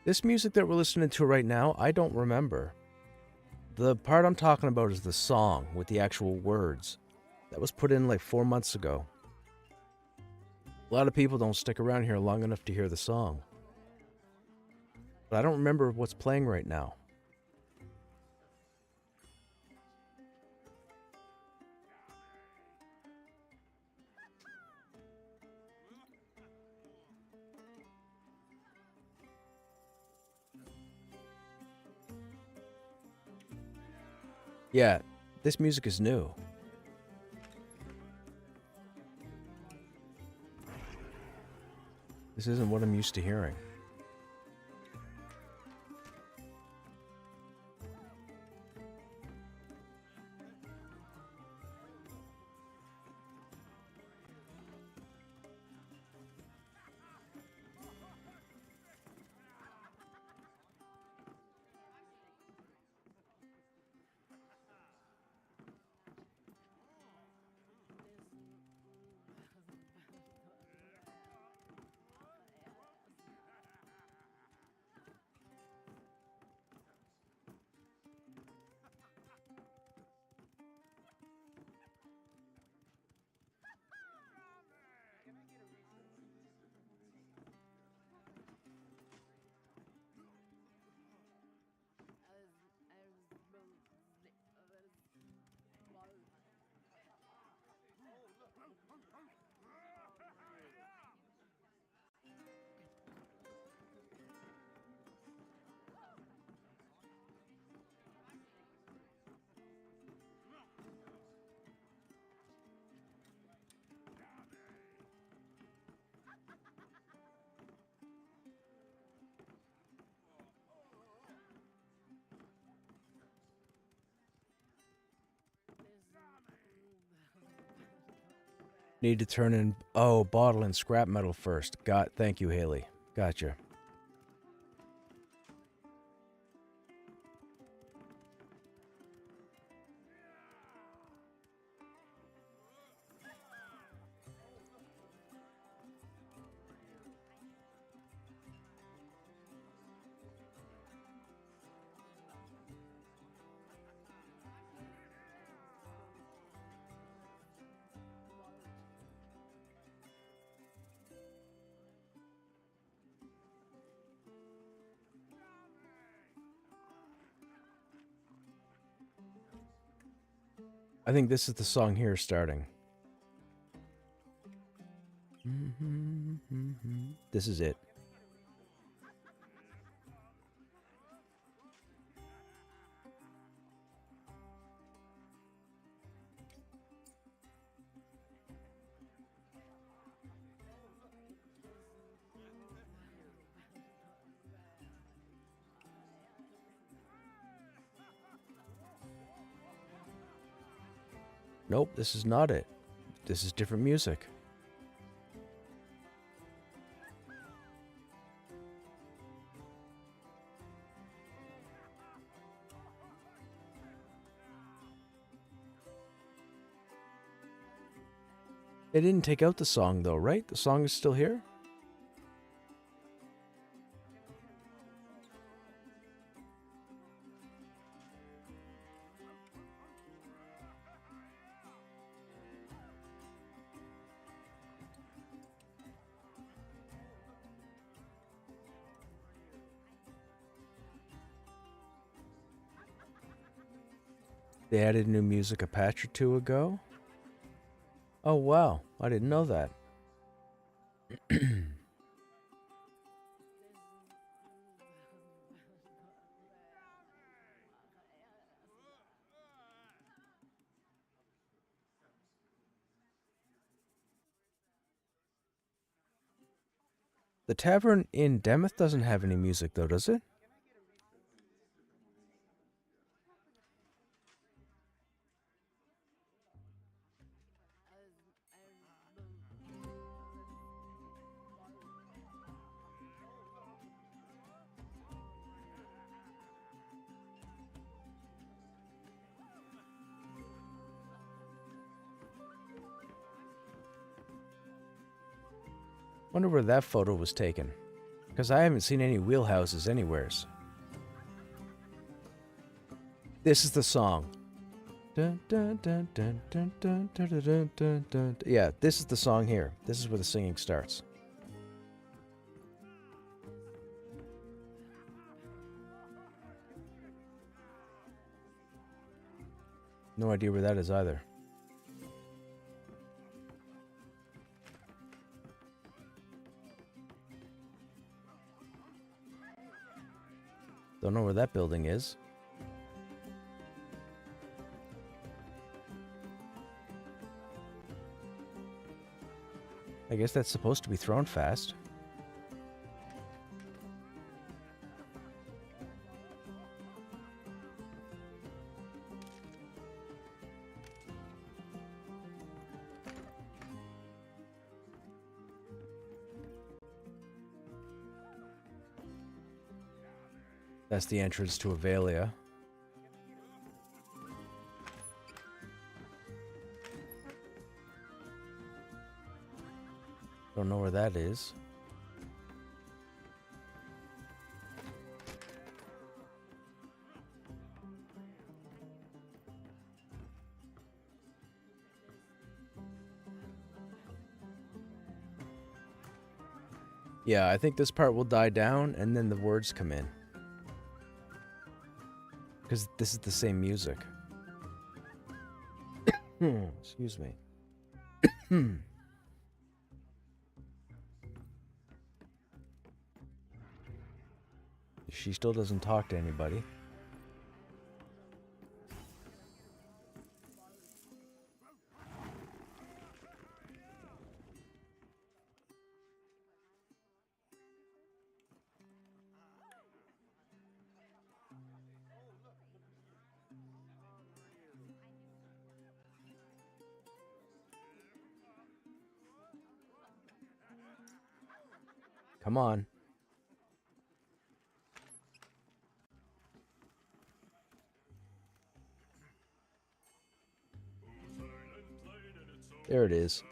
S1: This music that we're listening to right now, I don't remember. The part I'm talking about is the song with the actual words. That was put in like 4 months ago. A lot of people don't stick around here long enough to hear the song. But I don't remember what's playing right now. Yeah, this music is new. This isn't what I'm used to hearing. Need to turn in, bottle and scrap metal first. Thank you, Haley. Gotcha. I think this is the song here starting. This is it. Nope, this is not it. This is different music. They didn't take out the song though, right? The song is still here? They added new music a patch or two ago. Oh wow, I didn't know that. The tavern in Demeth doesn't have any music though, does it? Wonder where that photo was taken. Because I haven't seen any wheelhouses anywheres. This is the song. Dun, dun, dun, dun, dun, dun, dun, dun, dun, dun, dun. Yeah, this is the song here. This is where the singing starts. No idea where that is either. Don't know where that building is. I guess that's supposed to be thrown fast. That's the entrance to Avalia. Don't know where that is. Yeah, I think this part will die down and then the words come in. Because this is the same music. Excuse me. She still doesn't talk to anybody. Come on. There it is.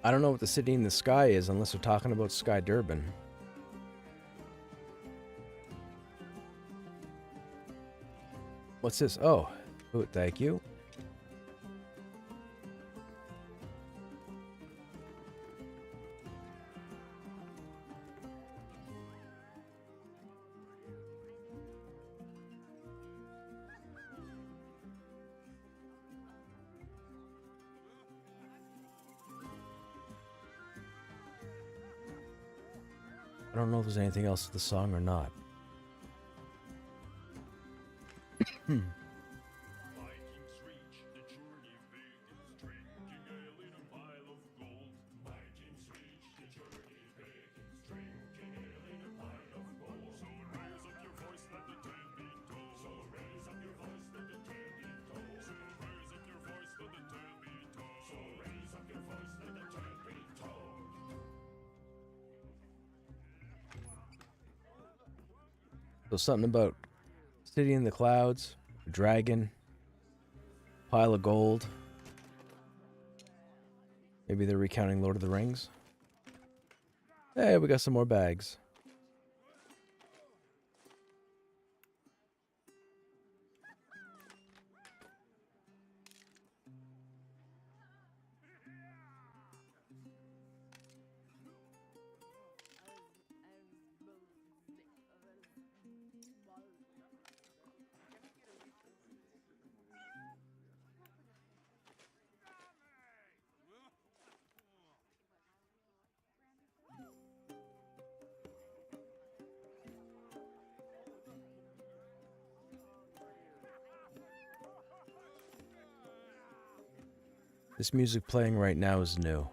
S1: I don't know what the city in the sky is unless they're talking about Sky Durban. What's this? Oh, thank you. I don't know if there's anything else to the song or not. So something about city in the clouds, a dragon, pile of gold. Maybe they're recounting Lord of the Rings. Hey, we got some more bags. This music playing right now is new.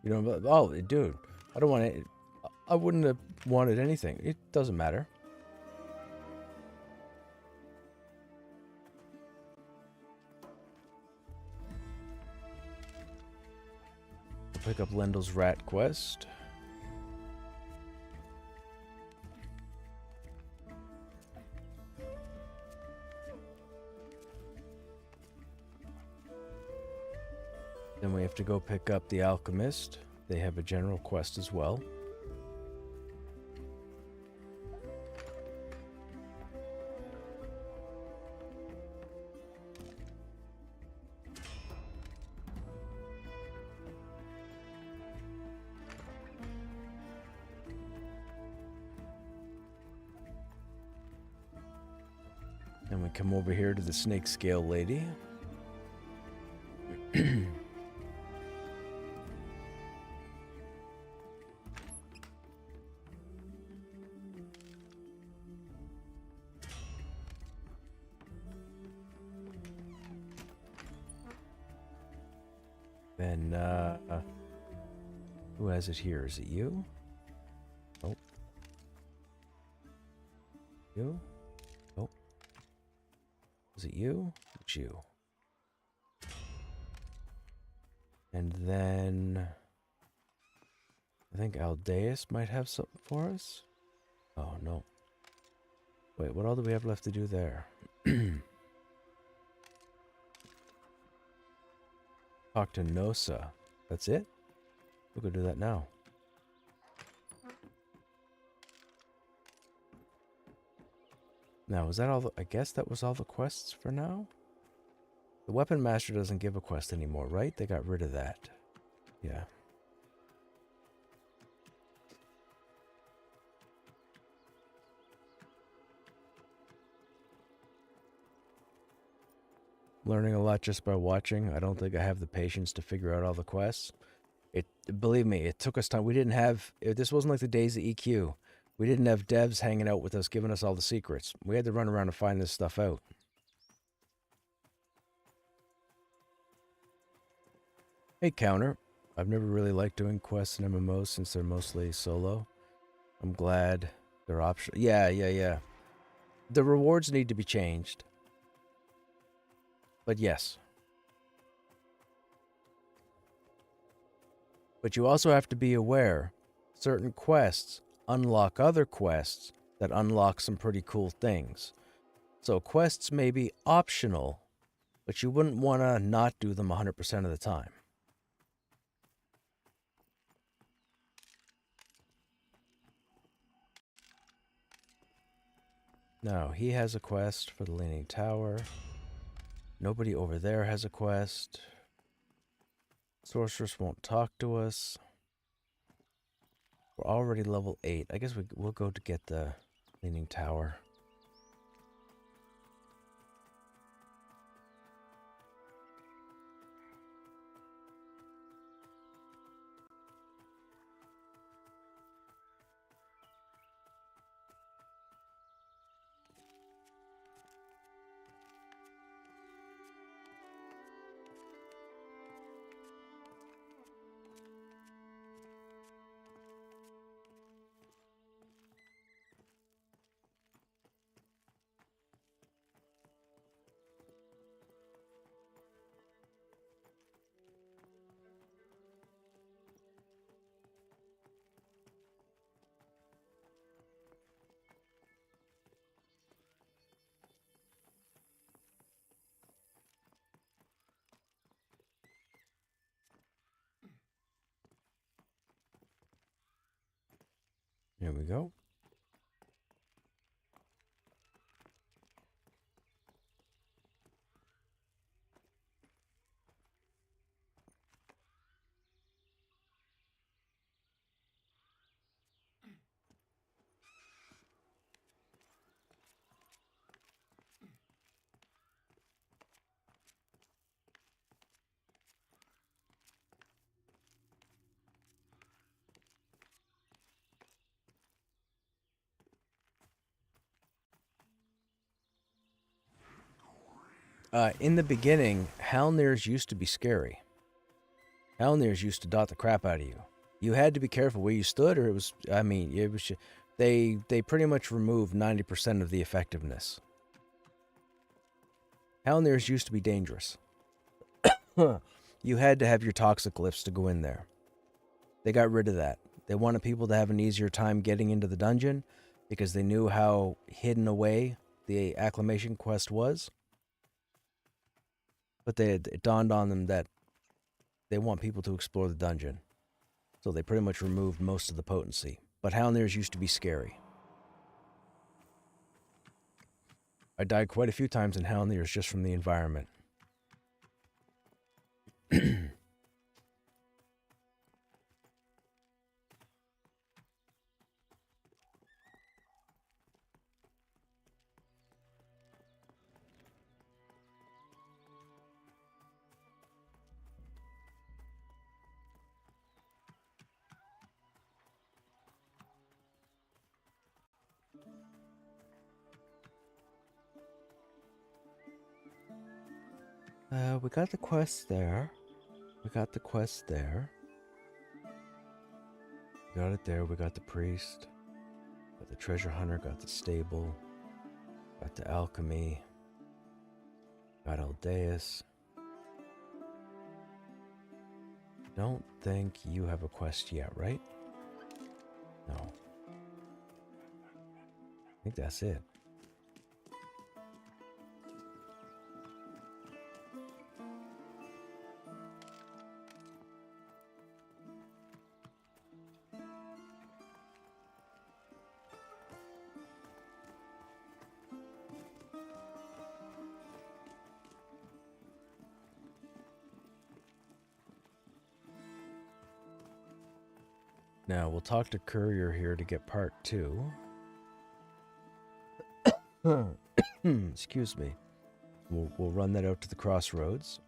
S1: You know, oh, dude, I don't want it. I wouldn't have wanted anything. It doesn't matter. Pick up Lendel's rat quest. Then we have to go pick up the alchemist. They have a general quest as well. Then we come over here to the snake scale lady. Then, who has it here? Is it you? Oh. You? Oh. Is it you? It's you. And then, I think Aldeus might have something for us. Oh, no. Wait, what all do we have left to do there? Talk to Nosa. That's it? We'll go do that now. Now, was that all I guess that was all the quests for now? The Weapon Master doesn't give a quest anymore, right? They got rid of that. Yeah. Learning a lot just by watching. I don't think I have the patience to figure out all the quests. Believe me, it took us time. We didn't have, this wasn't like the days of EQ. We didn't have devs hanging out with us, giving us all the secrets. We had to run around and find this stuff out. Hey, Counter. I've never really liked doing quests in MMOs since they're mostly solo. I'm glad they're optional. Yeah. The rewards need to be changed. But yes. But you also have to be aware, certain quests unlock other quests that unlock some pretty cool things. So quests may be optional, but you wouldn't want to not do them 100% of the time. Now, he has a quest for the Leaning Tower. Nobody over there has a quest. Sorceress won't talk to us. We're already level 8. I guess we'll go to get the Leaning Tower. Here we go. In the beginning, Halnirs used to be scary. Halnirs used to dot the crap out of you. You had to be careful where you stood, or it was. I mean, it was. They pretty much removed 90% of the effectiveness. Halnirs used to be dangerous. You had to have your toxic glyphs to go in there. They got rid of that. They wanted people to have an easier time getting into the dungeon because they knew how hidden away the acclamation quest was. But it dawned on them that they want people to explore the dungeon. So they pretty much removed most of the potency. But Halnirs used to be scary. I died quite a few times in Halnirs just from the environment. We got the quest there. We got the quest there. We got it there. We got the priest. Got the treasure hunter. Got the stable. Got the alchemy. Got Aldeus. Don't think you have a quest yet, right? No. I think that's it. Now, we'll talk to Courier here to get part 2. Excuse me. We'll run that out to the crossroads.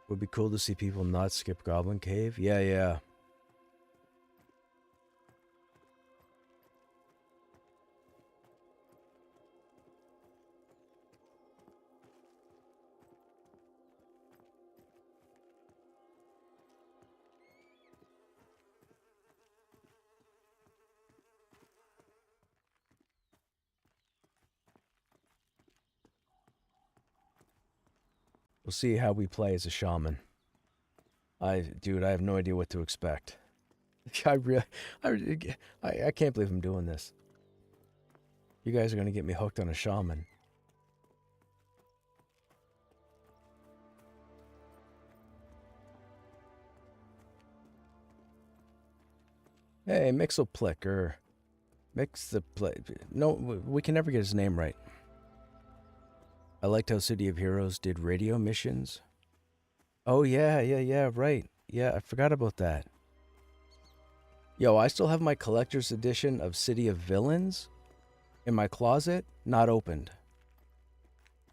S1: Would be cool to see people not skip Goblin Cave. Yeah. We'll see how we play as a shaman. Dude, I have no idea what to expect. I can't believe I'm doing this. You guys are gonna get me hooked on a shaman. Hey, Mixelplicker. Mix the play. No, we can never get his name right. I liked how City of Heroes did radio missions. Oh, yeah, right. Yeah, I forgot about that. Yo, I still have my collector's edition of City of Villains in my closet, not opened.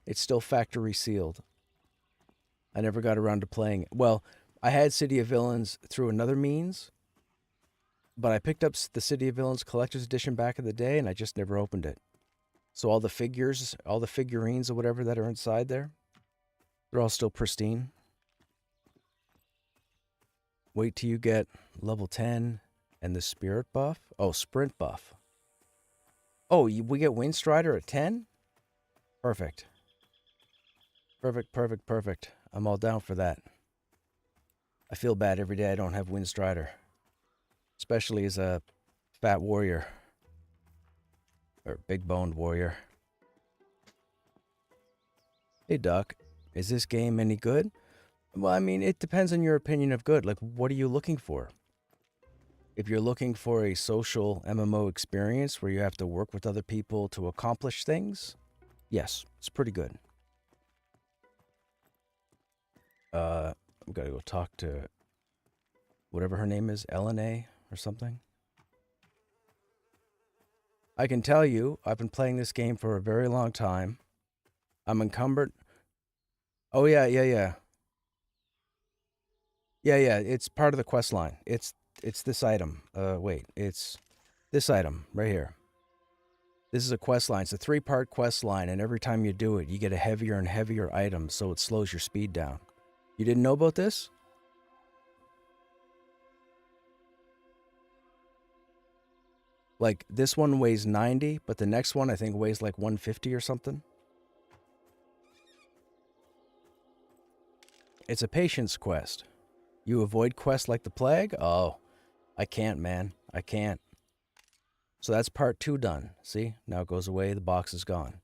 S1: It's still factory sealed. I never got around to playing it. Well, I had City of Villains through another means, but I picked up the City of Villains collector's edition back in the day, and I just never opened it. So all the figures, all the figurines or whatever that are inside there, they're all still pristine. Wait till you get level 10 and the spirit buff. Oh, sprint buff. Oh, we get Windstrider at 10? Perfect. Perfect. I'm all down for that. I feel bad every day I don't have Windstrider. Especially as a fat warrior. Or big-boned warrior. Hey, Duck. Is this game any good? Well, I mean, it depends on your opinion of good. Like, what are you looking for? If you're looking for a social MMO experience where you have to work with other people to accomplish things, yes, it's pretty good. I've got to go talk to whatever her name is, LNA or something. I can tell you, I've been playing this game for a very long time. I'm encumbered. Oh, yeah. Yeah, it's part of the quest line. It's this item. Wait, it's this item right here. This is a quest line. It's a 3-part quest line, and every time you do it, you get a heavier and heavier item, so it slows your speed down. You didn't know about this? Like, this one weighs 90, but the next one I think weighs like 150 or something. It's a patience quest. You avoid quests like the plague? Oh, I can't, man. I can't. So that's part 2 done. See? Now it goes away. The box is gone.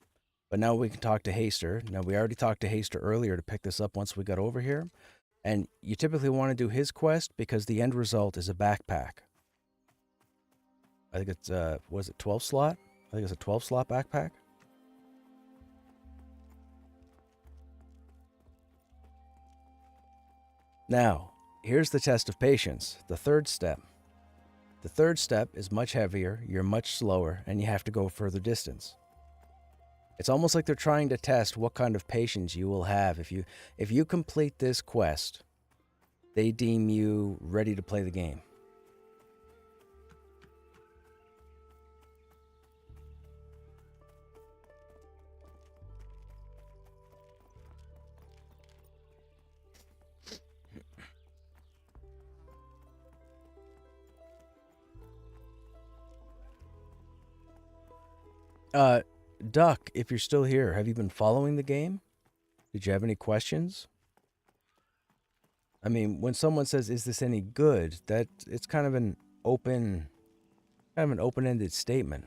S1: But now we can talk to Haster. Now, we already talked to Haster earlier to pick this up once we got over here. And you typically want to do his quest because the end result is a backpack. I think it's, was it 12 slot? I think it's a 12 slot backpack. Now, here's the test of patience, the third step. The third step is much heavier, you're much slower, and you have to go further distance. It's almost like they're trying to test what kind of patience you will have. If you complete this quest, they deem you ready to play the game. Duck, if you're still here, have you been following the game? Did you have any questions? I mean, when someone says, "Is this any good?" that it's kind of an open-ended statement.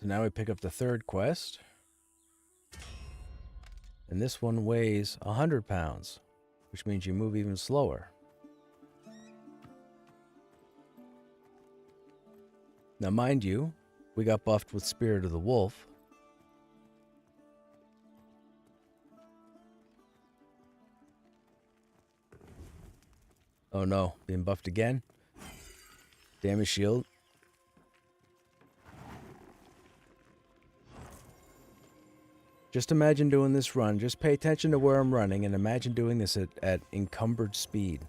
S1: So now we pick up the third quest. And this one weighs 100 pounds, which means you move even slower. Now, mind you, we got buffed with Spirit of the Wolf. Oh no, being buffed again. Damage shield. Just imagine doing this run. Just pay attention to where I'm running and imagine doing this at encumbered speed.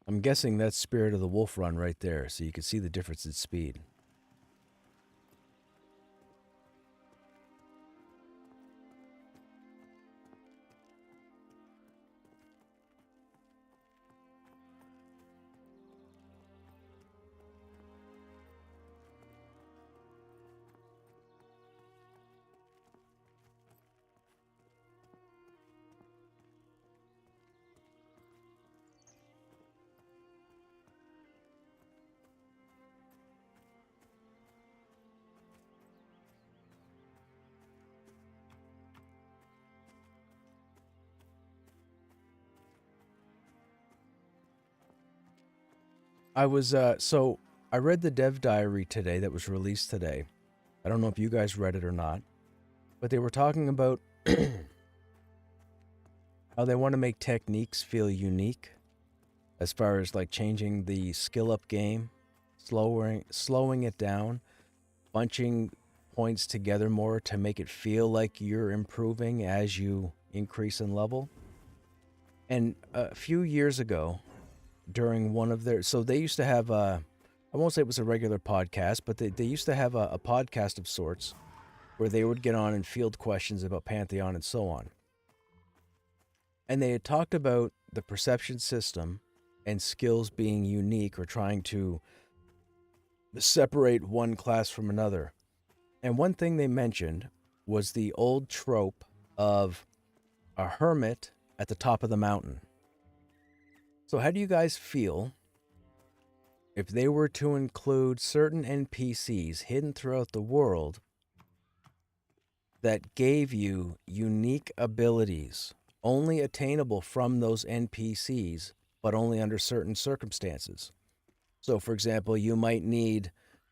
S1: I'm guessing that's Spirit of the Wolf run right there, so you can see the difference in speed. I was, so I read the dev diary today that was released today. I don't know if you guys read it or not, but they were talking about how they want to make techniques feel unique as far as like changing the skill up game, slowing it down, bunching points together more to make it feel like you're improving as you increase in level. And a few years ago, during one of their, so they used to have I won't say it was a regular podcast, but they used to have a podcast of sorts where they would get on and field questions about Pantheon and so on. And they had talked about the perception system and skills being unique or trying to separate one class from another. And one thing they mentioned was the old trope of a hermit at the top of the mountain. So how do you guys feel if they were to include certain NPCs hidden throughout the world that gave you unique abilities, only attainable from those NPCs, but only under certain circumstances? So, for example, you might need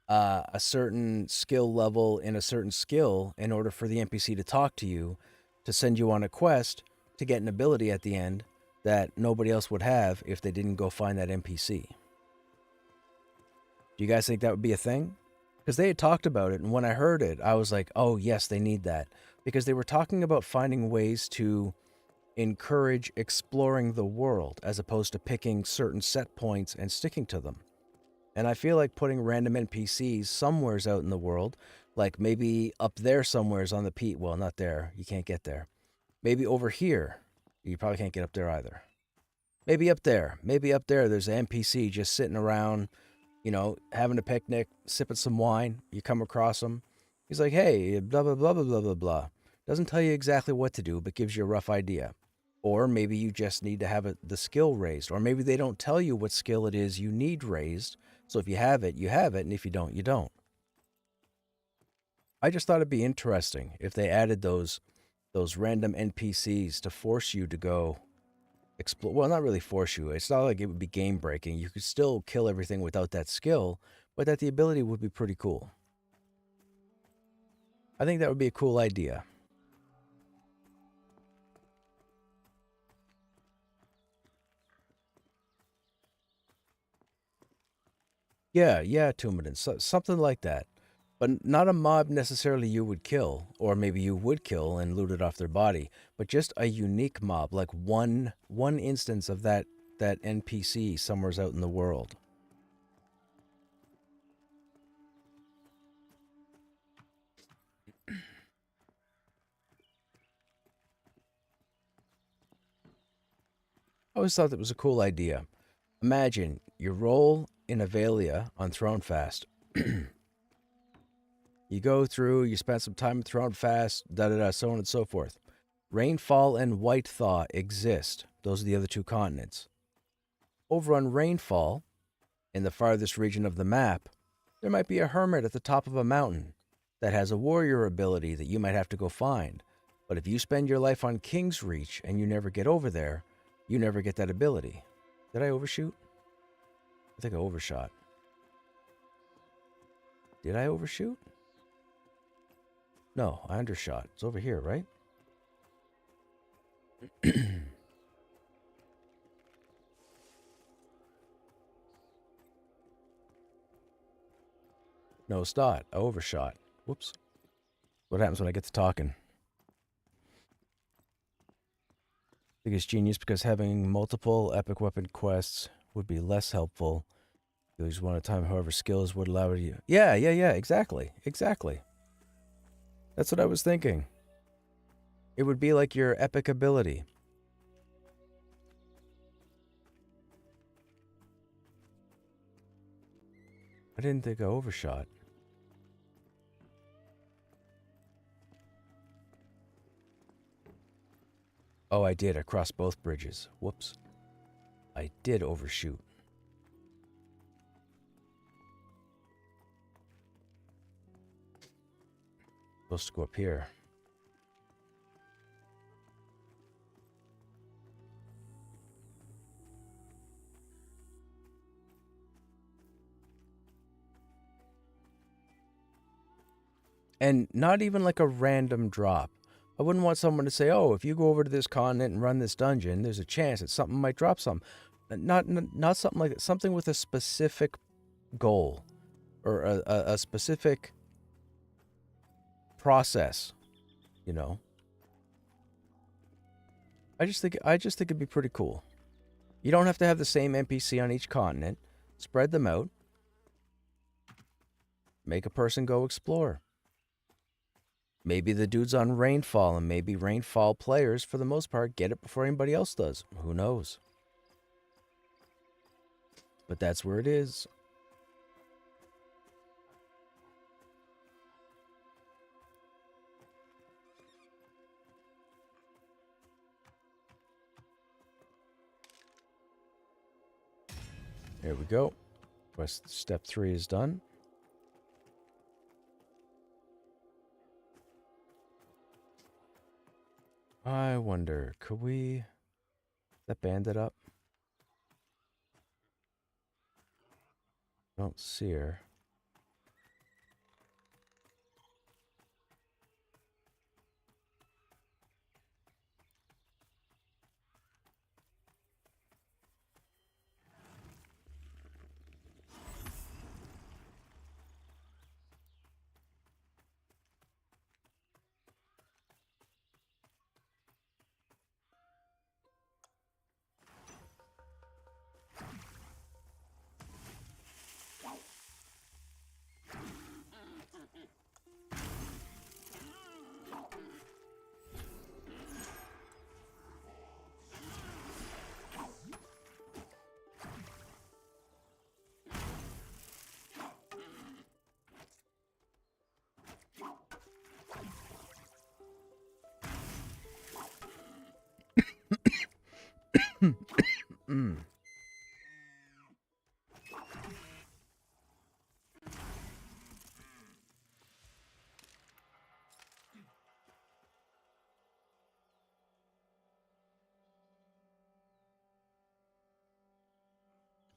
S1: a certain skill level in a certain skill in order for the NPC to talk to you, to send you on a quest to get an ability at the end that nobody else would have if they didn't go find that NPC. Do you guys think that would be a thing? Because they had talked about it, and when I heard it, I was like, oh, yes, they need that. Because they were talking about finding ways to encourage exploring the world as opposed to picking certain set points and sticking to them. And I feel like putting random NPCs somewheres out in the world, like maybe up there somewheres on the peak. Well, not there. You can't get there. Maybe over here. You probably can't get up there either. Maybe up there. Maybe up there there's an NPC just sitting around, you know, having a picnic, sipping some wine. You come across him. He's like, hey, blah, blah, blah, blah, blah, blah, blah. Doesn't tell you exactly what to do, but gives you a rough idea. Or maybe you just need to have the skill raised. Or maybe they don't tell you what skill it is you need raised. So if you have it, you have it. And if you don't, you don't. I just thought it'd be interesting if they added those random NPCs to force you to go explore. Well, not really force you. It's not like it would be game breaking. You could still kill everything without that skill, but that the ability would be pretty cool. I think that would be a cool idea. Yeah, Tumadin, something like that. But not a mob necessarily you would kill, or maybe you would kill and loot it off their body, but just a unique mob, like one instance of that NPC somewheres out in the world. I always thought that was a cool idea. Imagine you roll in Avelia on Thronefast. You go through, you spend some time in Throne Fast, da-da-da, so on and so forth. Rainfall and White Thaw exist. Those are the other two continents. Over on Rainfall, in the farthest region of the map, there might be a hermit at the top of a mountain that has a warrior ability that you might have to go find. But if you spend your life on King's Reach and you never get over there, you never get that ability. Did I overshoot? I think I overshot. Did I overshoot? No, I undershot. It's over here, right? No, stop. I overshot. Whoops. What happens when I get to talking? I think it's genius because having multiple epic weapon quests would be less helpful. You use one at a time, however, skills would allow you. Yeah, exactly. That's what I was thinking. It would be like your epic ability. I didn't think I overshot. Oh, I did. I crossed both bridges. Whoops. I did overshoot. Supposed to go up here. And not even like a random drop. I wouldn't want someone to say, oh, if you go over to this continent and run this dungeon, there's a chance that something might drop some. Not something like that. Something with a specific goal or a specific process, you know. I just think it'd be pretty cool. You don't have to have the same NPC on each continent. Spread them out. Make a person go explore. Maybe the dude's on Rainfall, and maybe Rainfall players, for the most part, get it before anybody else does. Who knows? But that's where it is. There we go. Quest step 3 is done. I wonder, could we that bandit up? Don't see her.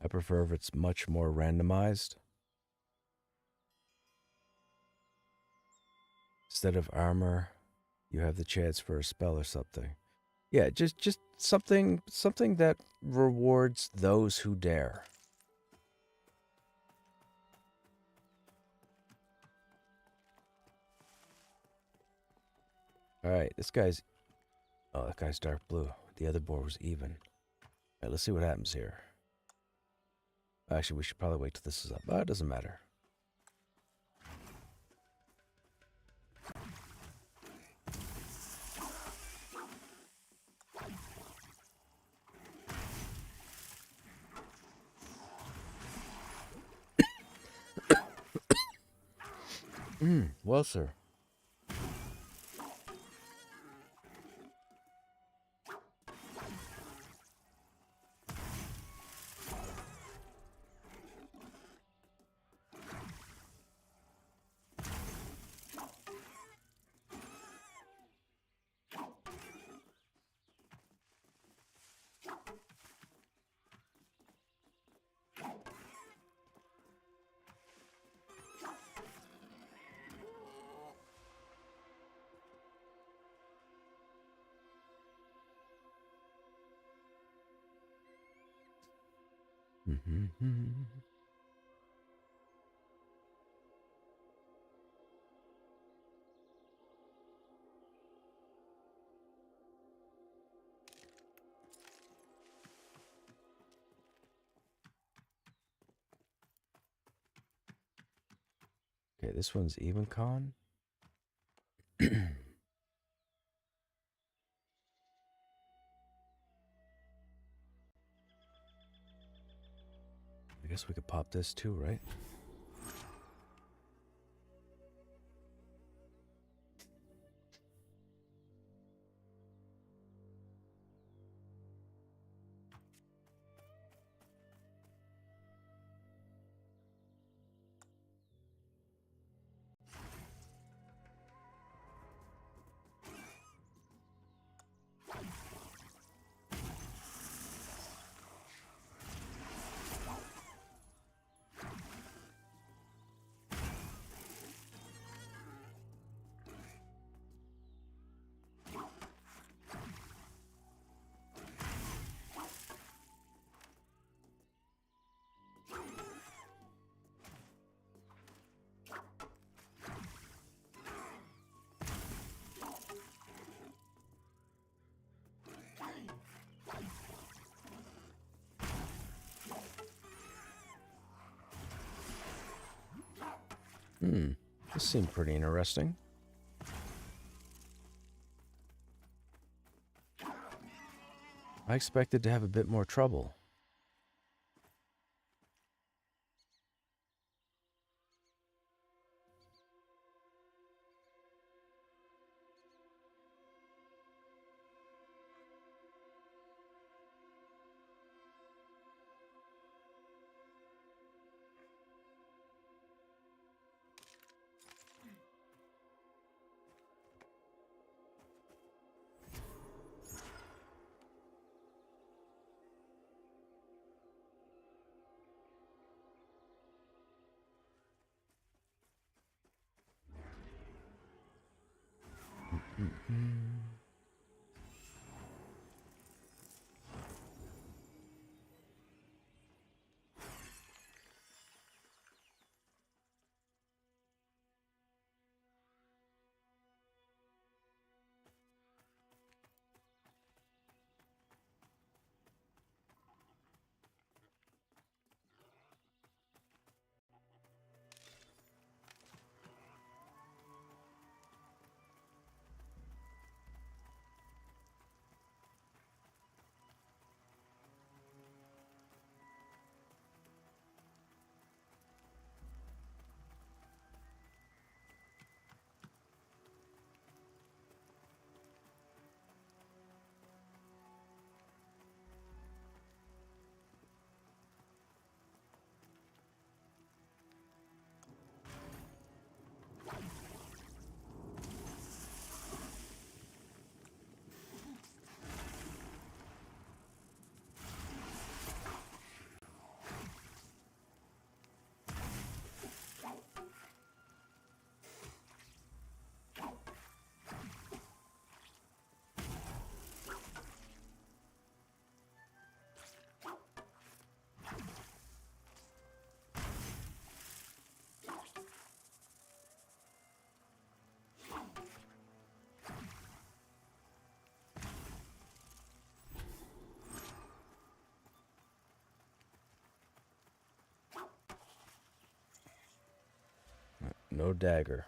S1: I prefer if it's much more randomized. Instead of armor, you have the chance for a spell or something. Yeah, just something that rewards those who dare. All right, this guy's... Oh, that guy's dark blue. The other board was even. All right, let's see what happens here. Actually, we should probably wait till this is up. It doesn't matter. Well, sir. Okay, this one's even con. I guess we could pop this too, right? This seemed pretty interesting. I expected to have a bit more trouble. No dagger.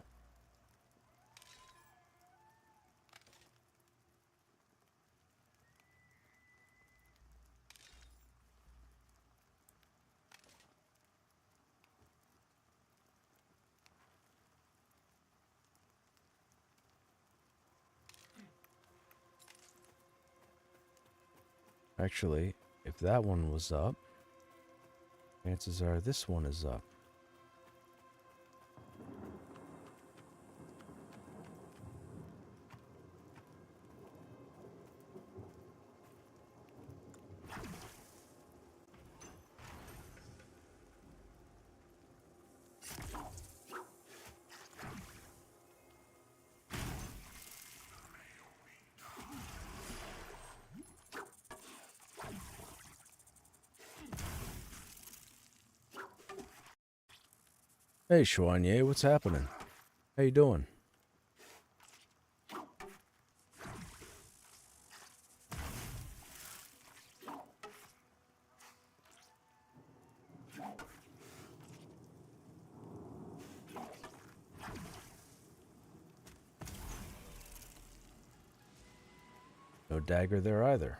S1: Actually, if that one was up, chances are this one is up. Hey, Chouanier, what's happening? How you doing? No dagger there either.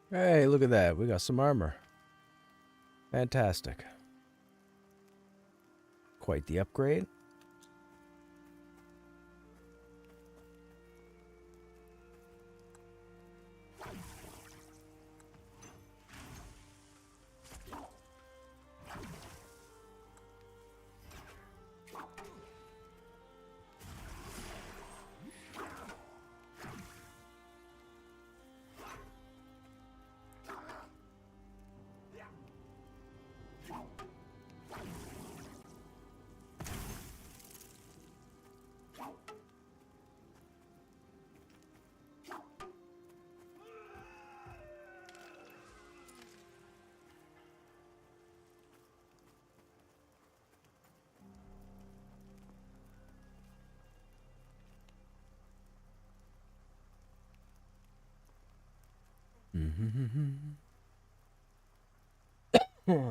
S1: Hey, look at that. We got some armor. Fantastic. Quite the upgrade.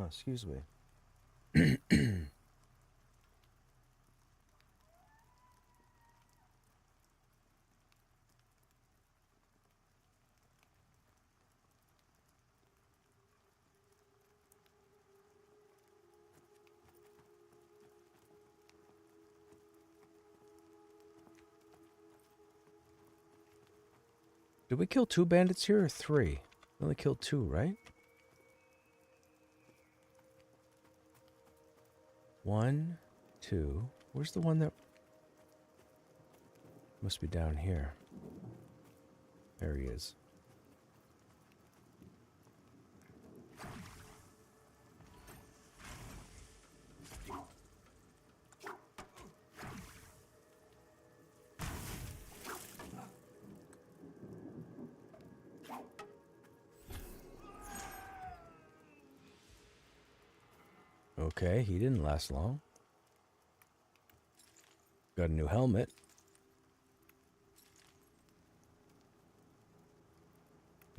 S1: Excuse me. Did we kill 2 bandits here or 3? We only killed 2, right? 1, 2. Where's the one that... Must be down here. There he is. Okay, he didn't last long. Got a new helmet.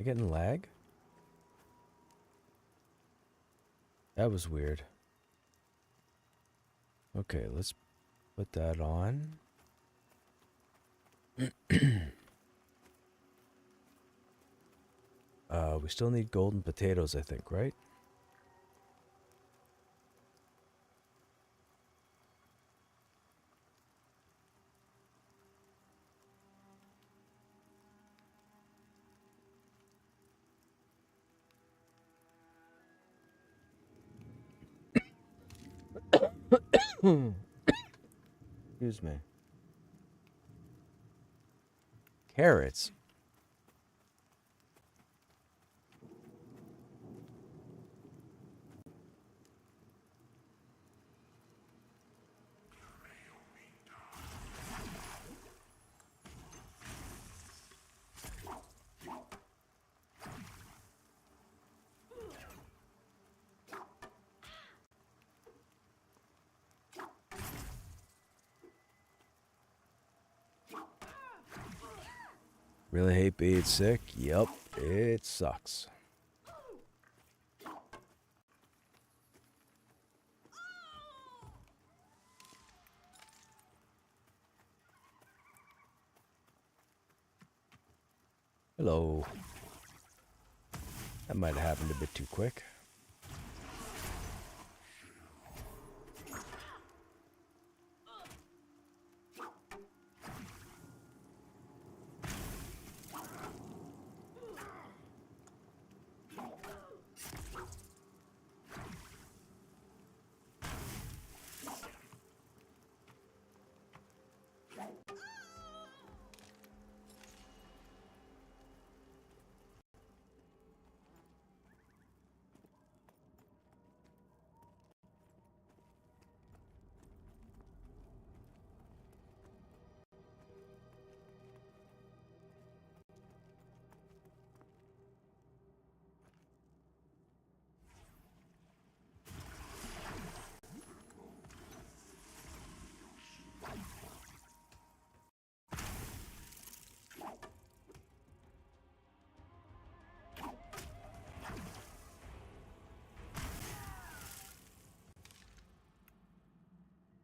S1: Am I getting lag? That was weird. Okay, let's put that on. We still need golden potatoes, I think, right? Excuse me. Carrots. Really hate being sick? Yup, it sucks. Hello. That might have happened a bit too quick.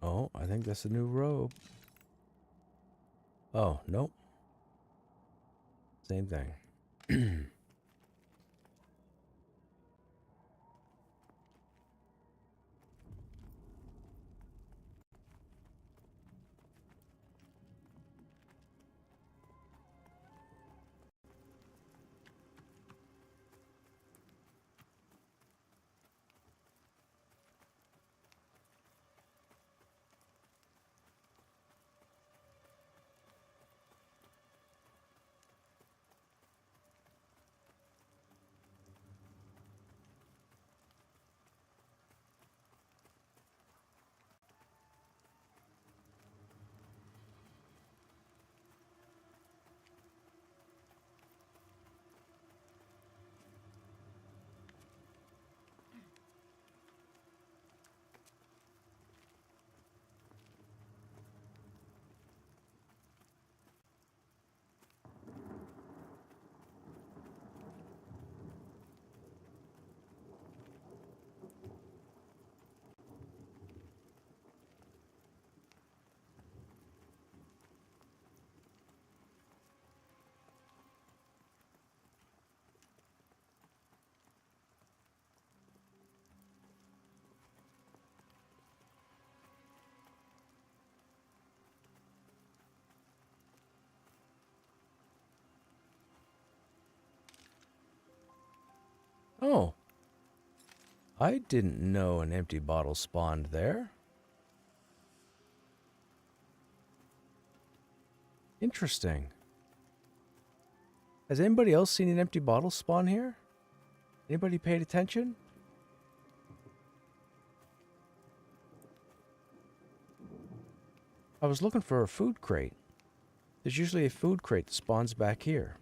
S1: Oh, I think that's a new robe. Oh, nope. Same thing. Oh, I didn't know an empty bottle spawned there. Interesting. Has anybody else seen an empty bottle spawn here? Anybody paid attention? I was looking for a food crate. There's usually a food crate that spawns back here.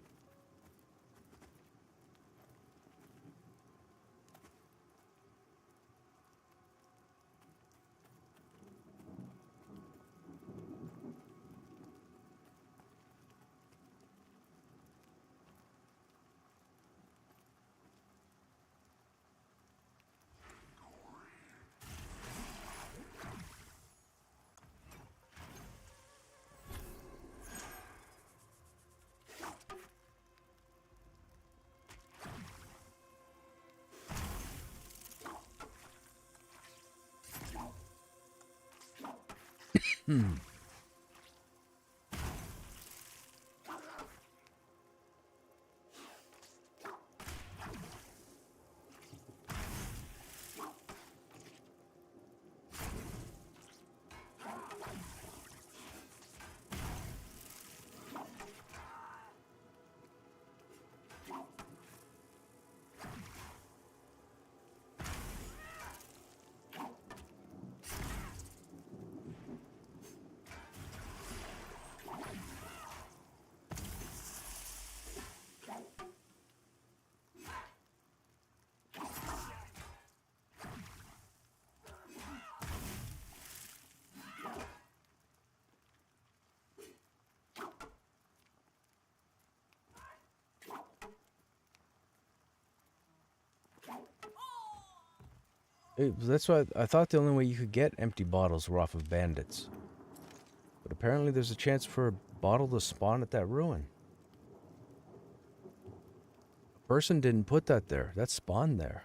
S1: That's why I thought the only way you could get empty bottles were off of bandits. But apparently there's a chance for a bottle to spawn at that ruin. A person didn't put that there. That spawned there.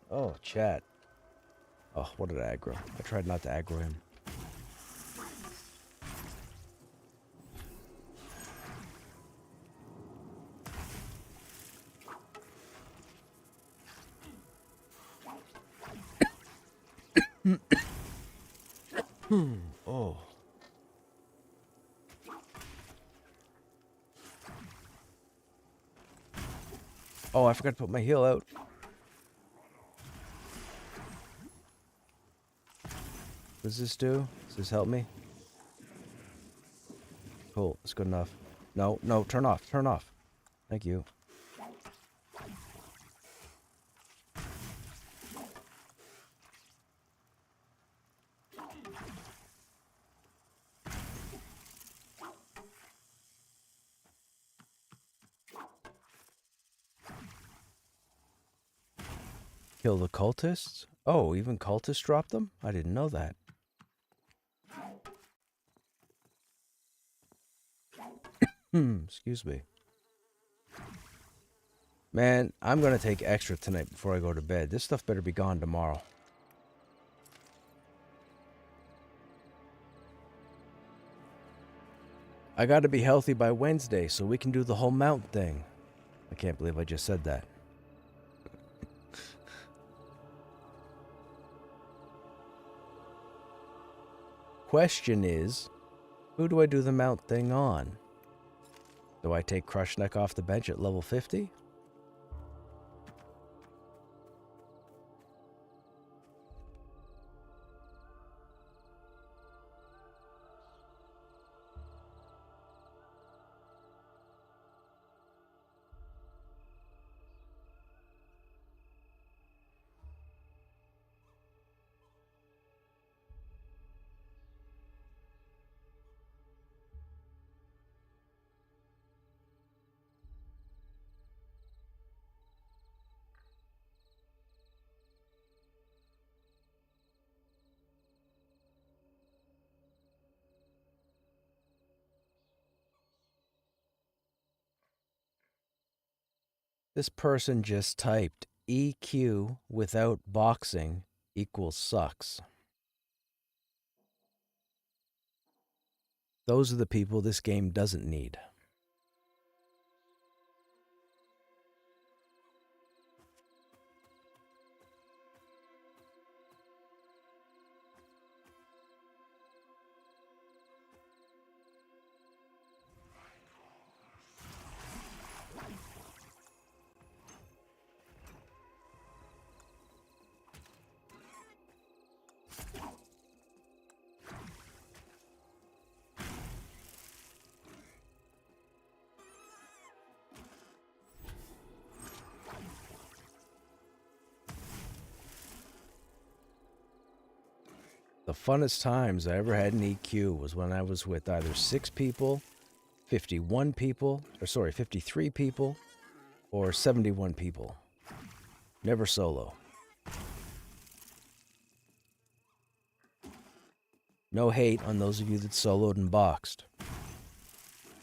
S1: Oh, chat. Oh, what did I aggro? I tried not to aggro him. Oh. Oh, I forgot to put my heal out. What does this do? Does this help me? Cool, that's good enough. No, no, turn off, turn off. Thank you. Kill the cultists? Oh, even cultists drop them? I didn't know that. Excuse me. Man, I'm gonna take extra tonight before I go to bed. This stuff better be gone tomorrow. I gotta be healthy by Wednesday so we can do the whole mount thing. I can't believe I just said that. question is, who do I do the mount thing on? Do I take Krushnek off the bench at level 50? This person just typed EQ without boxing equals sucks. Those are the people this game doesn't need. The funnest times I ever had in EQ was when I was with either 6 people, 51 people, 53 people, or 71 people. Never solo. No hate on those of you that soloed and boxed.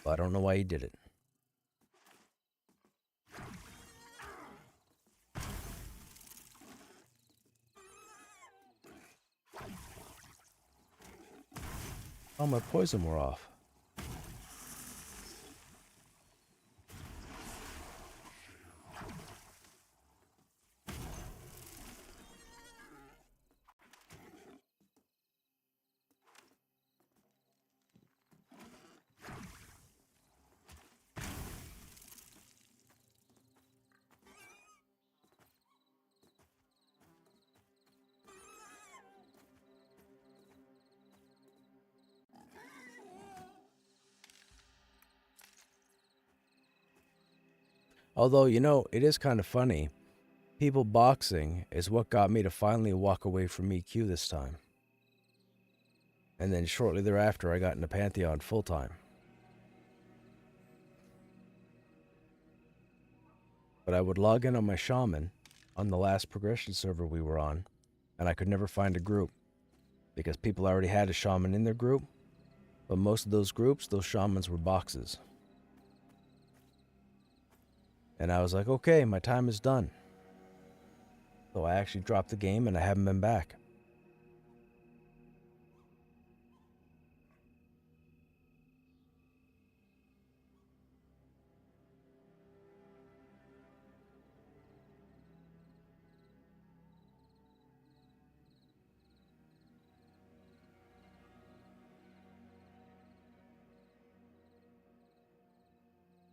S1: But I don't know why you did it. Oh, my poison wore off. Although, you know, it is kind of funny. People boxing is what got me to finally walk away from EQ this time. And then shortly thereafter, I got into Pantheon full-time. But I would log in on my shaman on the last progression server we were on, and I could never find a group because people already had a shaman in their group, but most of those groups, those shamans were boxes. And I was like, okay, my time is done. So I actually dropped the game and I haven't been back.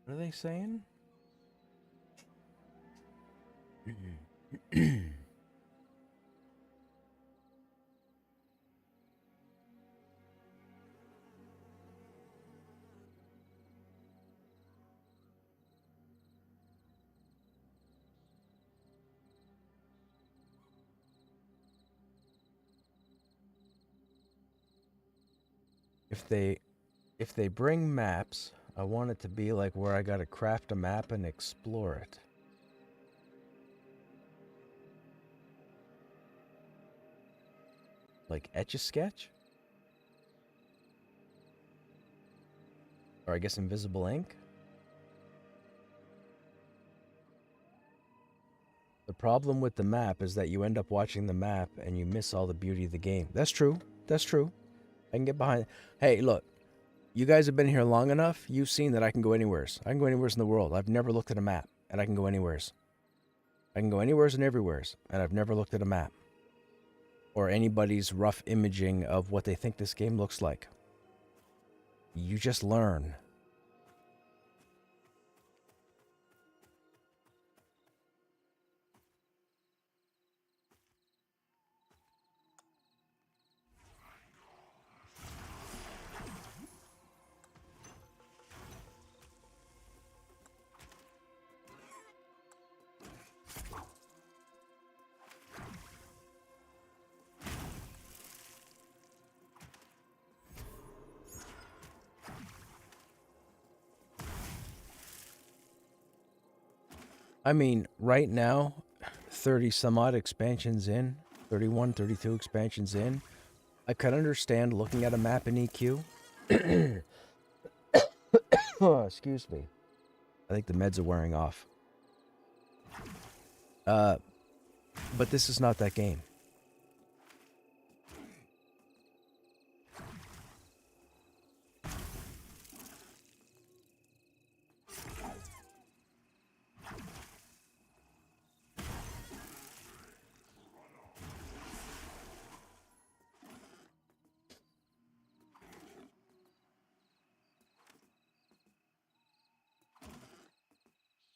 S1: What are they saying? If they bring maps, I want it to be like where I gotta craft a map and explore it. Like Etch-a-Sketch? Or I guess Invisible Ink? The problem with the map is that you end up watching the map and you miss all the beauty of the game. That's true. That's true. I can get behind it. Hey, look. You guys have been here long enough. You've seen that I can go anywheres. I can go anywheres in the world. I've never looked at a map, and I can go anywheres. I can go anywheres and everywheres, and I've never looked at a map. or anybody's rough imaging of what they think this game looks like. You just learn. I mean, right now, 30 some odd expansions in, 31, 32 expansions in, I could understand looking at a map in EQ. Oh, excuse me. I think the meds are wearing off. But this is not that game.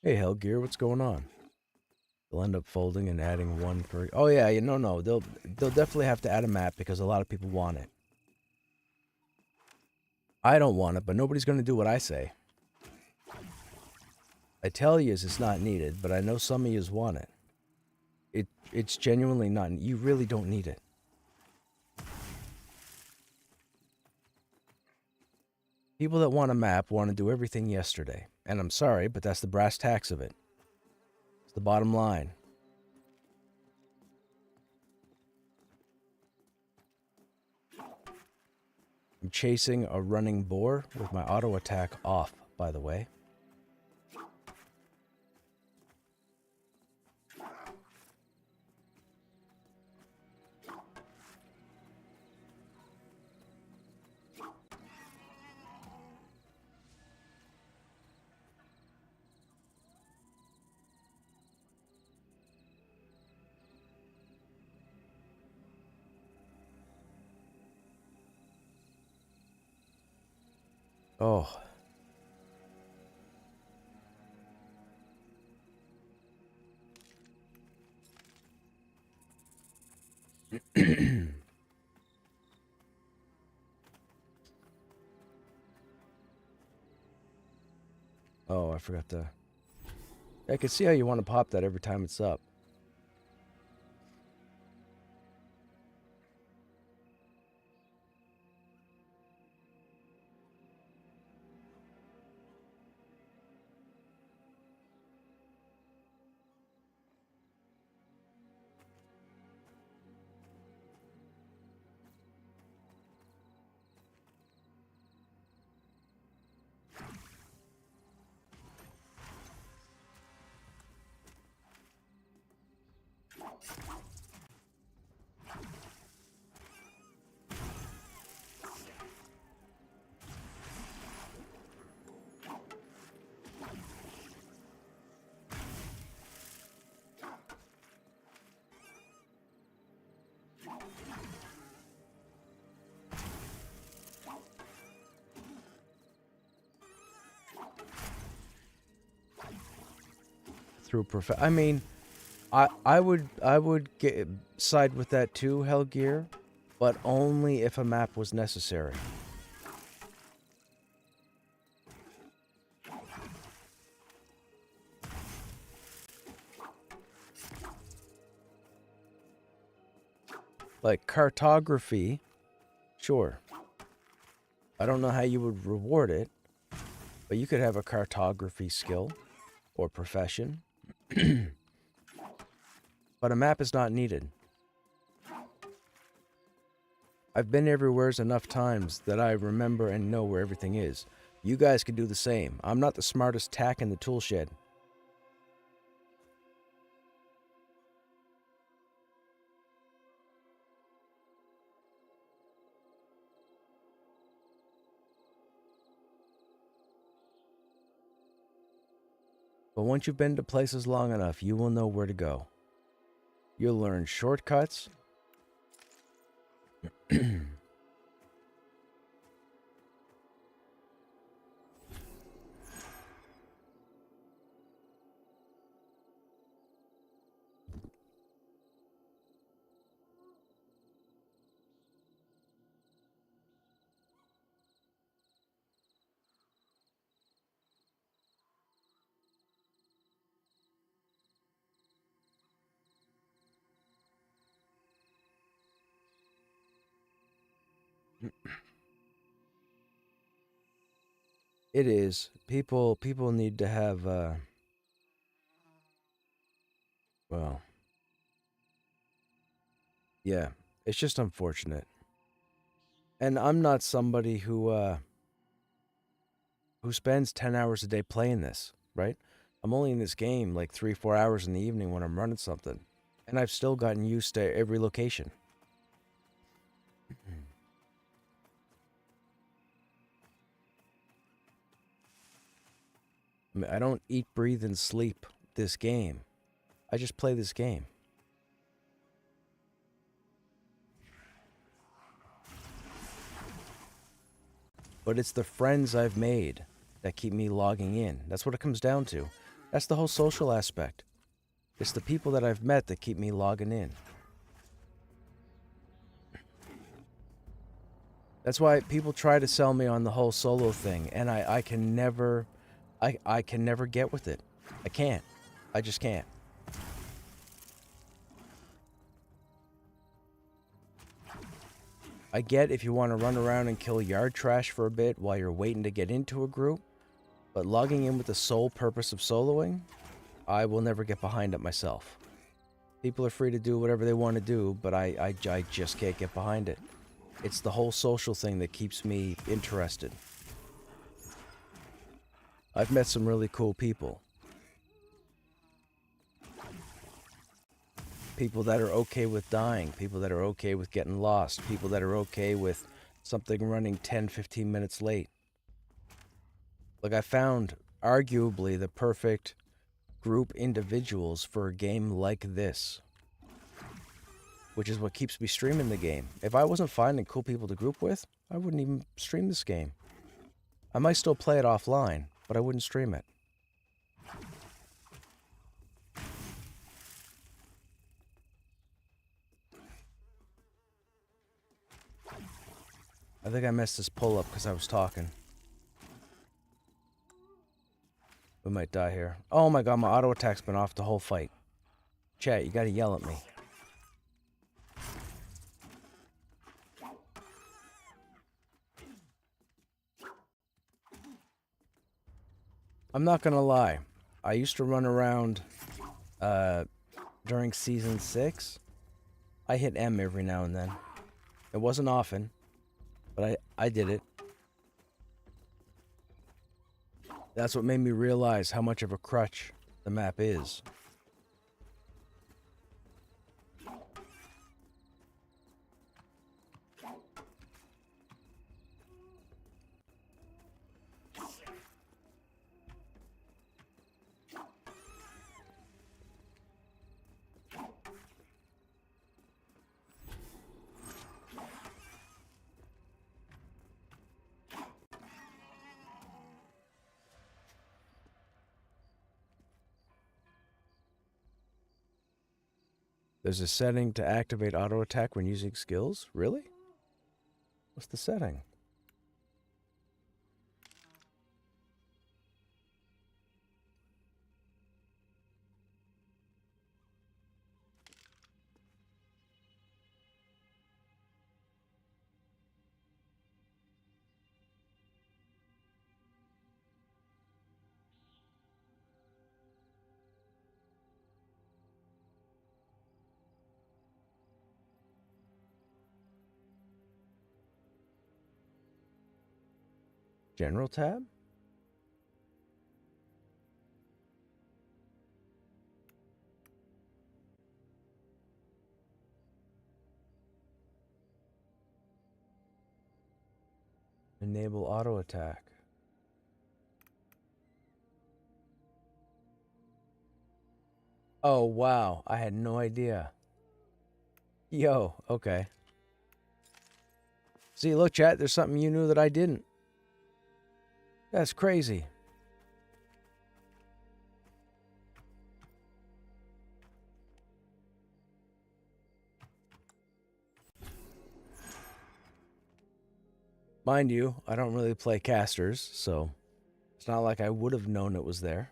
S1: Hey, Hellgear, what's going on? They'll end up folding and adding one per... Oh, yeah, no. They'll definitely have to add a map because a lot of people want it. I don't want it, but nobody's going to do what I say. I tell you it's not needed, but I know some of yous want it. It's genuinely not... You really don't need it. People that want a map want to do everything yesterday. And I'm sorry, but that's the brass tacks of it. It's the bottom line. I'm chasing a running boar with my auto attack off, by the way. Oh. Oh, I forgot to... I can see how you want to pop that every time it's up. Through I mean, I would side with that too, Hellgear, but only if a map was necessary. Like cartography, sure. I don't know how you would reward it, but you could have a cartography skill or profession. But a map is not needed. I've been everywhere enough times that I remember and know where everything is. You guys can do the same. I'm not the smartest tack in the tool shed. But once you've been to places long enough, you will know where to go. You'll learn shortcuts. It is. People need to have well, yeah. It's just unfortunate. And I'm not somebody who spends 10 hours a day playing this, right? I'm only in this game like 3, 4 hours in the evening when I'm running something. And I've still gotten used to every location. I mean, I don't eat, breathe, and sleep this game. I just play this game. But it's the friends I've made that keep me logging in. That's what it comes down to. That's the whole social aspect. It's the people that I've met that keep me logging in. That's why people try to sell me on the whole solo thing, and I can never I can never get with it. I can't. I just can't. I get if you want to run around and kill yard trash for a bit while you're waiting to get into a group, but logging in with the sole purpose of soloing, I will never get behind it myself. People are free to do whatever they want to do, but I just can't get behind it. It's the whole social thing that keeps me interested. I've met some really cool people. People that are okay with dying, people that are okay with getting lost, people that are okay with something running 10, 15 minutes late. Like, I found arguably the perfect group individuals for a game like this, which is what keeps me streaming the game. If I wasn't finding cool people to group with, I wouldn't even stream this game. I might still play it offline, but I wouldn't stream it. I think I missed this pull-up because I was talking. We might die here. Oh my god, my auto attack's been off the whole fight. Chat, you gotta yell at me. I'm not gonna lie. I used to run around during Season 6. I hit M every now and then. It wasn't often, but I did it. That's what made me realize how much of a crutch the map is. There's a setting to activate auto attack when using skills? Really? What's the setting? General tab? Enable auto attack. Oh, wow. I had no idea. Yo, okay. See, look, chat, there's something you knew that I didn't. That's crazy. Mind you, I don't really play casters, so it's not like I would have known it was there.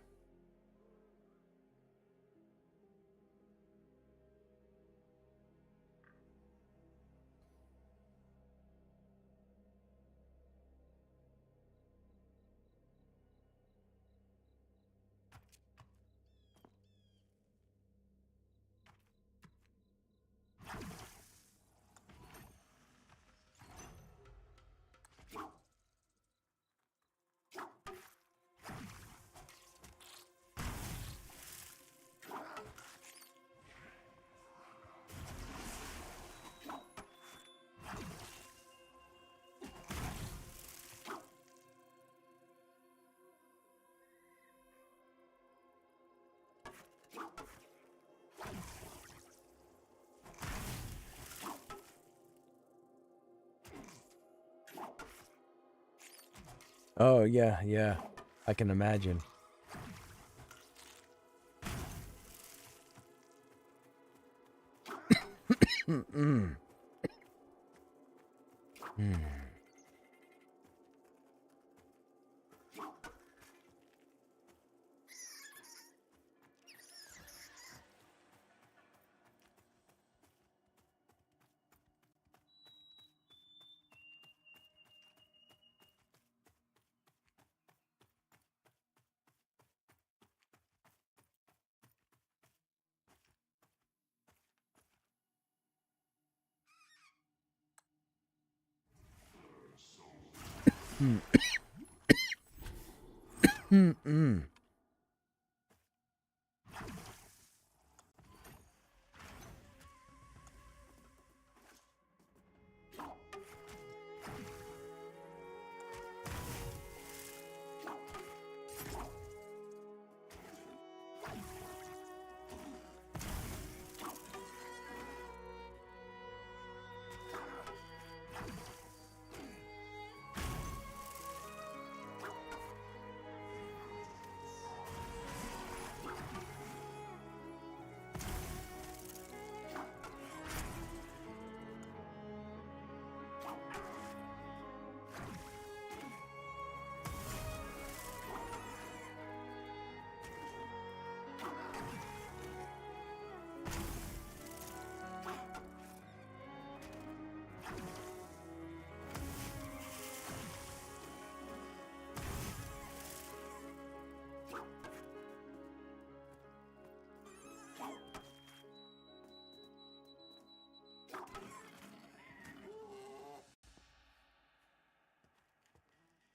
S1: Oh, yeah. I can imagine.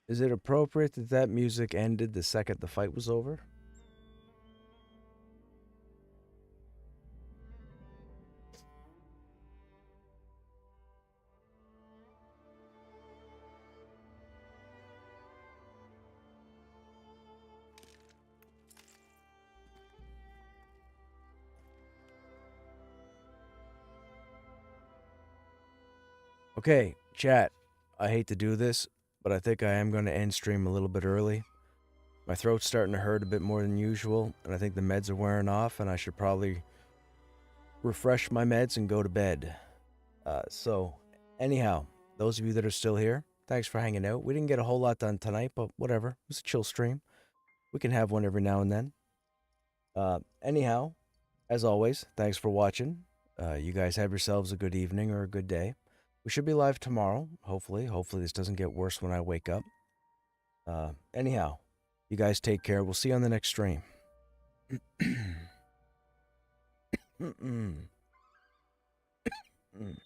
S1: Is it appropriate that that music ended the second the fight was over? Okay, chat. I hate to do this, but I think I am going to end stream a little bit early. My throat's starting to hurt a bit more than usual, and I think the meds are wearing off, and I should probably refresh my meds and go to bed. So, anyhow, those of you that are still here, thanks for hanging out. We didn't get a whole lot done tonight, but whatever. It was a chill stream. We can have one every now and then. Anyhow, as always, thanks for watching. You guys have yourselves a good evening or a good day. We should be live tomorrow, hopefully. Hopefully this doesn't get worse when I wake up. Anyhow, you guys take care. We'll see you on the next stream. Mm-mm. Mm.